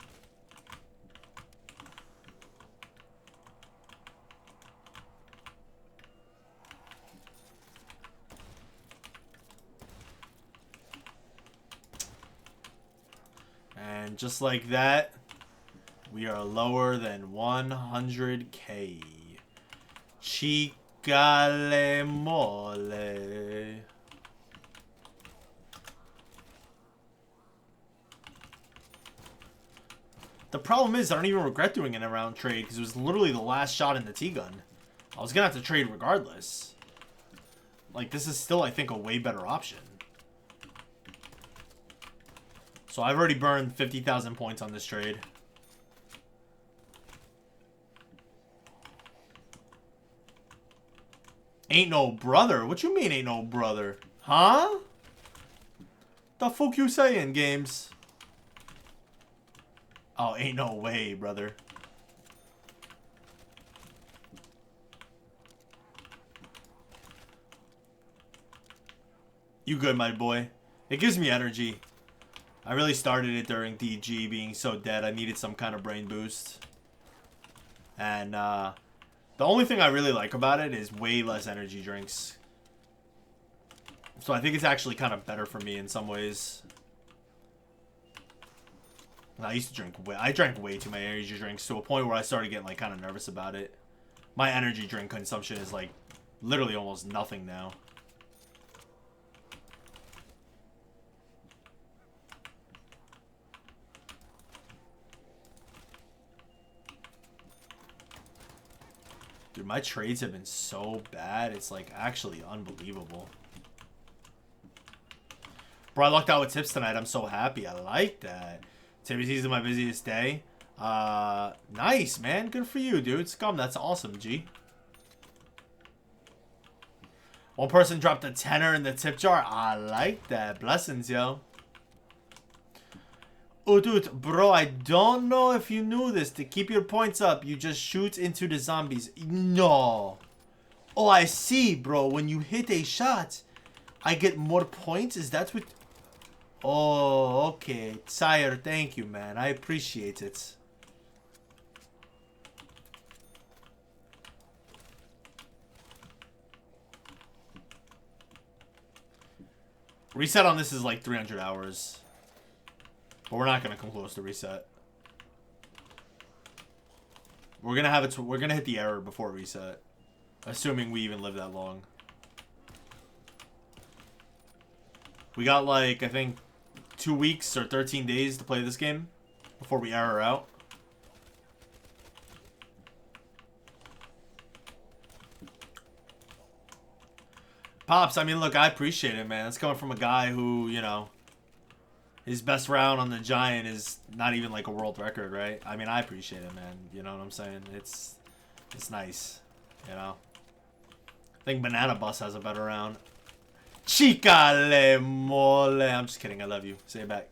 And just like that, we are lower than 100K. Chicale mole. The problem is, I don't even regret doing an in-round trade because it was literally the last shot in the T-gun. I was going to have to trade regardless. Like, this is still, I think, a way better option. So I've already burned 50,000 points on this trade. Ain't no brother? What you mean ain't no brother? Huh? The fuck you saying, games? Oh, ain't no way, brother. You good, my boy. It gives me energy. I really started it during DG being so dead. I needed some kind of brain boost. And the only thing I really like about it is way less energy drinks. So I think it's actually kind of better for me in some ways. I used to drink I drank way too many energy drinks to a point where I started getting like kind of nervous about it. My energy drink consumption is like literally almost nothing now. Dude, my trades have been so bad. It's like actually unbelievable. Bro, I lucked out with tips tonight. I'm so happy. I like that. Tippy is my busiest day. Nice, man. Good for you, dude. Scum, that's awesome, G. One person dropped a tenner in the tip jar. I like that. Blessings, yo. Oh, dude, bro, I don't know if you knew this. To keep your points up, you just shoot into the zombies. No. Oh, I see, bro. When you hit a shot, I get more points? Is that what... Oh, okay. Sire, thank you, man. I appreciate it. Reset on this is like 300 hours. But we're not going to come close to reset. We're going to have it. We're going to hit the error before reset. Assuming we even live that long. We got like, I think, 2 weeks or 13 days to play this game before we error out. Pops, I mean, look, I appreciate it, man. It's coming from a guy who, you know, his best round on the Giant is not even like a world record, right? I mean, I appreciate it, man. You know what I'm saying? It's nice, you know? I think Banana Bus has a better round. Chicale mole. I'm just kidding. I love you. Say it back.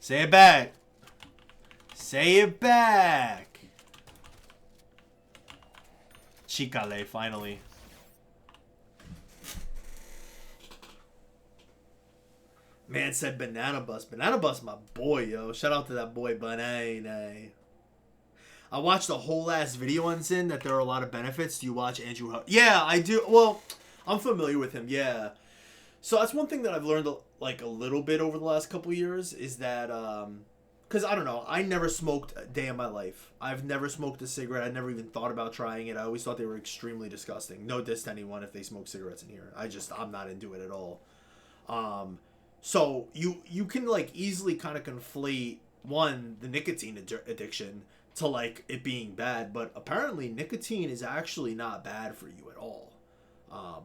Say it back. Say it back. Chicale, finally. Man said Banana Bus. Banana Bus, my boy, yo. Shout out to that boy, Banana. I watched the whole last video on Zin that there are a lot of benefits. Do you watch Andrew Yeah, I do. Well, I'm familiar with him, yeah. So that's one thing that I've learned like a little bit over the last couple years is that, because I don't know, I never smoked a day in my life. I've never smoked a cigarette. I never even thought about trying it. I always thought they were extremely disgusting. No diss to anyone if they smoke cigarettes in here. I'm not into it at all. So you can like easily kind of conflate the nicotine addiction to like it being bad, but apparently nicotine is actually not bad for you at all.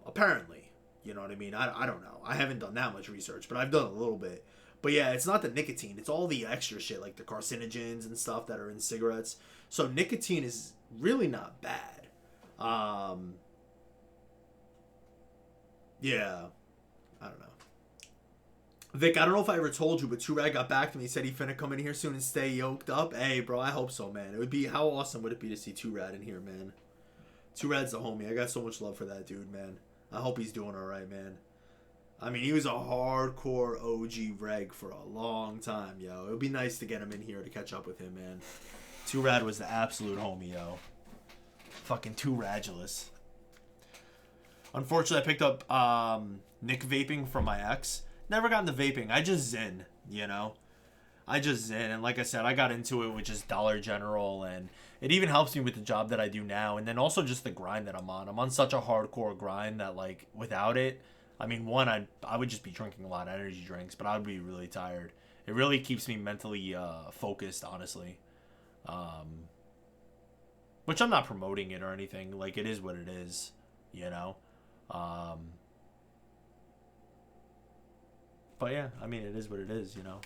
Apparently. You know what I mean? I don't know. I haven't done that much research, but I've done a little bit. But yeah, it's not the nicotine. It's all the extra shit, like the carcinogens and stuff that are in cigarettes. So nicotine is really not bad. Yeah. I don't know. Vic, I don't know if I ever told you, but Two-Rad got back to me. He said he finna come in here soon and stay yoked up. Hey, bro, I hope so, man. It would be, how awesome would it be to see Two-Rad in here, man? Two-Rad's the homie. I got so much love for that dude, man. I hope he's doing alright, man. I mean, he was a hardcore OG reg for a long time, yo. It would be nice to get him in here to catch up with him, man. Two-Rad was the absolute homie, yo. Fucking Two-Radulous. Unfortunately, I picked up Nick vaping from my ex. Never got into vaping. I just zen, you know? I just zen. And like I said, I got into it with just Dollar General, and it even helps me with the job that I do now. And then also just the grind that I'm on. I'm on such a hardcore grind that, like, without it, I mean, one, I would just be drinking a lot of energy drinks, but I would be really tired. It really keeps me mentally focused, honestly. Which I'm not promoting it or anything. Like, it is what it is, you know? But yeah, I mean, it is what it is, you know?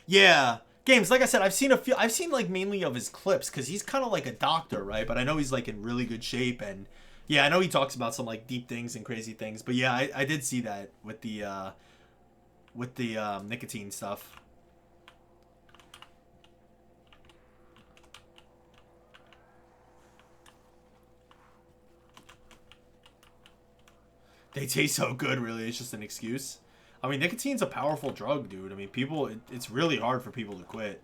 Yeah. Games, like I said, I've seen like mainly of his clips because he's kind of like a doctor, right? But I know he's like in really good shape, and yeah, I know he talks about some like deep things and crazy things. But yeah, I did see that with the nicotine stuff. They taste so good, really. It's just an excuse. I mean, nicotine's a powerful drug, dude. I mean, it's really hard for people to quit.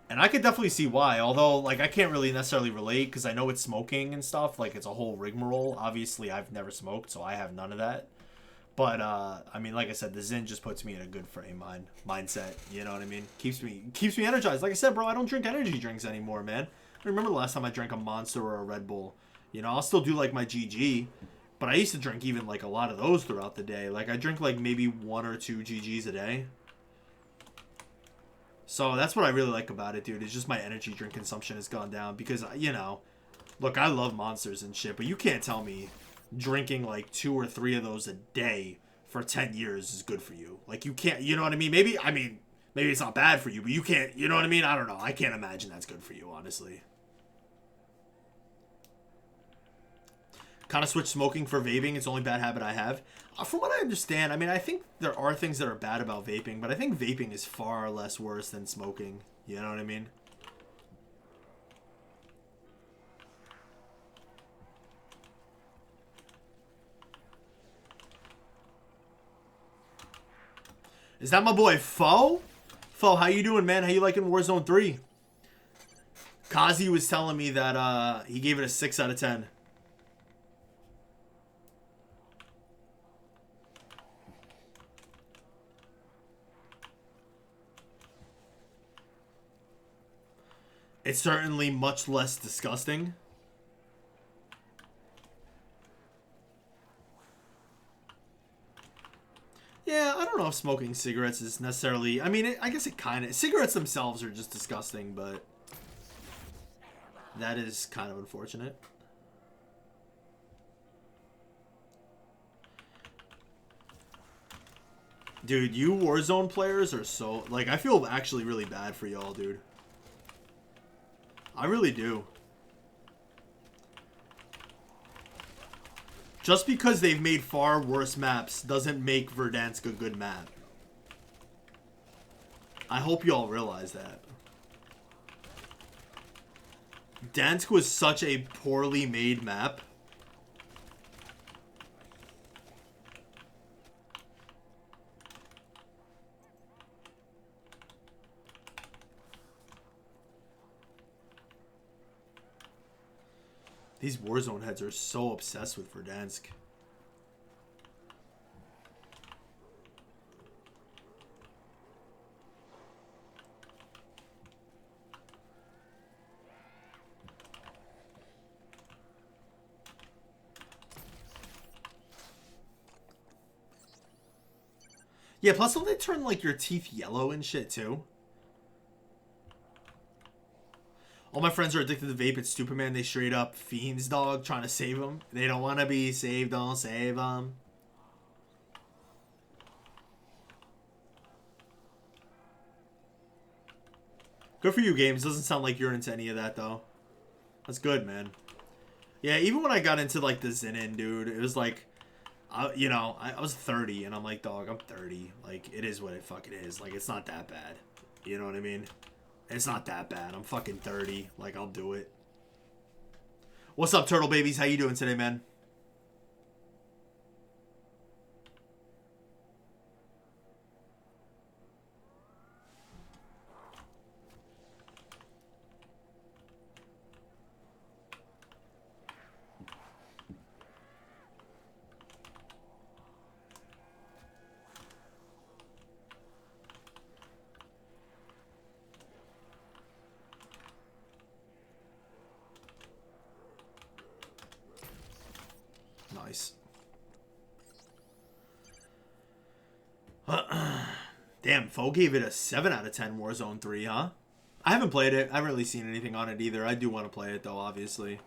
And I could definitely see why. Although, like, I can't really necessarily relate because I know it's smoking and stuff. Like, it's a whole rigmarole. Obviously, I've never smoked, so I have none of that. But, I mean, like I said, the Zyn just puts me in a good mindset. You know what I mean? Keeps me energized. Like I said, bro, I don't drink energy drinks anymore, man. I remember the last time I drank a Monster or a Red Bull. You know, I'll still do, like, my GG. But I used to drink even, like, a lot of those throughout the day. Like, I drink, like, maybe 1 or 2 GGs a day. So that's what I really like about it, dude. It's just my energy drink consumption has gone down. Because, you know, look, I love Monsters and shit. But you can't tell me drinking, like, 2 or 3 of those a day for 10 years is good for you. Like, you can't, you know what I mean? Maybe it's not bad for you. But you can't, you know what I mean? I don't know. I can't imagine that's good for you, honestly. Kind of switched smoking for vaping. It's the only bad habit I have. From what I understand, I mean, I think there are things that are bad about vaping, but I think vaping is far less worse than smoking. You know what I mean? Is that my boy Fo? Fo, how you doing, man? How you liking Warzone 3? Kazi was telling me that he gave it a 6 out of 10. It's certainly much less disgusting. Yeah, I don't know if smoking cigarettes is necessarily... I mean, I guess it kind of... Cigarettes themselves are just disgusting, but... That is kind of unfortunate. Dude, you Warzone players are so... Like, I feel actually really bad for y'all, dude. I really do. Just because they've made far worse maps doesn't make Verdansk a good map. I hope you all realize that. Dansk was such a poorly made map. These Warzone heads are so obsessed with Verdansk. Yeah, plus don't they turn like your teeth yellow and shit too? All my friends are addicted to vape. It's stupid, man. They straight up fiends, dog, trying to save them. They don't want to be saved. Don't save them. Good for you, games. Doesn't sound like you're into any of that, though. That's good, man. Yeah, even when I got into, like, the Zenin, dude, it was like, you know, I was 30, and I'm like, dog, I'm 30. Like, it is what it fucking is. Like, it's not that bad. You know what I mean? It's not that bad. I'm fucking 30. Like, I'll do it. What's up, turtle babies? How you doing today, man? Nice. Damn, Foe gave it a 7 out of 10 Warzone 3, huh? I haven't played it. I haven't really seen anything on it either. I do want to play it, though, obviously.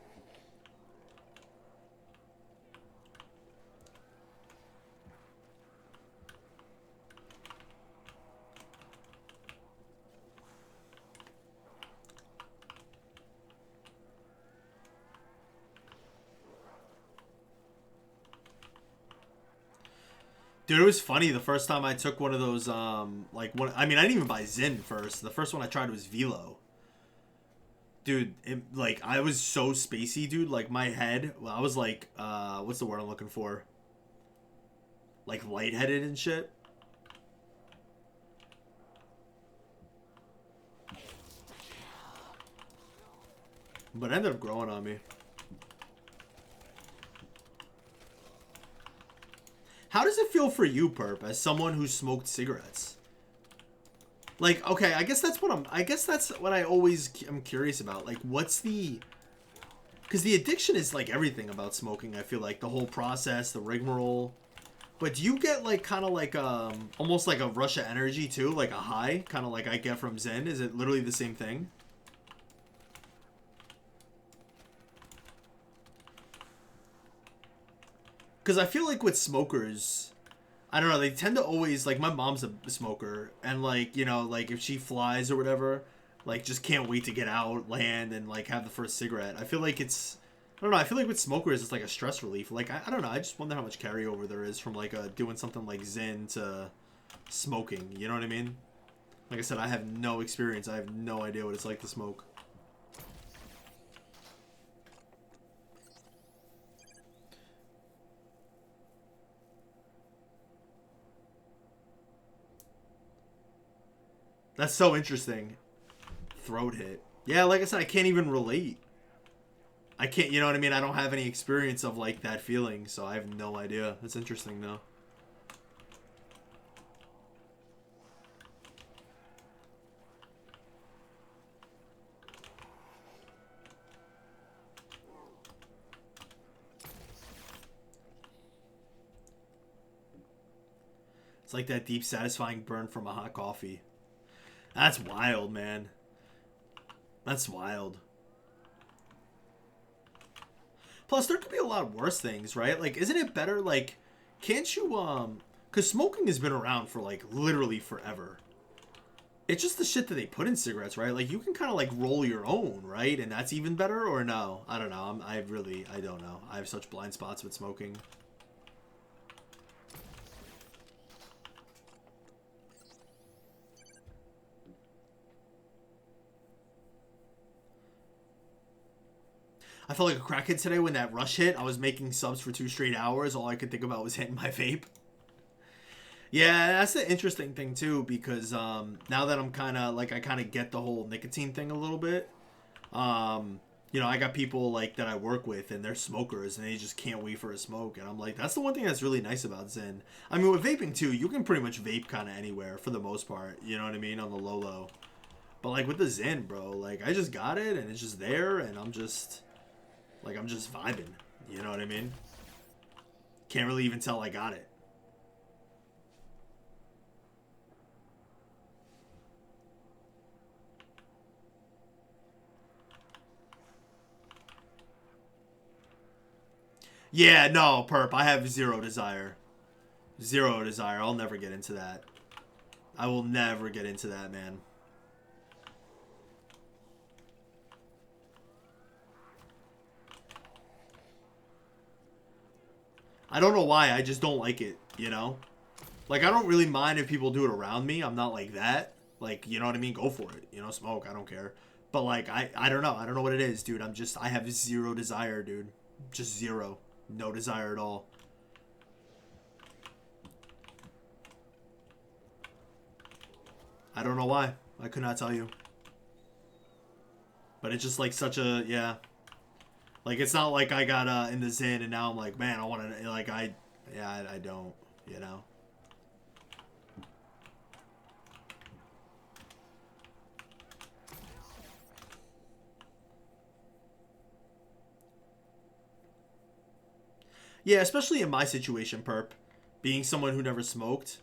Dude, it was funny the first time I took one of those, like, one, I mean, I didn't even buy Zin first. The first one I tried was Velo. Dude, like, I was so spacey, dude. Like, my head, well, I was like, what's the word I'm looking for? Like, lightheaded and shit. But it ended up growing on me. How does it feel for you, Perp, as someone who smoked cigarettes? Like, okay, I guess that's what I always am curious about. Like, what's the... Because the addiction is, like, everything about smoking, I feel like. The whole process, the rigmarole. But do you get, like, kind of like, almost like a rush of energy, too? Like a high? Kind of like I get from Zen? Is it literally the same thing? Because I feel like with smokers, I don't know, they tend to always, like, my mom's a smoker, and, like, you know, like, if she flies or whatever, like, just can't wait to get out, land, and, like, have the first cigarette. I feel like it's, I don't know, I feel like with smokers, it's like a stress relief. Like, I don't know, I just wonder how much carryover there is from, like, doing something like Zen to smoking, you know what I mean? Like I said, I have no experience, I have no idea what it's like to smoke. That's so interesting. Throat hit. Yeah, like I said, I can't even relate. I can't, you know what I mean? I don't have any experience of, like, that feeling, so I have no idea. That's interesting, though. It's like that deep, satisfying burn from a hot coffee. That's wild, man. That's wild. Plus, there could be a lot worse things, right? Like, isn't it better, like, can't you, because smoking has been around for, like, literally forever. It's just the shit that they put in cigarettes, right? Like, you can kind of like roll your own, right? And that's even better, or no? I don't know. I don't know. I have such blind spots with smoking. I felt like a crackhead today when that rush hit. I was making subs for 2 straight hours. All I could think about was hitting my vape. Yeah, that's the interesting thing too, because now that I'm kind of like, I kind of get the whole nicotine thing a little bit. You know, I got people like that I work with, and they're smokers, and they just can't wait for a smoke. And I'm like, that's the one thing that's really nice about Zyn. I mean, with vaping too, you can pretty much vape kind of anywhere for the most part. You know what I mean, on the low. But like with the Zyn, bro, like I just got it, and it's just there, and I'm just vibing. You know what I mean? Can't really even tell I got it. Yeah, no, perp. I have zero desire. Zero desire. I'll never get into that. I will never get into that, man. I don't know why. I just don't like it, you know? Like, I don't really mind if people do it around me. I'm not like that. Like, you know what I mean? Go for it. You know, smoke. I don't care. But, like, I don't know. I don't know what it is, dude. I have zero desire, dude. Just zero. No desire at all. I don't know why. I could not tell you. But it's just like such a, yeah. Like, it's not like I got in the Zyn and now I'm like, man, I want to, like, I don't, you know. Yeah, especially in my situation, perp. Being someone who never smoked.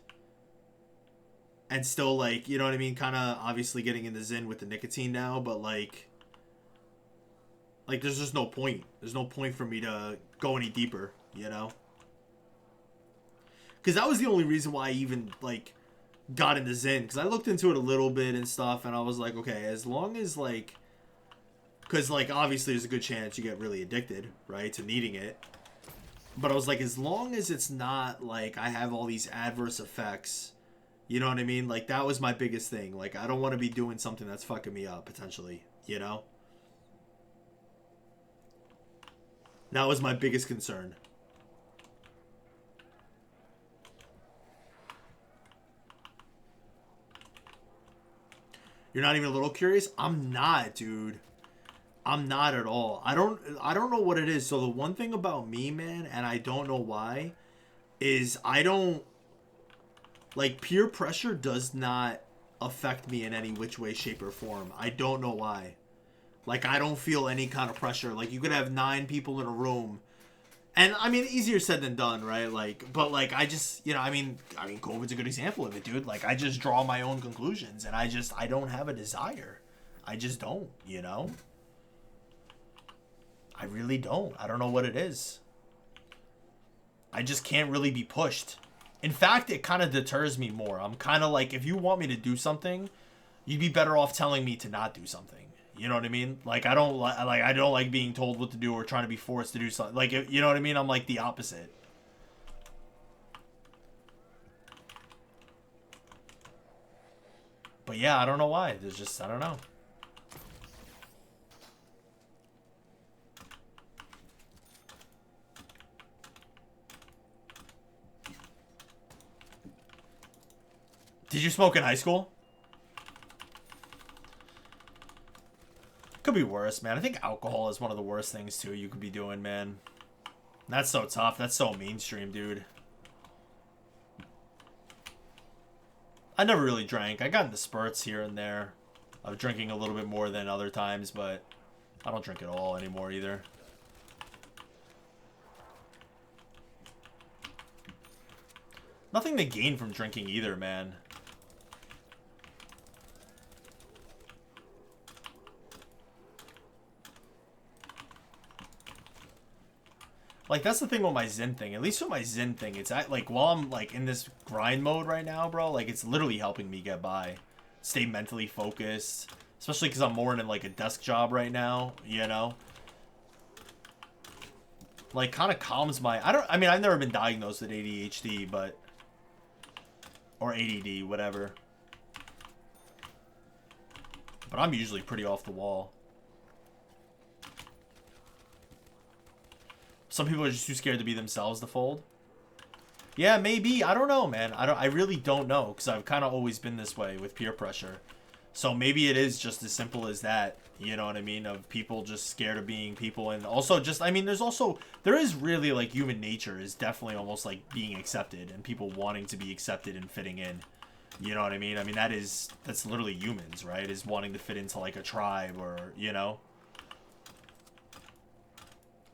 And still, like, you know what I mean? Kind of obviously getting in the Zyn with the nicotine now, but, like, there's just no point. There's no point for me to go any deeper, you know? Because that was the only reason why I even, like, got into Zyn. Because I looked into it a little bit and stuff, and I was like, okay, as long as, like... Because, like, obviously there's a good chance you get really addicted, right, to needing it. But I was like, as long as it's not, like, I have all these adverse effects, you know what I mean? Like, that was my biggest thing. Like, I don't want to be doing something that's fucking me up, potentially, you know? That was my biggest concern. You're not even a little curious? I'm not, dude. I'm not at all. I don't know what it is. So the one thing about me, man, and I don't know why, is I don't, like, peer pressure does not affect me in any which way, shape, or form. I don't know why. Like, I don't feel any kind of pressure. Like, you could have 9 people in a room. And, I mean, easier said than done, right? Like, but, like, I just, you know, I mean, COVID's a good example of it, dude. Like, I just draw my own conclusions, and I don't have a desire. I just don't, you know? I really don't. I don't know what it is. I just can't really be pushed. In fact, it kind of deters me more. I'm kind of like, if you want me to do something, you'd be better off telling me to not do something. You know what I mean? Like, I don't like being told what to do or trying to be forced to do something. Like, you know what I mean? I'm like the opposite. But yeah, I don't know why. There's just, I don't know. Did you smoke in high school? Could be worse, man. I think alcohol is one of the worst things, too, you could be doing, man. That's so tough. That's so mainstream, dude. I never really drank. I got into spurts here and there of drinking a little bit more than other times, but I don't drink at all anymore either. Nothing to gain from drinking either, man. Like, that's the thing with my Zyn thing. At least with my Zyn thing, it's like, while I'm, like, in this grind mode right now, bro, like, it's literally helping me get by. stay mentally focused. Especially because I'm more in like a desk job right now, you know? Like, kind of calms my... I mean, I've never been diagnosed with ADHD, but... Or ADD, whatever. But I'm usually pretty off the wall. Some people are just too scared to be themselves to fold. Yeah, maybe. I don't know, man. I really don't know, because I've kind of always been this way with peer pressure. So maybe it is just as simple as that. You know what I mean? Of people just scared of being people. And also just, I mean, there is really like human nature is definitely almost like being accepted and people wanting to be accepted and fitting in. You know what I mean? I mean, that's literally humans, right? Is wanting to fit into like a tribe or, you know?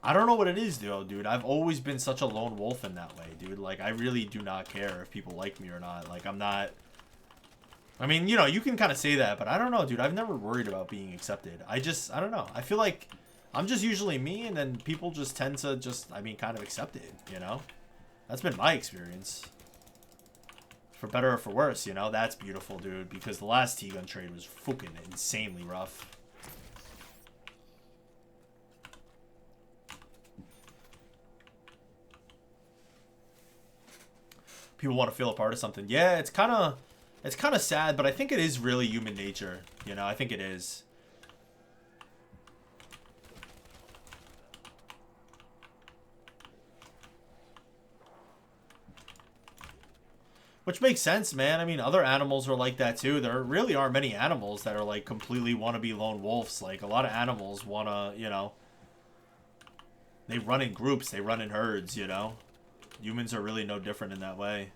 I don't know what it is, though, dude. I've always been such a lone wolf in that way, dude. Like, I really do not care if people like me or not. Like, I'm not... I mean, you know, you can kind of say that, but I don't know, dude. I've never worried about being accepted. I don't know. I feel like I'm just usually me, and then people just tend to just, I mean, kind of accept it, you know? That's been my experience. For better or for worse, you know? That's beautiful, dude, because the last T-gun trade was fucking insanely rough. People want to feel a part of something. Yeah, it's kind of sad, but I think it is really human nature. You know, I think it is. Which makes sense, man. I mean, other animals are like that too. There really aren't many animals that are like completely want to be lone wolves. Like a lot of animals want to, you know, they run in groups, they run in herds, you know. Humans are really no different in that way.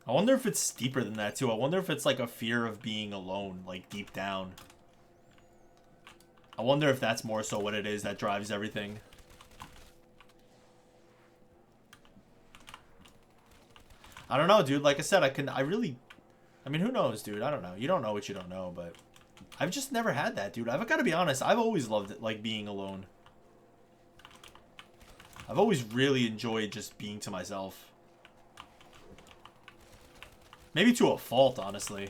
I wonder if it's deeper than that, too. I wonder if it's like a fear of being alone, like deep down. I wonder if that's more so what it is that drives everything. I don't know, dude. Like I said, I mean, who knows, dude? I don't know. You don't know what you don't know, but I've just never had that, dude. I've got to be honest. I've always loved it, like being alone. I've always really enjoyed just being to myself. Maybe to a fault, honestly.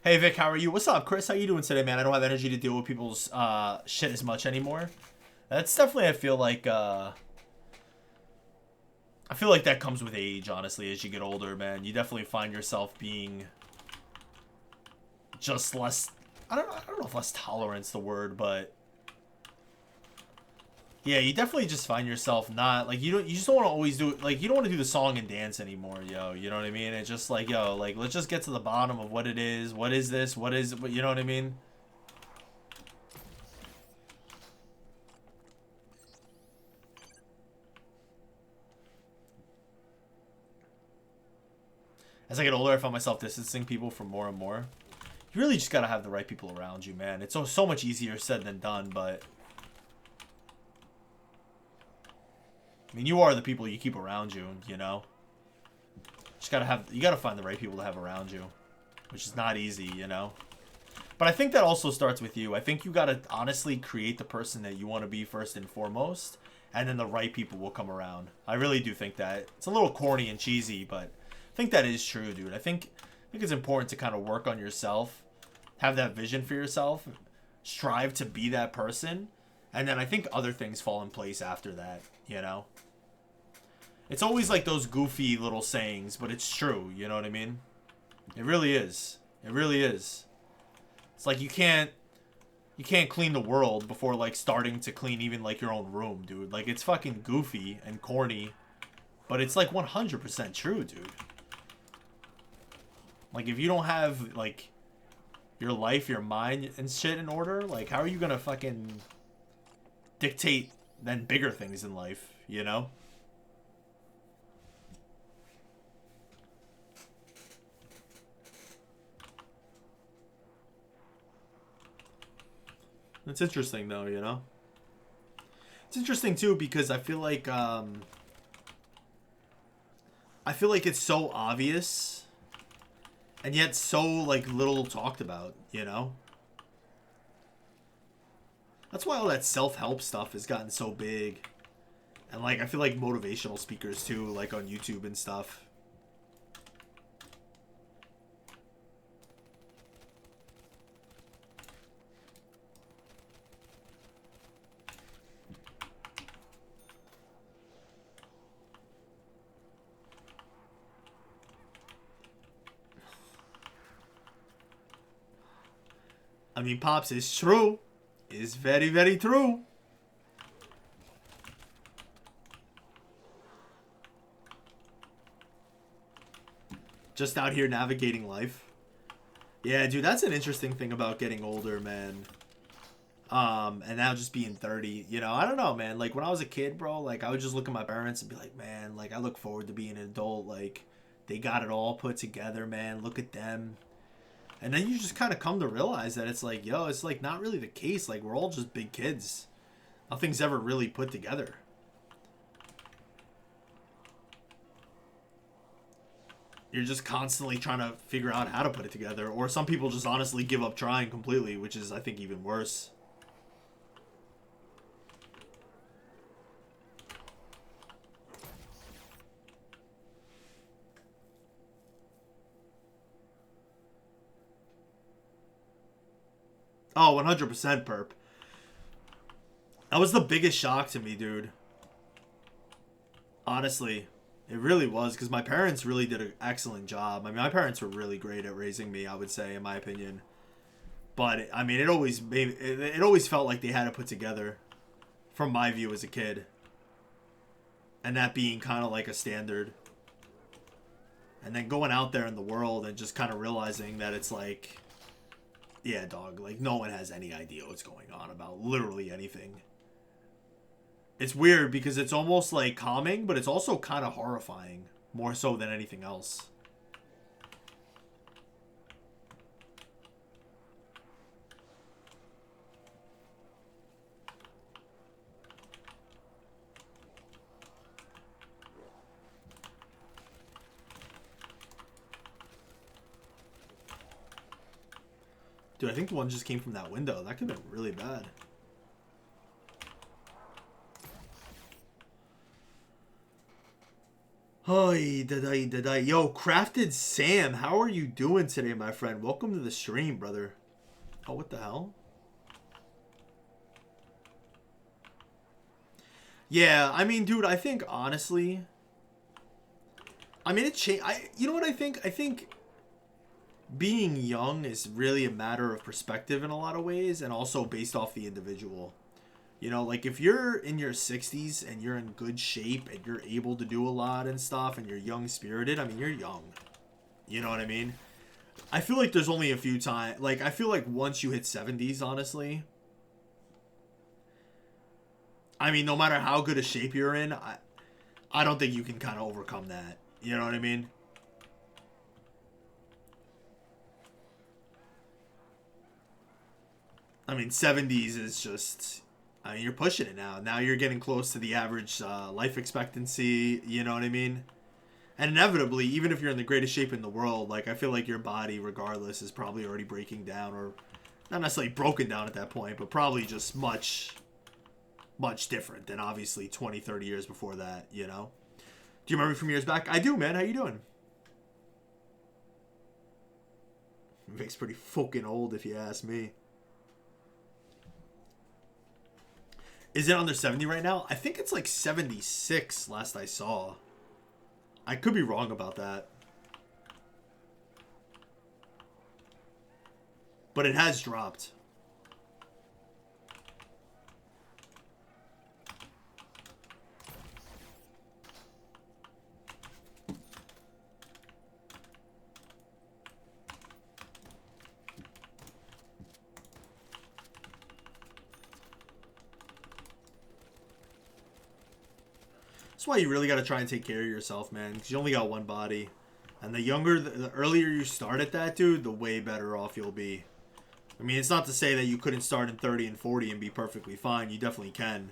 Hey, Vic, how are you? What's up, Chris? How you doing today, man? I don't have energy to deal with people's shit as much anymore. That's definitely, I feel like that comes with age, honestly, as you get older, man. You definitely find yourself being just less, I don't know if less tolerant's the word, but yeah, you definitely just find yourself not, like, you just don't want to always do, like, you don't want to do the song and dance anymore, yo, you know what I mean? It's just like, yo, like, let's just get to the bottom of what it is, what is this, what is, you know what I mean? As I get older, I find myself distancing people from more and more. You really just gotta have the right people around you, man. It's so much easier said than done, but I mean, you are the people you keep around you, you know? You gotta find the right people to have around you, which is not easy, you know? But I think that also starts with you. I think you gotta honestly create the person that you want to be first and foremost, and then the right people will come around. I really do think that. It's a little corny and cheesy, but I think that is true, dude. I think it's important to kind of work on yourself, have that vision for yourself, strive to be that person, and then I think other things fall in place after that, you know? It's always like those goofy little sayings, but it's true, you know what I mean? It really is. It really is. It's like you can't clean the world before like starting to clean even like your own room, dude. Like it's fucking goofy and corny, but it's like 100% true, dude. Like if you don't have like your life, your mind and shit in order, like how are you gonna fucking dictate then bigger things in life, you know? It's interesting though, you know? It's interesting too because I feel like it's so obvious and yet so like little talked about, you know? That's why all that self-help stuff has gotten so big. And, like, I feel like motivational speakers, too, like, on YouTube and stuff. I mean, Pops, it's true. It's very, very true. Just out here navigating life. Yeah, dude, that's an interesting thing about getting older, man. And now just being 30, you know, I don't know, man. Like, when I was a kid, bro, like, I would just look at my parents and be like, man, like, I look forward to being an adult. Like, they got it all put together, man. Look at them. And then you just kind of come to realize that it's like, yo, it's like not really the case. Like, we're all just big kids. Nothing's ever really put together. You're just constantly trying to figure out how to put it together. Or some people just honestly give up trying completely, which is, I think, even worse. Oh, 100% perp. That was the biggest shock to me, dude. Honestly, it really was, because my parents really did an excellent job. I mean, my parents were really great at raising me, I would say, in my opinion. But, I mean, it always felt like they had it put together, from my view as a kid. And that being kind of like a standard. And then going out there in the world and just kind of realizing that it's like, yeah, dog, like, no one has any idea what's going on about literally anything. It's weird because it's almost like calming, but it's also kind of horrifying, more so than anything else. Dude, I think the one just came from that window. That could have been really bad. Hi, did I? Yo, Crafted Sam, how are you doing today, my friend? Welcome to the stream, brother. Oh, what the hell? Yeah, I mean, dude, I think, honestly... I mean, it changed... You know what I think? I think being young is really a matter of perspective in a lot of ways, and also based off the individual. You know, like, if you're in your 60s and you're in good shape and you're able to do a lot and stuff and you're young-spirited, I mean, you're young. You know what I mean? I feel like there's only a few times... Like, I feel like once you hit 70s, honestly... I mean, no matter how good a shape you're in, I don't think you can kind of overcome that. You know what I mean? I mean, 70s is just... I mean, you're pushing it now. Now you're getting close to the average life expectancy. You know what I mean? And inevitably, even if you're in the greatest shape in the world, like, I feel like your body, regardless, is probably already breaking down. Or not necessarily broken down at that point, but probably just much different than obviously 20, 30 years before that, you know? Do you remember from years back? I do, man. How you doing? Vic's pretty fucking old, if you ask me. Is it under 70 right now? I think it's like 76 last I saw. I could be wrong about that. But it has dropped. That's why you really got to try and take care of yourself, man. Because you only got one body. And the earlier you start at that, dude, the way better off you'll be. I mean, it's not to say that you couldn't start in 30 and 40 and be perfectly fine. You definitely can.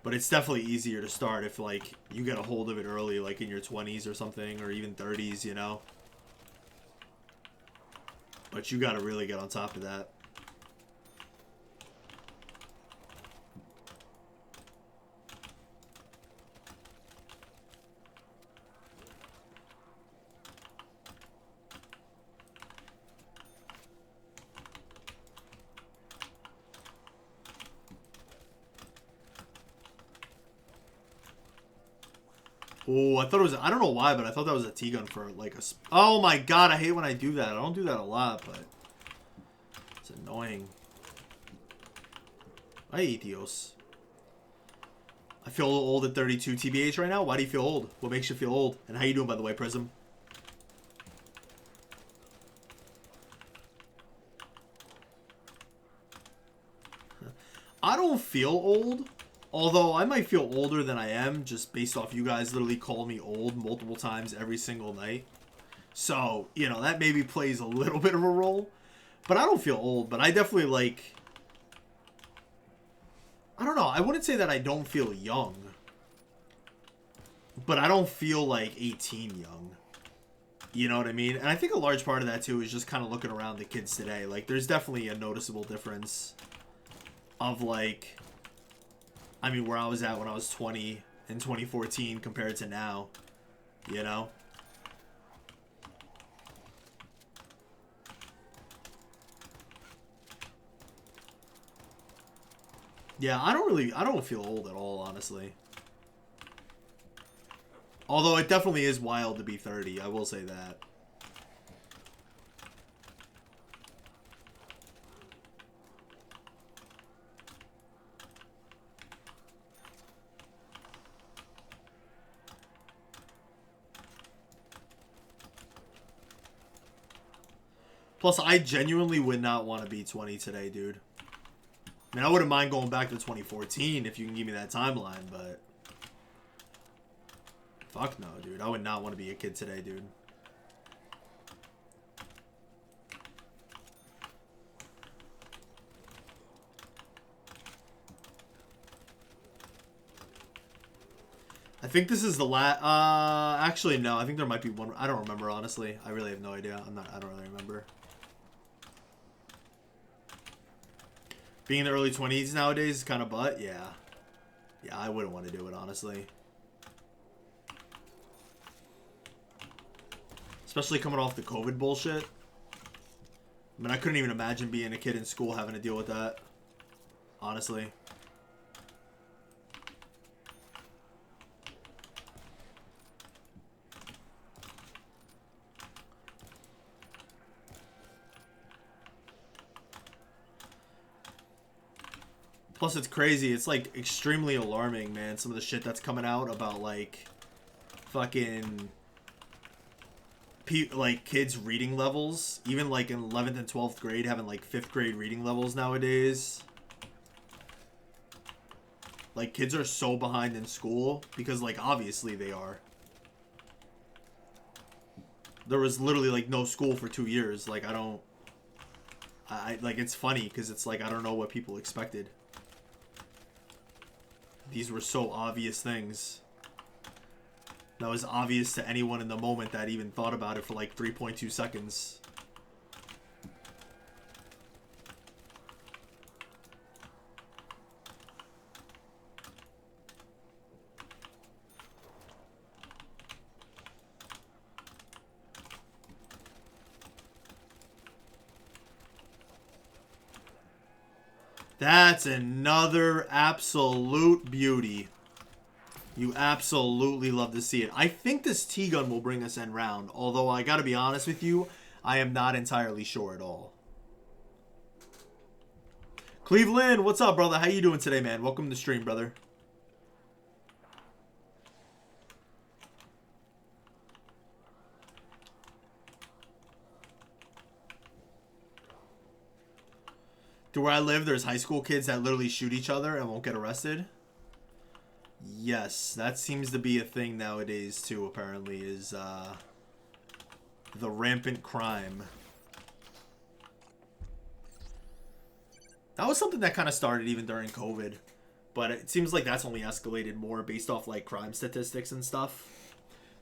But it's definitely easier to start if, like, you get a hold of it early, like in your 20s or something, or even 30s, you know? But you got to really get on top of that. Oh, I thought it was... I don't know why, but I thought that was a T-gun for, like, a... Oh, my God. I hate when I do that. I don't do that a lot, but... It's annoying. Ay, Dios. I feel a little old at 32 TBH right now. Why do you feel old? What makes you feel old? And how you doing, by the way, Prism? I don't feel old. Although, I might feel older than I am, just based off you guys literally call me old multiple times every single night. So, you know, that maybe plays a little bit of a role. But I don't feel old, but I definitely, like... I don't know. I wouldn't say that I don't feel young. But I don't feel, like, 18 young. You know what I mean? And I think a large part of that, too, is just kind of looking around the kids today. Like, there's definitely a noticeable difference of, like... I mean, where I was at when I was 20 in 2014 compared to now, you know? Yeah, I don't feel old at all, honestly. Although it definitely is wild to be 30, I will say that. Plus, I genuinely would not want to be 20 today, dude. I mean, I wouldn't mind going back to 2014 if you can give me that timeline, but... Fuck no, dude. I would not want to be a kid today, dude. I think this is the last... actually, no. I think there might be one... I don't remember, honestly. I really have no idea. I don't really remember. Being in the early 20s nowadays is kind of butt. Yeah. Yeah, I wouldn't want to do it, honestly. Especially coming off the COVID bullshit. I mean, I couldn't even imagine being a kid in school having to deal with that. Honestly. Plus, it's crazy. It's, like, extremely alarming, man. Some of the shit that's coming out about, like, fucking... like, kids' reading levels. Even, like, in 11th and 12th grade, having, like, 5th grade reading levels nowadays. Like, kids are so behind in school because, like, obviously they are. There was literally, like, no school for 2 years. Like, like, it's funny because it's, like, I don't know what people expected. These were so obvious things. That was obvious to anyone in the moment that even thought about it for like 3.2 seconds. That's another absolute beauty. You absolutely love to see it. I think this T-gun will bring us end round. Although, I gotta be honest with you, I am not entirely sure at all. Cleveland, what's up, brother? How you doing today, man? Welcome to the stream, brother. To where I live, there's high school kids that literally shoot each other and won't get arrested. Yes, that seems to be a thing nowadays too, apparently, is the rampant crime. That was something that kind of started even during COVID. But it seems like that's only escalated more based off, like, crime statistics and stuff.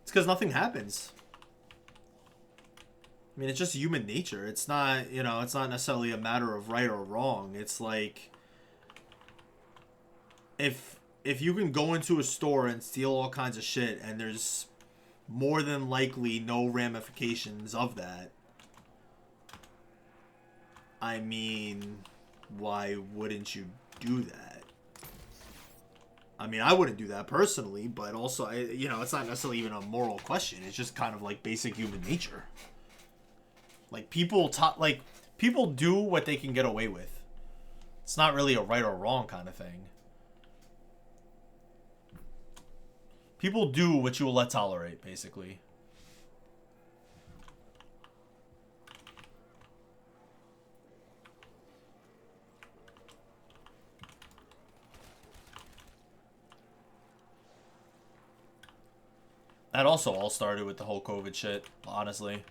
It's because nothing happens. I mean, it's just human nature. It's not, you know, it's not necessarily a matter of right or wrong. It's like, if you can go into a store and steal all kinds of shit and there's more than likely no ramifications of that, I mean, why wouldn't you do that? I mean, I wouldn't do that personally, but also, you know, it's not necessarily even a moral question. It's just kind of like basic human nature. Like people people do what they can get away with. It's not really a right or wrong kind of thing. People do what you will let tolerate, basically. That also all started with the whole COVID shit, honestly.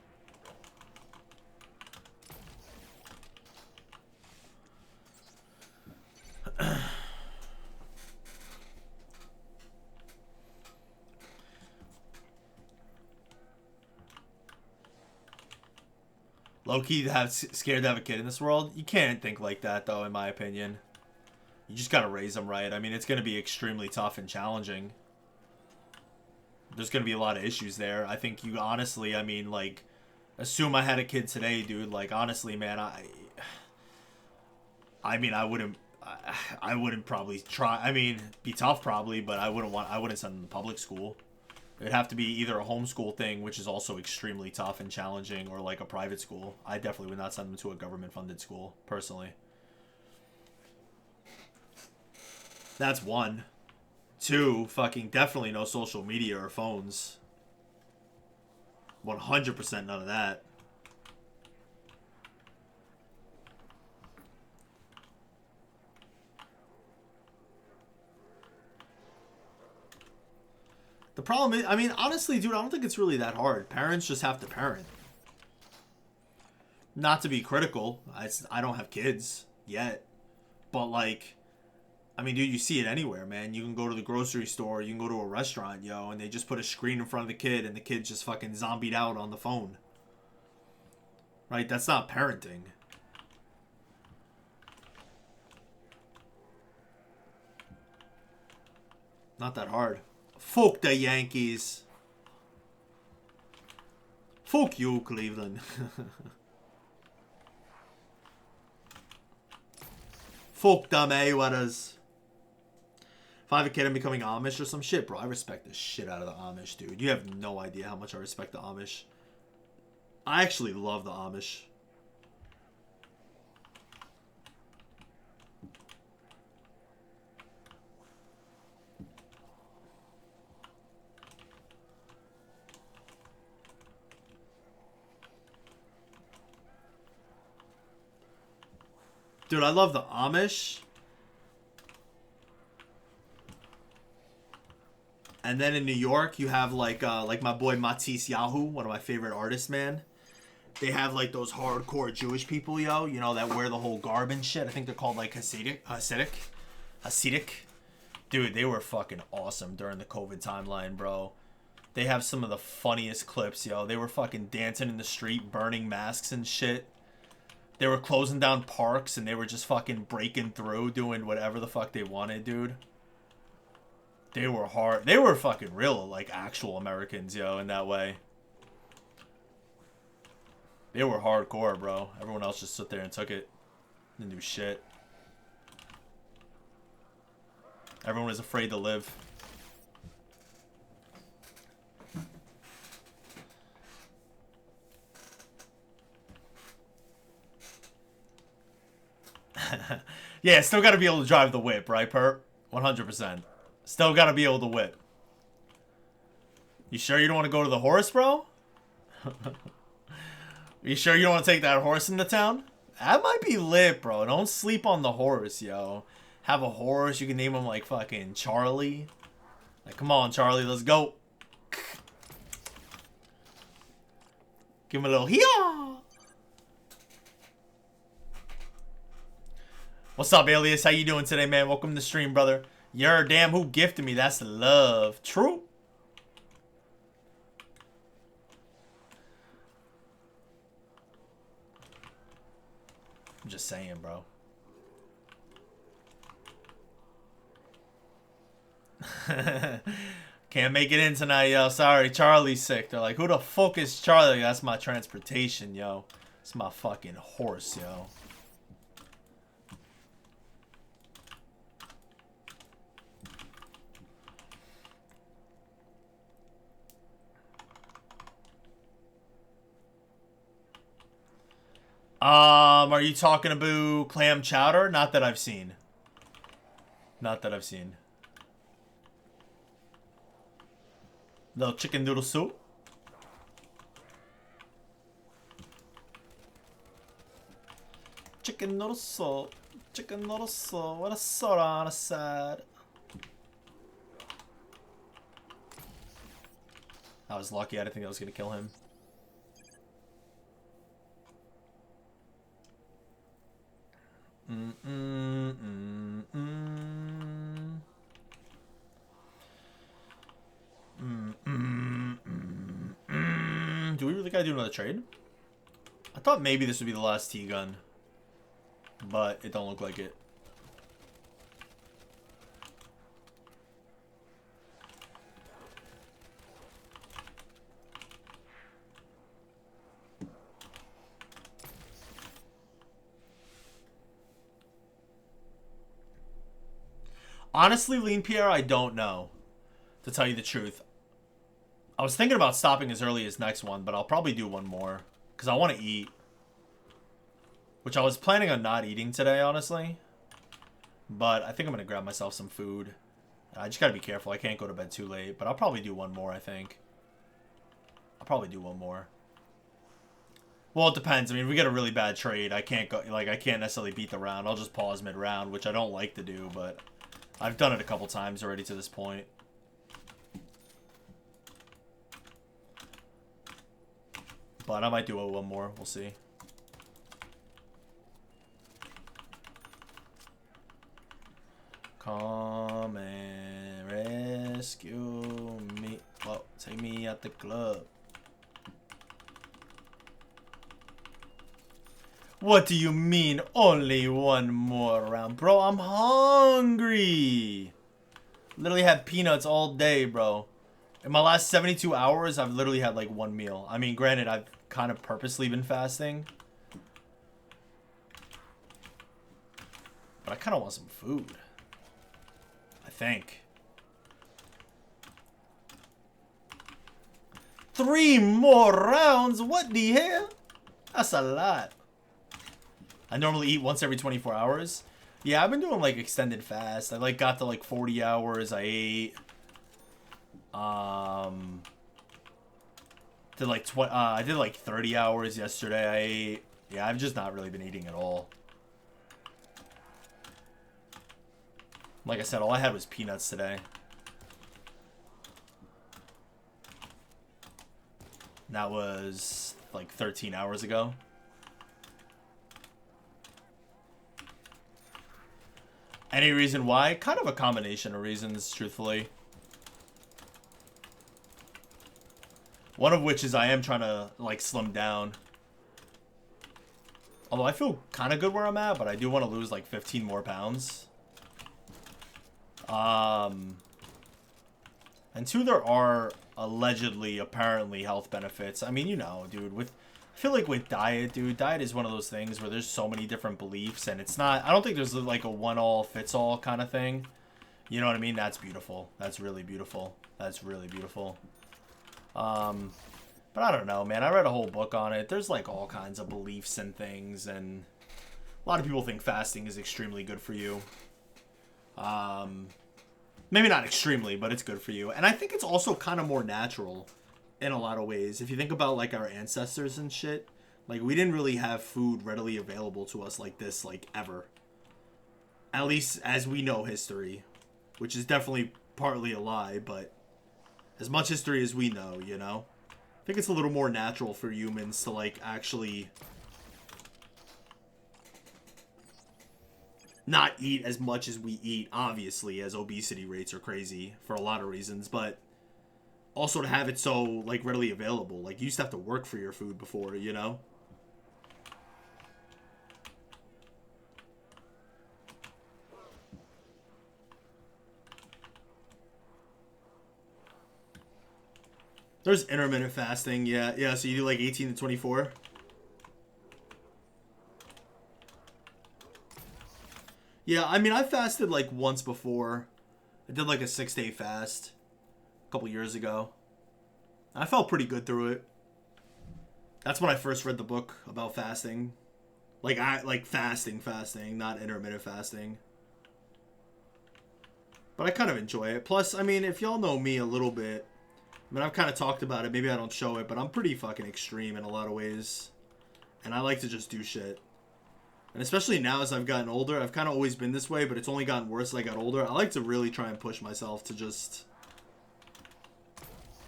Low-key scared to have a kid in this world? You can't think like that, though, in my opinion. You just gotta raise them right. I mean, it's gonna be extremely tough and challenging. There's gonna be a lot of issues there. I think you honestly, I mean, like, assume I had a kid today, dude. Like, honestly, man, I mean, I wouldn't probably try. I mean, be tough probably, but I wouldn't send them to public school. It'd have to be either a homeschool thing, which is also extremely tough and challenging, or like a private school. I definitely would not send them to a government-funded school, personally. That's one. Two, fucking definitely no social media or phones. 100% none of that. The problem is, I mean, honestly, dude, I don't think it's really that hard. Parents just have to parent. Not to be critical. I don't have kids yet. But, like, I mean, dude, you see it anywhere, man. You can go to the grocery store, you can go to a restaurant, yo, and they just put a screen in front of the kid, and the kid's just fucking zombied out on the phone. Right? That's not parenting. Not that hard. Fuck the Yankees. Fuck you, Cleveland. Fuck the Mayweathers. If I have a kid, I'm becoming Amish or some shit, bro. I respect the shit out of the Amish, dude. You have no idea how much I respect the Amish. I actually love the Amish. Dude, I love the Amish. And then in New York, you have like my boy Matisse Yahoo, one of my favorite artists, man. They have like those hardcore Jewish people, yo, you know, that wear the whole garb and shit. I think they're called like Hasidic. Dude, they were fucking awesome during the COVID timeline, bro. They have some of the funniest clips, yo. They were fucking dancing in the street, burning masks and shit. They were closing down parks and they were just fucking breaking through, doing whatever the fuck they wanted, dude. They were hard. They were fucking real, like, actual Americans, yo, in that way. They were hardcore, bro. Everyone else just stood there and took it. Didn't do shit. Everyone was afraid to live. Yeah, still gotta be able to drive the whip, right, Perp? 100%. Still gotta be able to whip. You sure you don't want to go to the horse, bro? You sure you don't want to take that horse into town? That might be lit, bro. Don't sleep on the horse, yo. Have a horse. You can name him, like, fucking Charlie. Like, come on, Charlie. Let's go. Give him a little hee-haw. What's up, Alias? How you doing today, man? Welcome to the stream, brother. You're damn who gifted me. That's love. True. I'm just saying, bro. Can't make it in tonight, yo. Sorry, Charlie's sick. They're like, who the fuck is Charlie? That's my transportation, yo. It's my fucking horse, yo. Are you talking about clam chowder? Not that I've seen. Not that I've seen. Little chicken noodle soup. Chicken noodle soup. Chicken noodle soup. What a soda on the side. I was lucky. I didn't think I was going to kill him. Do we really gotta do another trade? I thought maybe this would be the last T-gun, but it don't look like it. Honestly, Lean Pierre, I don't know, to tell you the truth. I was thinking about stopping as early as next one, but I'll probably do one more. Because I want to eat. Which I was planning on not eating today, honestly. But I think I'm going to grab myself some food. I just got to be careful. I can't go to bed too late. But I'll probably do one more, I think. I'll probably do one more. Well, it depends. I mean, if we get a really bad trade, I can't go, like, I can't necessarily beat the round. I'll just pause mid-round, which I don't like to do, but I've done it a couple times already to this point. But I might do one more. We'll see. Come and rescue me. Well, take me at the club. What do you mean only one more round? Bro, I'm hungry. Literally had peanuts all day, bro. In my last 72 hours, I've literally had like one meal. I mean, granted, I've kind of purposely been fasting. But I kind of want some food. I think. 3 more rounds? What the hell? That's a lot. I normally eat once every 24 hours. Yeah, I've been doing like extended fast. I like got to like 40 hours. I ate. Did like I did like 30 hours yesterday. I ate. Yeah, I've just not really been eating at all. Like I said, all I had was peanuts today. That was like 13 hours ago. Any reason why? Kind of a combination of reasons, truthfully. One of which is I am trying to, like, slim down. Although I feel kind of good where I'm at, but I do want to lose, like, 15 more pounds. And 2, there are allegedly, apparently, health benefits. I mean, you know, dude, I feel like with diet, dude, diet is one of those things where there's so many different beliefs, and it's not, I don't think there's, like, a one-all-fits-all kind of thing. You know what I mean? That's beautiful. That's really beautiful. That's really beautiful. But I don't know, man. I read a whole book on it. There's like all kinds of beliefs and things, and a lot of people think fasting is extremely good for you. Maybe not extremely, but it's good for you. And I think it's also kind of more natural in a lot of ways. If you think about like our ancestors and shit, like we didn't really have food readily available to us like this, like ever. At least as we know history, which is definitely partly a lie, but as much history as we know, you know? I think it's a little more natural for humans to, like, actually not eat as much as we eat, obviously, as obesity rates are crazy for a lot of reasons, but also to have it so, like, readily available. Like, you used to have to work for your food before, you know? There's intermittent fasting, yeah, so you do like 18 to 24. Yeah, I mean, I fasted like once before. I did like a 6-day fast a couple years ago. I felt pretty good through it. That's when I first read the book about fasting. Like fasting, not intermittent fasting. But I kind of enjoy it. Plus, I mean, if y'all know me a little bit, I mean, I've kind of talked about it. Maybe I don't show it, but I'm pretty fucking extreme in a lot of ways. And I like to just do shit. And especially now as I've gotten older, I've kind of always been this way, but it's only gotten worse as I got older. I like to really try and push myself to just...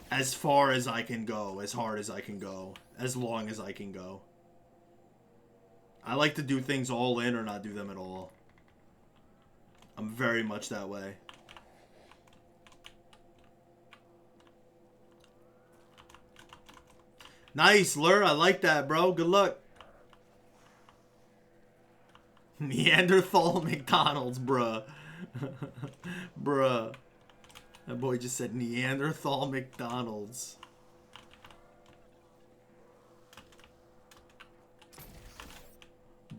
as far as I can go, as hard as I can go, as long as I can go. I like to do things all in or not do them at all. I'm very much that way. Nice, Lur. I like that, bro. Good luck. Neanderthal McDonald's, bruh. Bruh. That boy just said Neanderthal McDonald's.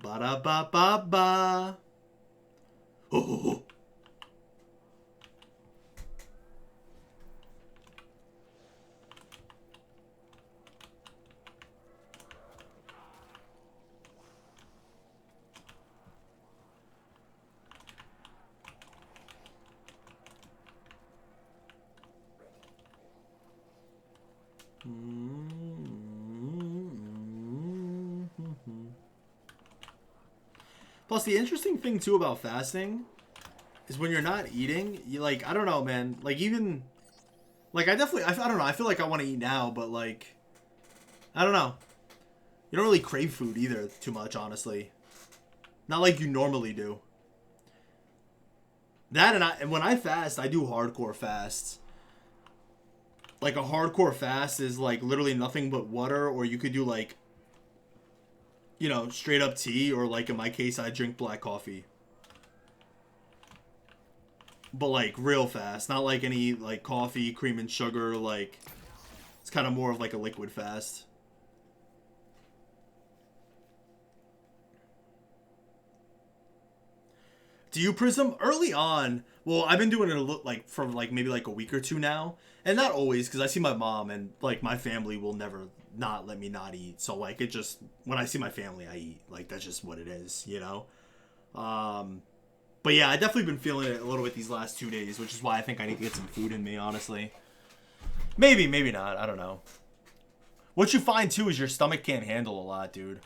Ba-da-ba-ba-ba. Oh. Plus, the interesting thing too about fasting is when you're not eating, you like, I don't know, man. Like, even, like, I don't know. I feel like I want to eat now, but like, I don't know. You don't really crave food either too much, honestly. Not like you normally do. That and when I fast, I do hardcore fasts. Like, a hardcore fast is like literally nothing but water, or you could do like, you know, straight up tea, or like in my case, I drink black coffee. But like real fast, not like any like coffee, cream and sugar, like it's kind of more of like a liquid fast. Do you Prism? Early on, well, I've been doing it like for like maybe like a week or two now, and not always, because I see my mom and like my family will never not let me not eat. So like it just, when I see my family, I eat. Like that's just what it is, you know. But yeah, I definitely been feeling it a little bit these last 2 days, which is why I think I need to get some food in me, honestly. Maybe, maybe not. I don't know. What you find too is your stomach can't handle a lot, dude.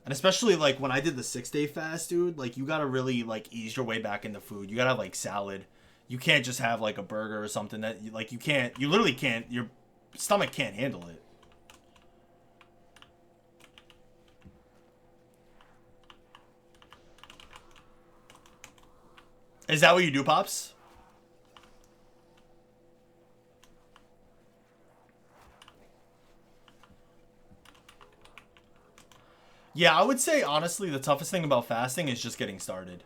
And especially like when I did the 6-day fast, dude, like you gotta really like ease your way back into food. You gotta have like salad. You can't just have like a burger or something that like you literally can't, your stomach can't handle it. Is that what you do, Pops? Yeah, I would say, honestly, the toughest thing about fasting is just getting started.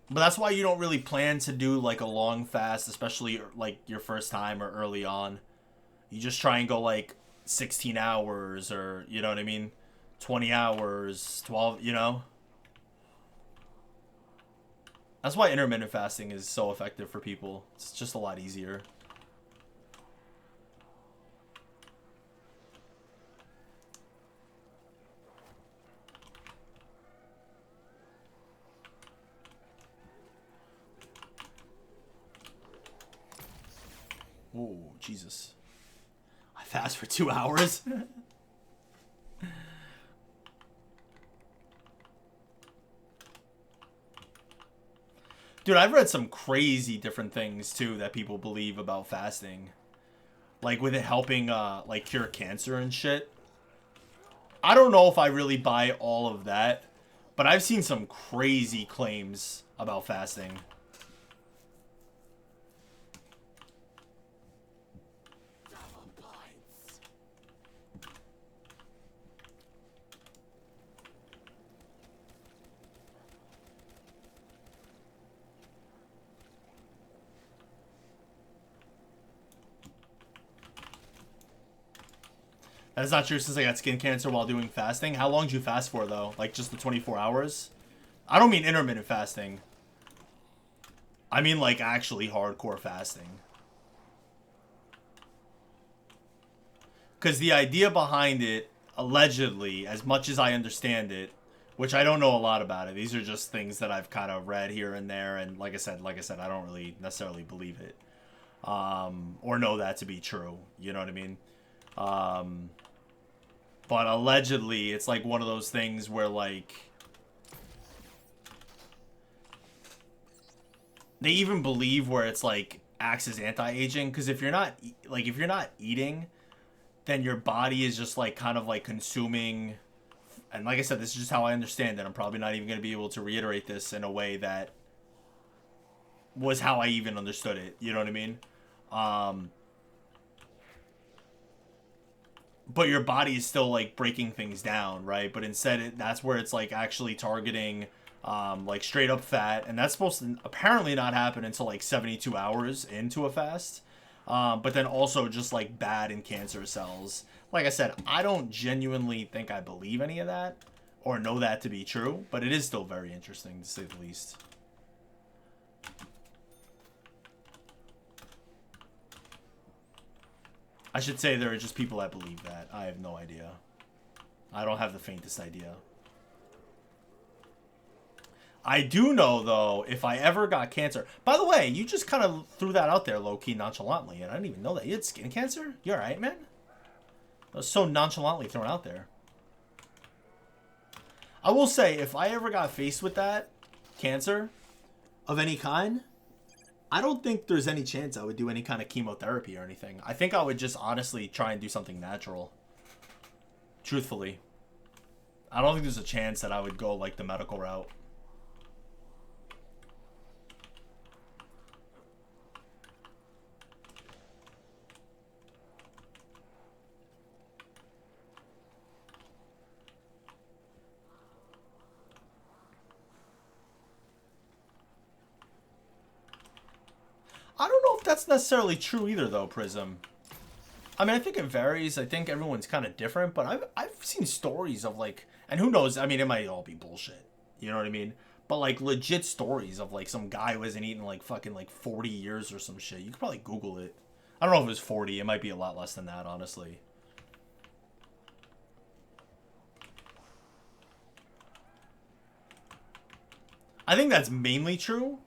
But that's why you don't really plan to do, like, a long fast, especially, like, your first time or early on. You just try and go, like, 16 hours or, you know what I mean? 20 hours, 12, you know? That's why intermittent fasting is so effective for people. It's just a lot easier. Oh, Jesus. I fast for 2 hours? Dude, I've read some crazy different things, too, that people believe about fasting. Like, with it helping, like, cure cancer and shit. I don't know if I really buy all of that, but I've seen some crazy claims about fasting. That's not true since I got skin cancer while doing fasting. How long did you fast for, though? Like, just the 24 hours? I don't mean intermittent fasting. I mean, like, actually hardcore fasting. Because the idea behind it, allegedly, as much as I understand it, which I don't know a lot about it. These are just things that I've kind of read here and there, and like I said, I don't really necessarily believe it, or know that to be true. You know what I mean? But allegedly, it's like one of those things where like they even believe where it's like acts as anti-aging, because if you're not eating, then your body is just like kind of like consuming. And like I said, this is just how I understand it. I'm probably not even going to be able to reiterate this in a way that was how I even understood it. You know what I mean? But your body is still like breaking things down, right? But instead, that's where it's like actually targeting like straight up fat. And that's supposed to apparently not happen until like 72 hours into a fast. But then also just like bad in cancer cells. Like I said, I don't genuinely think I believe any of that or know that to be true, but it is still very interesting to say the least. I should say there are just people that believe that. I have no idea. I don't have the faintest idea. I do know, though, if I ever got cancer... By the way, you just kind of threw that out there low-key nonchalantly, and I didn't even know that. You had skin cancer? You alright, man? That was so nonchalantly thrown out there. I will say, if I ever got faced with that, cancer, of any kind, I don't think there's any chance I would do any kind of chemotherapy or anything. I think I would just honestly try and do something natural. Truthfully. I don't think there's a chance that I would go, like, the medical route. I don't know if that's necessarily true either, though, Prism. I mean, I think it varies. I think everyone's kind of different, but I've seen stories of, like... And who knows? I mean, it might all be bullshit. You know what I mean? But, like, legit stories of, like, some guy who hasn't eaten, like, fucking, like, 40 years or some shit. You could probably Google it. I don't know if it was 40. It might be a lot less than that, honestly. I think that's mainly true.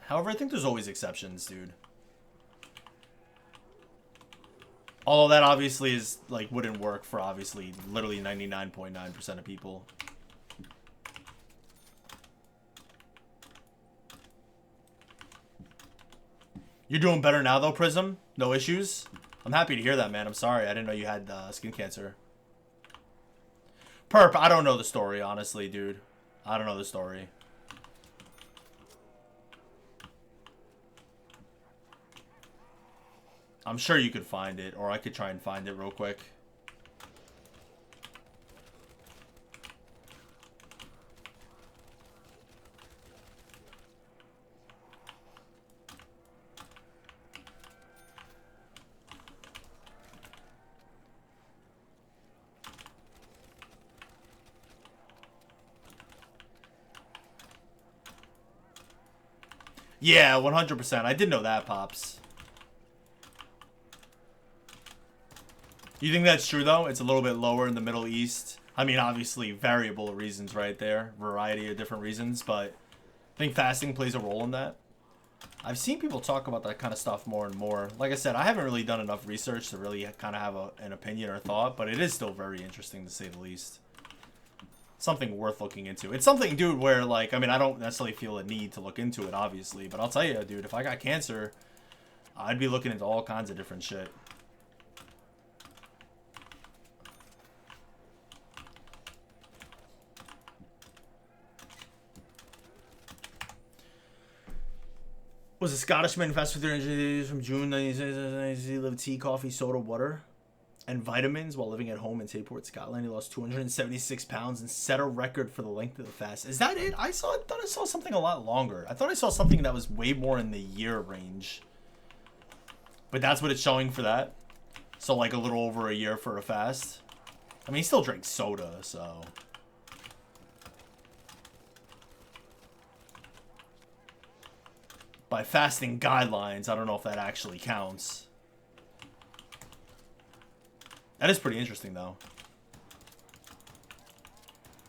However, I think there's always exceptions, dude. Although that obviously is, like, wouldn't work for, obviously, literally 99.9% of people. You're doing better now, though, Prism? No issues? I'm happy to hear that, man. I'm sorry. I didn't know you had skin cancer. Perp, I don't know the story, honestly, dude. I don't know the story. I'm sure you could find it, or I could try and find it real quick. Yeah, 100%. I did know that, Pops. You think that's true, though? It's a little bit lower in the Middle East. I mean, obviously, variable reasons right there. Variety of different reasons, but I think fasting plays a role in that. I've seen people talk about that kind of stuff more and more. Like I said, I haven't really done enough research to really kind of have an opinion or thought, but it is still very interesting, to say the least. Something worth looking into. It's something, dude, where, like, I mean, I don't necessarily feel a need to look into it, obviously, but I'll tell you, dude, if I got cancer, I'd be looking into all kinds of different shit. Was a Scottishman infested with 300 days from June 1990. He lived tea, coffee, soda, water, and vitamins while living at home in Tayport, Scotland. He lost 276 pounds and set a record for the length of the fast. Is that it? I thought I saw something a lot longer. I thought I saw something that was way more in the year range. But that's what it's showing for that. So like a little over a year for a fast. I mean, he still drinks soda, so... By fasting guidelines, I don't know if that actually counts. That is pretty interesting, though.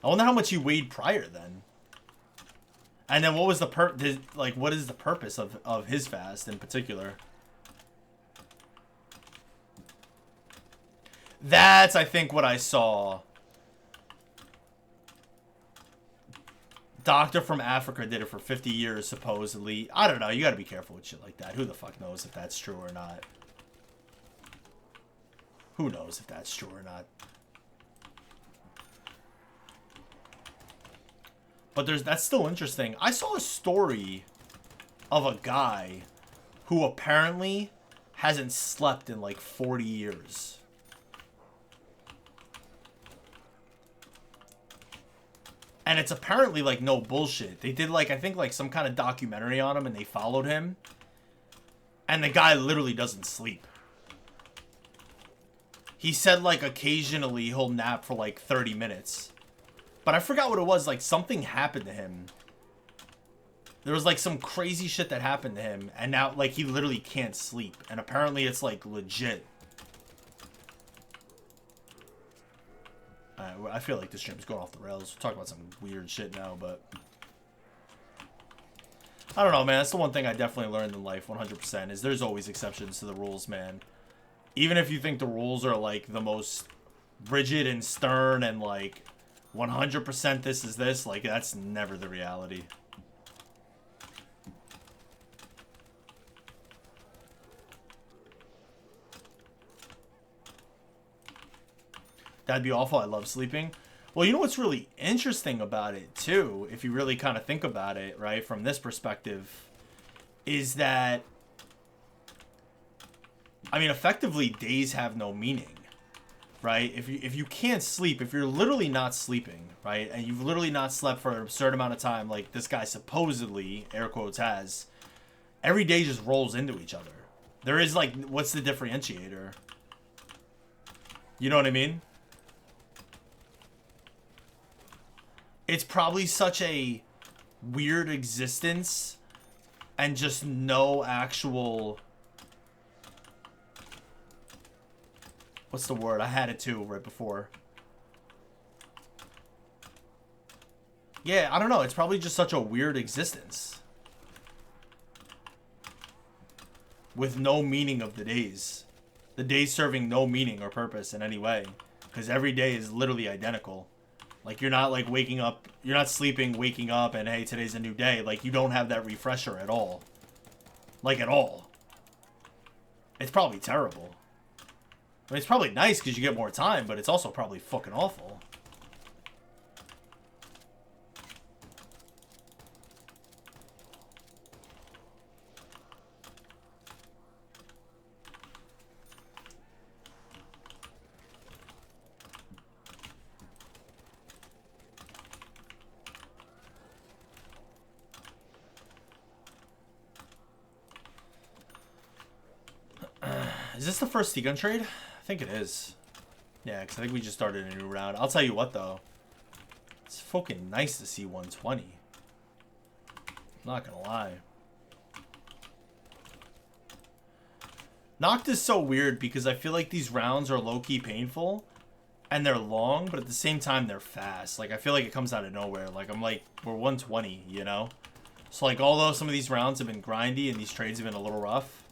I wonder how much he weighed prior then. And then what was the what is the purpose of his fast in particular? That's, I think, what I saw. Doctor from Africa did it for 50 years, supposedly. I don't know. You gotta be careful with shit like that. Who the fuck knows if that's true or not? Who knows if that's true or not? But that's still interesting. I saw a story of a guy who apparently hasn't slept in like 40 years. And it's apparently like no bullshit. They did like, I think like some kind of documentary on him and they followed him. And the guy literally doesn't sleep. He said like occasionally he'll nap for like 30 minutes. But I forgot what it was. Like something happened to him. There was like some crazy shit that happened to him. And now like he literally can't sleep. And apparently it's like legit. I feel like this stream's going off the rails. We'll talk about some weird shit now, but I don't know, man. That's the one thing I definitely learned in life 100% is there's always exceptions to the rules, man. Even if you think the rules are like the most rigid and stern and like 100% this is this, like that's never the reality. That'd be awful. I love sleeping. Well, you know what's really interesting about it, too, if you really kind of think about it, right, from this perspective, is that, I mean, effectively, days have no meaning, right? If you can't sleep, if you're literally not sleeping, right, and you've literally not slept for an absurd amount of time, like this guy supposedly, air quotes, has, every day just rolls into each other. There is, like, what's the differentiator? You know what I mean? It's probably such a weird existence and just no actual... What's the word? I had it too right before. Yeah, I don't know. It's probably just such a weird existence. With no meaning of the days. The days serving no meaning or purpose in any way. Because every day is literally identical. Like, you're not, like, waking up... You're not sleeping, waking up, and, hey, today's a new day. Like, you don't have that refresher at all. Like, at all. It's probably terrible. I mean, it's probably nice because you get more time, but it's also probably fucking awful. Is this the first T-gun trade? I think it is. Yeah, because I think we just started a new round. I'll tell you what, though. It's fucking nice to see 120. I'm not gonna lie. Nacht is so weird because I feel like these rounds are low-key painful. And they're long, but at the same time, they're fast. Like, I feel like it comes out of nowhere. Like, I'm like, we're 120, you know? So, like, although some of these rounds have been grindy and these trades have been a little rough,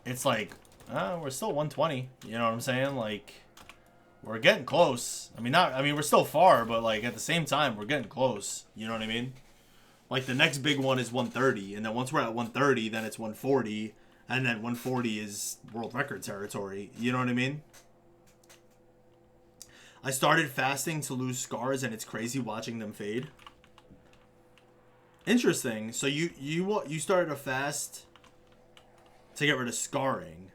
it's like, we're still 120. You know what I'm saying? Like, we're getting close. I mean, we're still far, but, like, at the same time, we're getting close. You know what I mean? Like, the next big one is 130. And then once we're at 130, then it's 140. And then 140 is world record territory. You know what I mean? I started fasting to lose scars, and it's crazy watching them fade. Interesting. So you started a fast to get rid of scarring,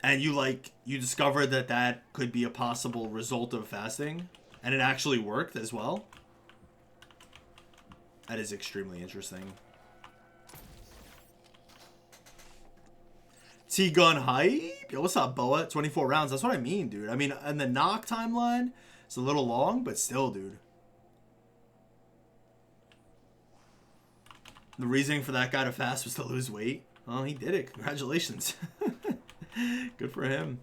and you discovered that could be a possible result of fasting, and it actually worked as well. That is extremely interesting. T-gun hype? Yo, what's up, Boa? 24 rounds. That's what I mean, dude. I mean, and the knock timeline is a little long, but still, dude. The reasoning for that guy to fast was to lose weight. Oh, he did it. Congratulations. Good for him.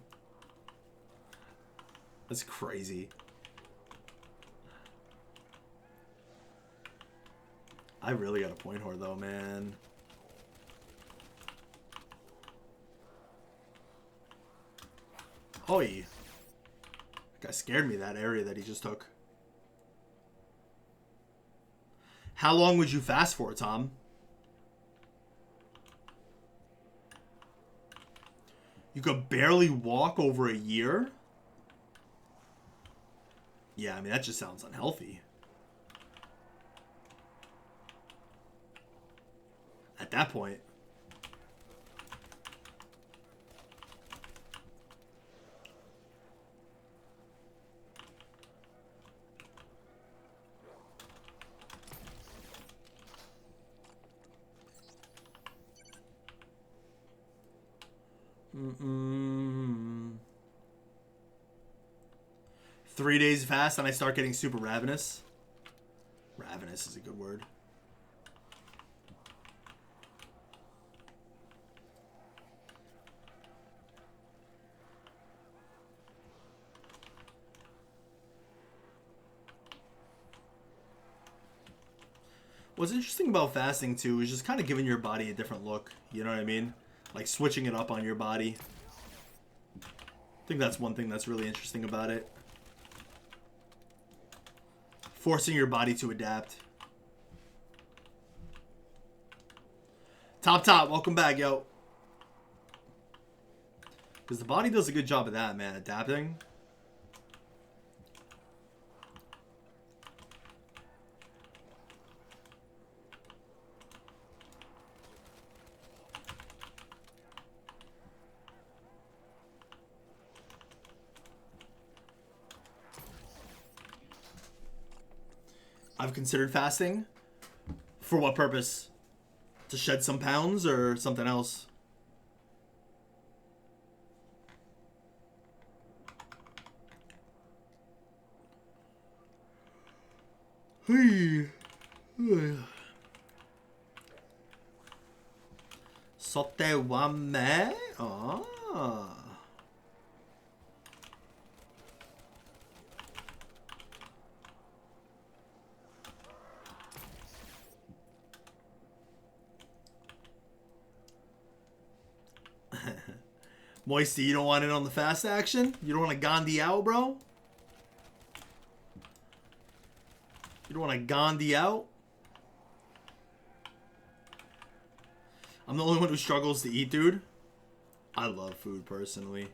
That's crazy. I really got a point whore though, man. Oi. That guy scared me, that area that he just took. How long would you fast for, Tom? You could barely walk over a year? Yeah, I mean, that just sounds unhealthy. At that point. Mm-mm. 3 days fast and I start getting super ravenous. Ravenous is a good word. What's interesting about fasting too is just kind of giving your body a different look. You know what I mean? Like switching it up on your body. I think that's one thing that's really interesting about it. Forcing your body to adapt. Top, welcome back, yo. Because the body does a good job of that, man. Adapting. I've considered fasting. For what purpose? To shed some pounds or something else? Sote wame? Ah. Moisty, you don't want it on the fast action? You don't want to Gandhi out, bro? You don't want to Gandhi out? I'm the only one who struggles to eat, dude. I love food, personally.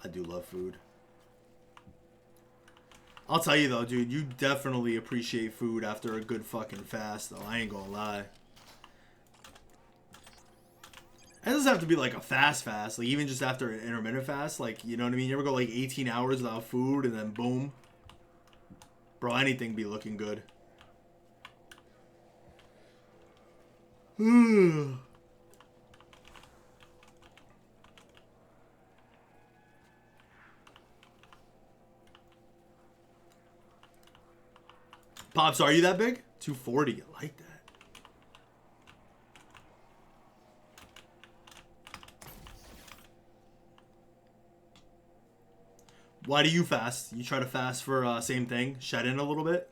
I do love food. I'll tell you, though, dude, you definitely appreciate food after a good fucking fast, though. I ain't gonna lie. It doesn't have to be like a fast. Like, even just after an intermittent fast. Like, you know what I mean? You ever go like 18 hours without food and then boom? Bro, anything be looking good. Pops, are you that big? 240. I like that. Why do you fast? You try to fast for same thing? Shed in a little bit?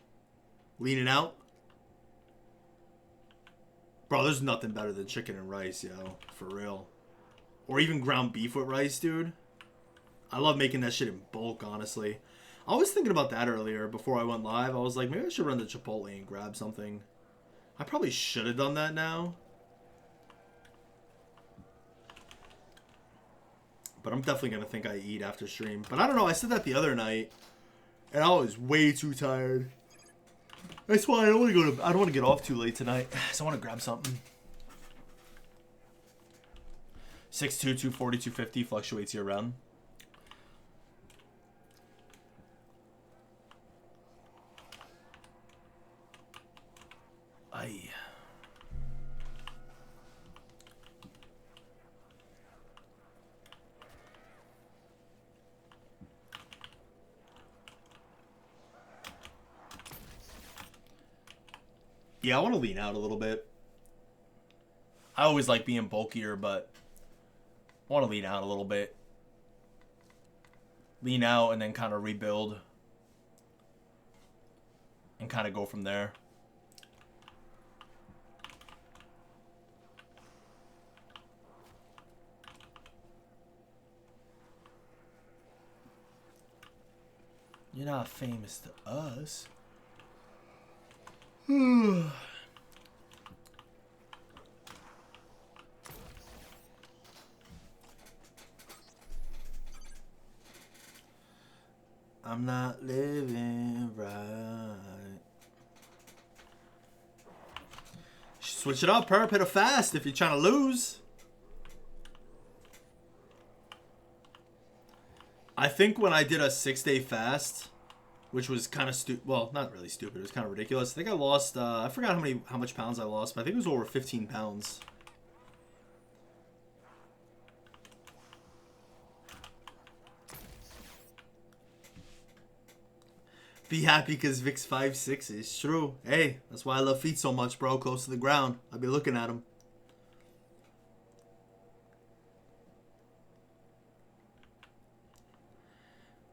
Leaning out? Bro, there's nothing better than chicken and rice, yo. For real. Or even ground beef with rice, dude. I love making that shit in bulk, honestly. I was thinking about that earlier before I went live. I was like, maybe I should run to Chipotle and grab something. I probably should have done that now. But I'm definitely going to think I eat after stream. But I don't know. I said that the other night. And I was way too tired. That's why I don't want to go to... I don't want to get off too late tonight. So I want to grab something. 6'2", 240, 250 fluctuates year round. Aye. Yeah, I want to lean out a little bit. I always like being bulkier, but I want to lean out a little bit. lean out and then kind of rebuild and kind of go from there. You're not famous to us. I'm not living right. Switch it up, perp. Hit a fast if you're trying to lose. I think when I did a 6-day fast, which was kind of stupid. Well, not really stupid. It was kind of ridiculous. I think I lost. I forgot how much pounds I lost, but I think it was over 15 pounds. Be happy because Vic's 5'6" is true. Hey, that's why I love feet so much, bro. Close to the ground. I'll be looking at him.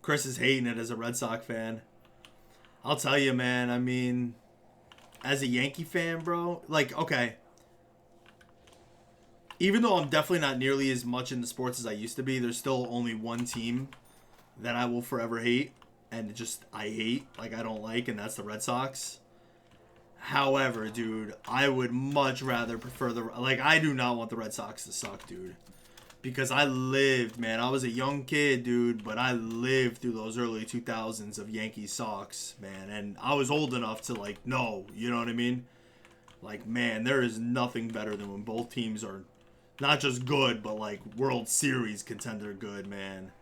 Chris is hating it as a Red Sox fan. I'll tell you, man. I mean, as a Yankee fan, bro, like, okay. Even though I'm definitely not nearly as much into sports as I used to be, there's still only one team that I will forever hate. And just, I hate, like, I don't like, and that's the Red Sox. However, dude, I would much rather prefer like, I do not want the Red Sox to suck, dude. Because I lived, man, I was a young kid, dude, but I lived through those early 2000s of Yankees Sox, man. And I was old enough to, like, know, you know what I mean? Like, man, there is nothing better than when both teams are not just good, but, like, World Series contender good, man.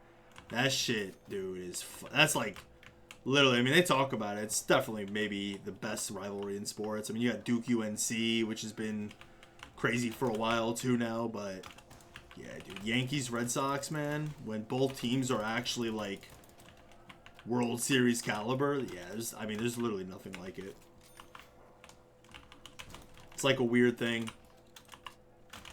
That shit, dude, that's like, literally, I mean, they talk about it. It's definitely maybe the best rivalry in sports. I mean, you got Duke UNC, which has been crazy for a while, too, now. But, yeah, dude, Yankees, Red Sox, man, when both teams are actually, like, World Series caliber, yeah, there's literally nothing like it. It's like a weird thing.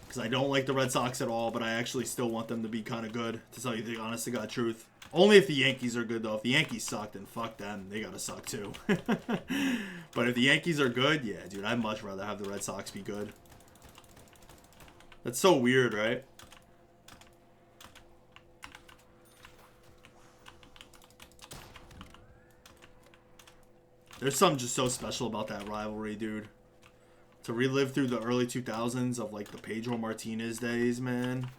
Because I don't like the Red Sox at all, but I actually still want them to be kind of good, to tell you the honest to God truth. Only if the Yankees are good, though. If the Yankees suck, then fuck them. They gotta suck, too. But if the Yankees are good, yeah, dude, I'd much rather have the Red Sox be good. That's so weird, right? There's something just so special about that rivalry, dude. To relive through the early 2000s of, like, the Pedro Martinez days, man.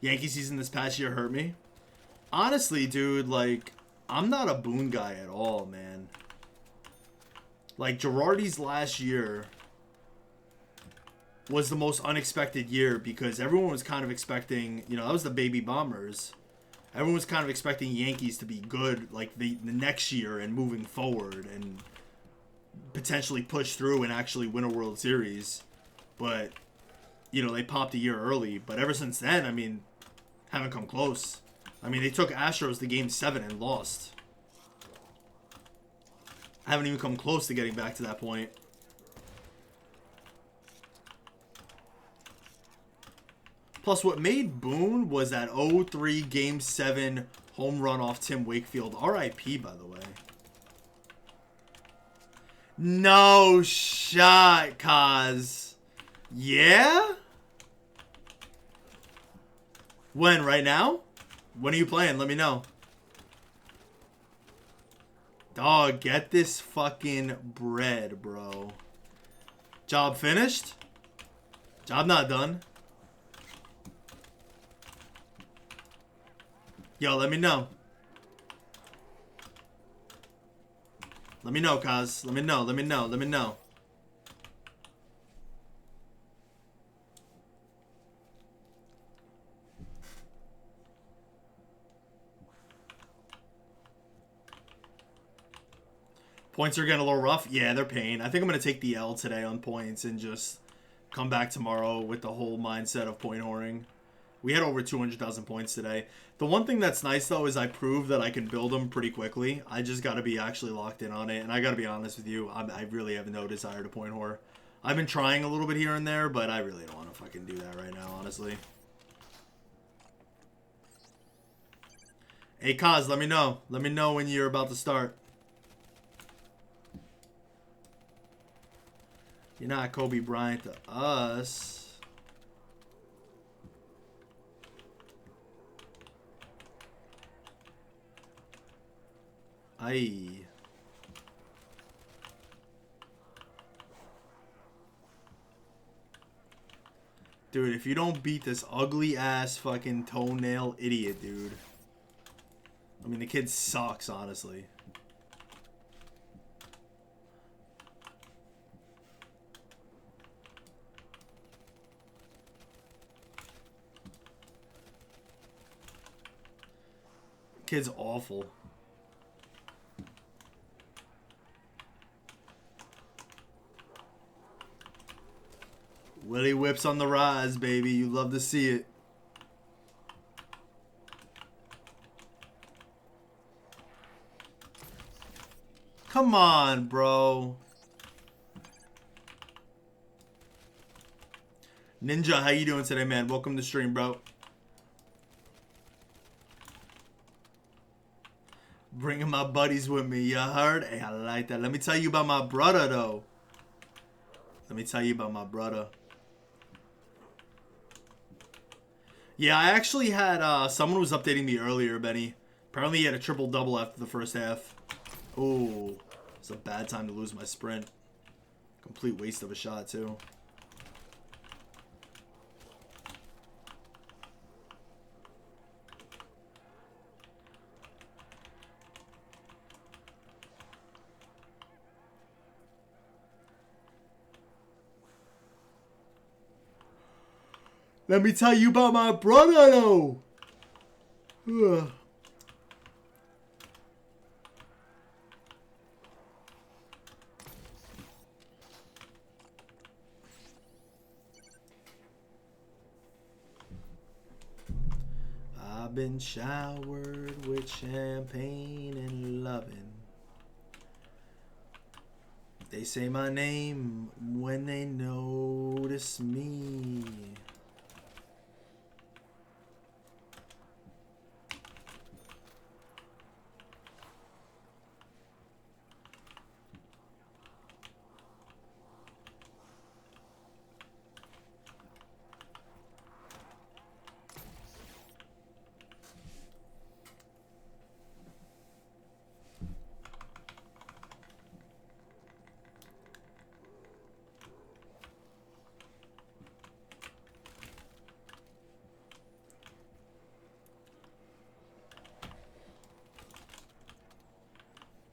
Yankee season this past year hurt me. Honestly, dude, like, I'm not a Boone guy at all, man. Like, Girardi's last year was the most unexpected year because everyone was kind of expecting, you know, that was the baby Bombers. Everyone was kind of expecting Yankees to be good, like, the next year and moving forward and potentially push through and actually win a World Series. But, you know, they popped a year early. But ever since then, I mean, haven't come close. I mean, they took Astros to Game 7 and lost. Haven't even come close to getting back to that point. Plus, what made Boone was that 0-3 Game 7 home run off Tim Wakefield. R.I.P., by the way. No shot, Kaz. Yeah? When? Right now? When are you playing? Let me know. Dog, get this fucking bread, bro. Job finished? Job not done. Yo, let me know. Let me know, Kaz. Let me know, let me know, let me know. Points are getting a little rough. Yeah, they're paying. I think I'm going to take the L today on points and just come back tomorrow with the whole mindset of point whoring. We had over 200,000 points today. The one thing that's nice, though, is I proved that I can build them pretty quickly. I just got to be actually locked in on it. And I got to be honest with you, I really have no desire to point whore. I've been trying a little bit here and there, but I really don't want to fucking do that right now, honestly. Hey, Kaz, let me know. Let me know when you're about to start. You're not Kobe Bryant to us. Aye. Dude, if you don't beat this ugly ass fucking toenail idiot, dude. I mean, the kid sucks, honestly. Kid's awful. Willie Whip's on the rise, baby. You love to see it. Come on, bro. Ninja, how you doing today, man? Welcome to stream, bro. Bringing my buddies with me, you heard? Hey, I like that. Let me tell you about my brother, though. Let me tell you about my brother. Yeah, I actually had, someone was updating me earlier, Benny. Apparently he had a triple-double after the first half. Oh, it's a bad time to lose my sprint. Complete waste of a shot, too. Let me tell you about my brother, though. Ugh. I've been showered with champagne and loving. They say my name when they notice me.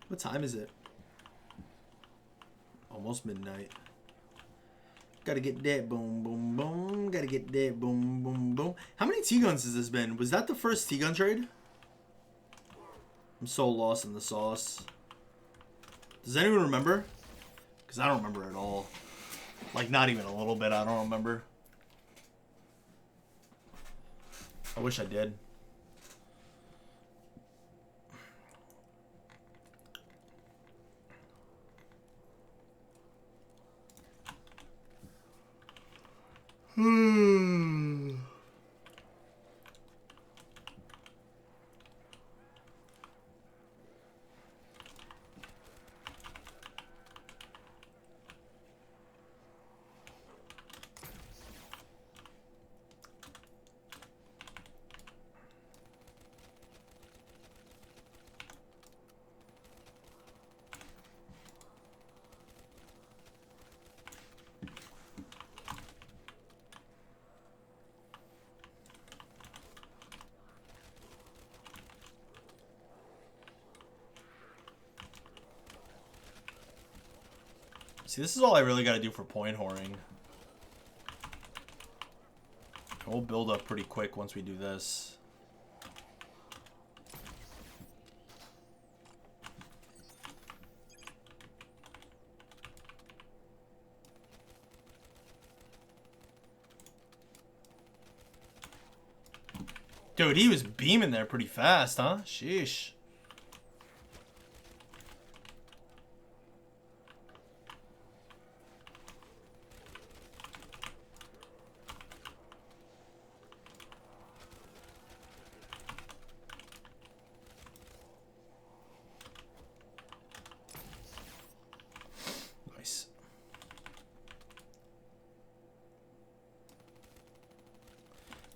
What time is it? Almost midnight. Gotta get that boom, boom, boom. Gotta get that boom, boom, boom. How many T-guns has this been? Was that the first T-gun trade? I'm so lost in the sauce. Does anyone remember? Because I don't remember at all. Like, not even a little bit. I don't remember. I wish I did. See, this is all I really got to do for point whoring. We'll build up pretty quick once we do this. Dude, he was beaming there pretty fast, huh? Sheesh.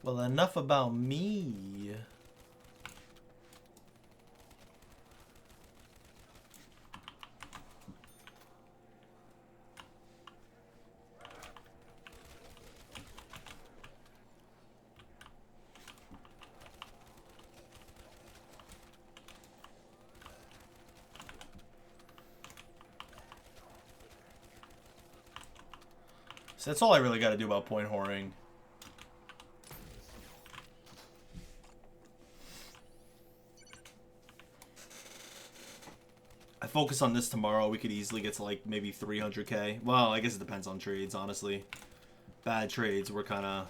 Well, enough about me. So that's all I really got to do about point whoring. I focus on this tomorrow. We could easily get to like maybe 300k. Well, I guess it depends on trades, honestly. Bad trades, we're kind of...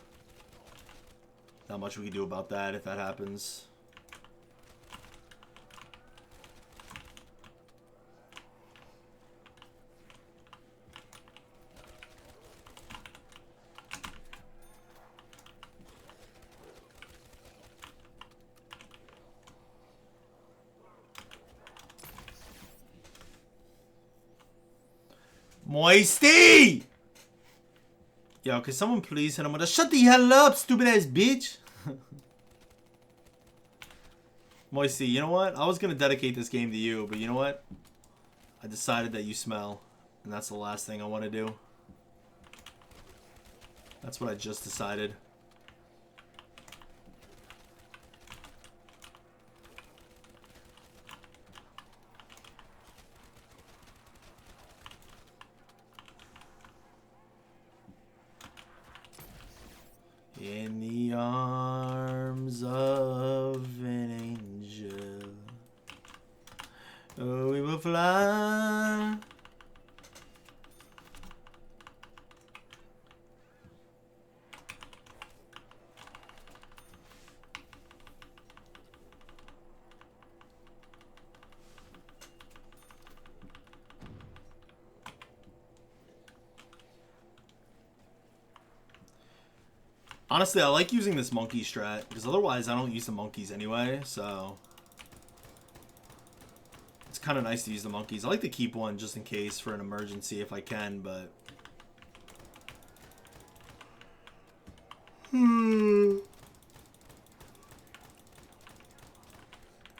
Not much we can do about that if that happens. Moisty! Yo, could someone please hit him with a shut the hell up, stupid ass bitch? Moisty, you know what? I was gonna dedicate this game to you, but you know what? I decided that you smell, and that's the last thing I want to do. That's what I just decided. In the arms of an angel, oh, we will fly. Honestly, I like using this monkey strat, because otherwise I don't use the monkeys anyway, so... It's kind of nice to use the monkeys. I like to keep one just in case for an emergency if I can, but...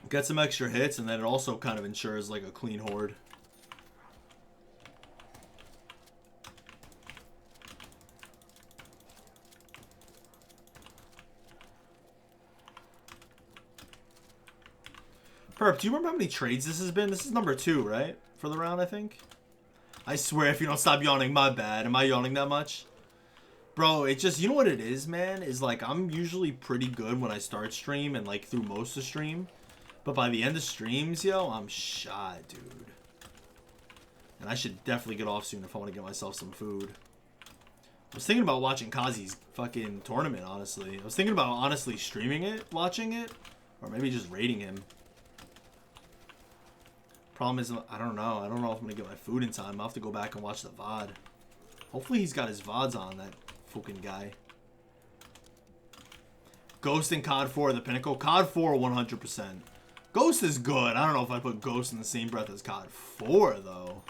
Get some extra hits, and then it also kind of ensures like a clean horde. Perp, do you remember how many trades this has been? This is number 2, right? For the round, I think. I swear, if you don't stop yawning, my bad. Am I yawning that much? Bro, it just, you know what it is, man? Is like, I'm usually pretty good when I start stream and like through most of stream. But by the end of streams, yo, I'm shot, dude. And I should definitely get off soon if I want to get myself some food. I was thinking about watching Kazi's fucking tournament, honestly. I was thinking about honestly streaming it, watching it. Or maybe just raiding him. Problem is, I don't know. I don't know if I'm going to get my food in time. I'll have to go back and watch the VOD. Hopefully he's got his VODs on, that fucking guy. Ghost and COD 4 the pinnacle. COD 4 100%. Ghost is good. I don't know if I put Ghost in the same breath as COD 4, though.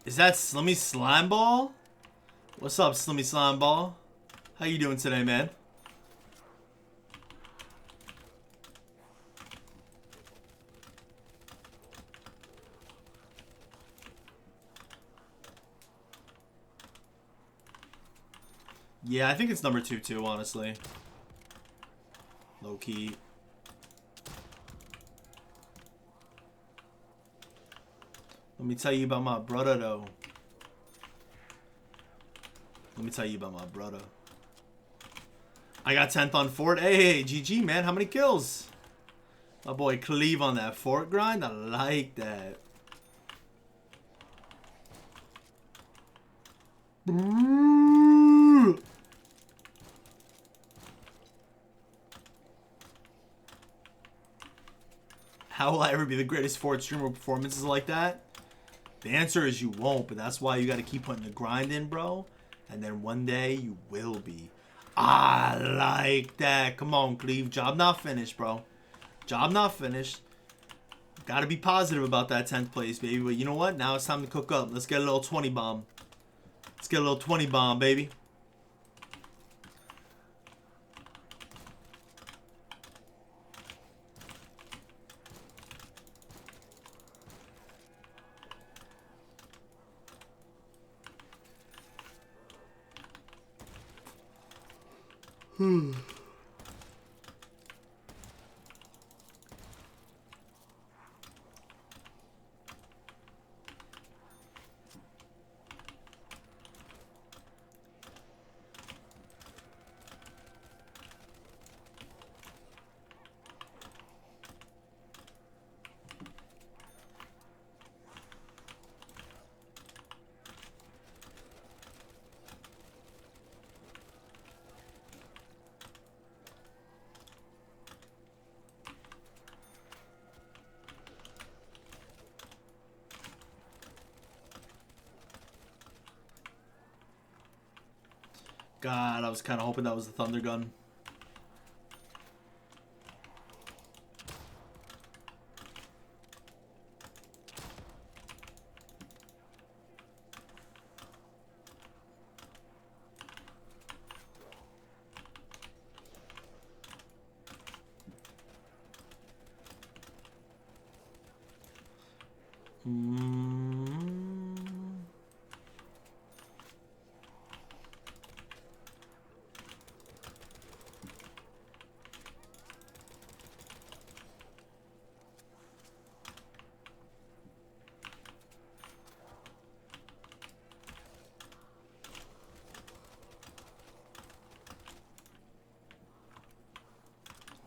Is that Slimmy Slimeball? What's up, Slimmy Slimeball? How you doing today, man? Yeah, I think it's number 2 too, honestly. Low key. Let me tell you about my brother, though. Let me tell you about my brother. I got 10th on Fort. Hey, GG, man. How many kills? My boy Cleve on that Fort grind. I like that. How will I ever be the greatest Fort streamer with performances like that? The answer is you won't, but that's why you got to keep putting the grind in, bro. And then one day you will be. I like that. Come on, Cleve. Job not finished, bro. Job not finished. Gotta be positive about that 10th place, baby. But you know what? Now it's time to cook up. Let's get a little 20 bomb. Let's get a little 20 bomb, baby. God, I was kind of hoping that was the Thunder Gun.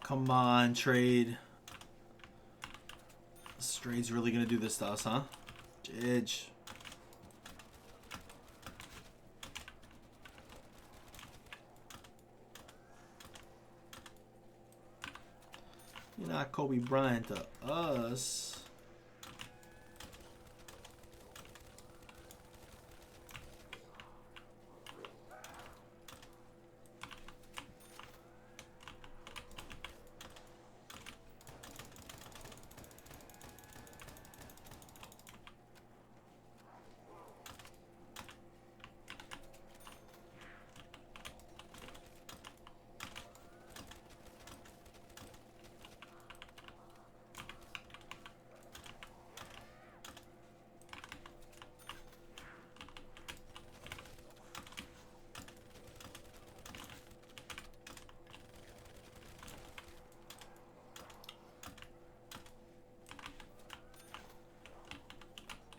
Come on, trade. This trade's really gonna do this to us, huh? Jidge. You're not Kobe Bryant to us.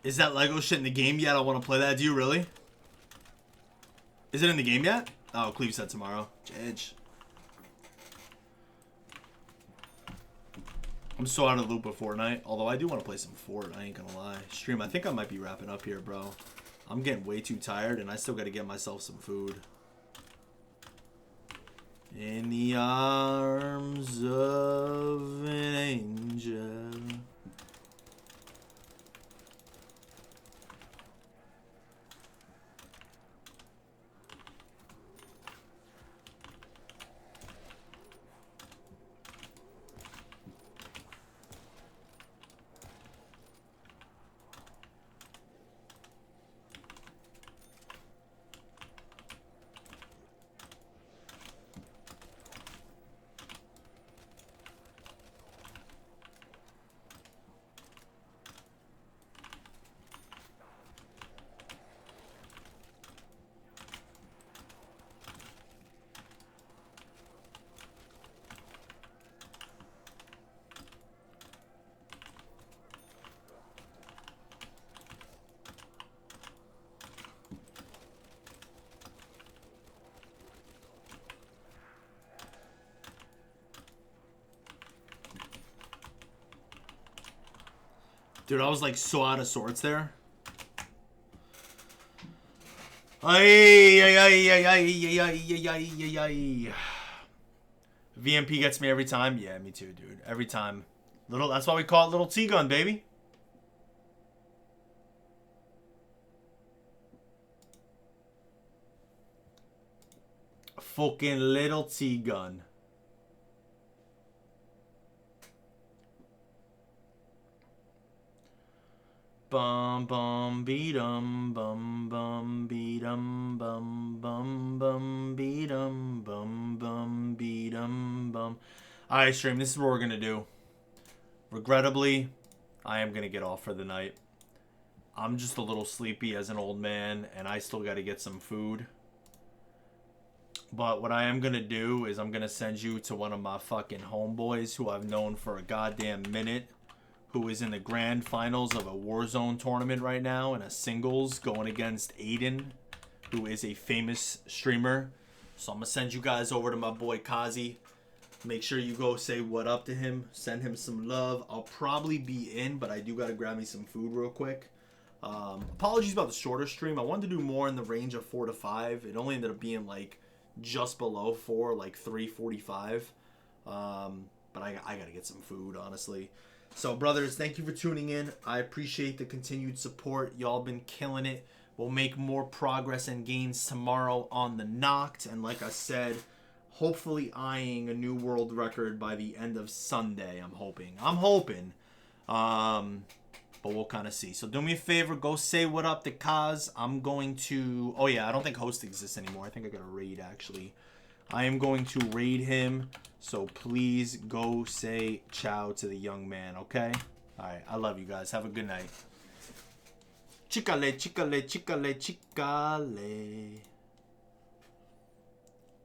Is that Lego shit in the game yet? I want to play that. Do you really? Is it in the game yet? Oh, Cleve said tomorrow. Jidge. I'm so out of the loop of Fortnite. Although I do want to play some Fort. I ain't gonna lie. Stream, I think I might be wrapping up here, bro. I'm getting way too tired and I still gotta get myself some food. In the arms of an angel. Dude, I was like so out of sorts there. VMP gets me every time. Yeah, me too, dude. Every time. Little. That's why we call it Little T-Gun, baby. fucking little T-gun. Bum bum beat 'em, bum beat 'em, bum beat 'em, bum beat 'em, bum. Alright, stream, this is what we're gonna do. Regrettably, I am gonna get off for the night. I'm just a little sleepy as an old man, and I still gotta get some food. But what I am gonna do is I'm gonna send you to one of my fucking homeboys who I've known for a goddamn minute, who is in the grand finals of a Warzone tournament right now in a singles going against Aiden, who is a famous streamer. So I'm gonna send you guys over to my boy Kazi. Make sure you go say what up to him. Send him some love. I'll probably be in, but I do gotta grab me some food real quick. Apologies about the shorter stream. I wanted to do more in the range of 4 to 5. It only ended up being like just below 4, like 3:45. But I gotta get some food, honestly. So, brothers, thank you for tuning in. I appreciate the continued support. Y'all been killing it. We'll make more progress and gains tomorrow on the Nacht. And like I said, hopefully eyeing a new world record by the end of Sunday, I'm hoping. But we'll kind of see. So do me a favor. Go say what up to Kaz. I'm going to... Oh, yeah. I don't think host exists anymore. I think I got a raid, actually. I am going to raid him. So please go say ciao to the young man, okay? All right. I love you guys. Have a good night. Chicale, chicale, chicale, chicale.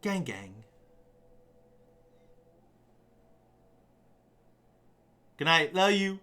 Gang, gang. Good night. Love you.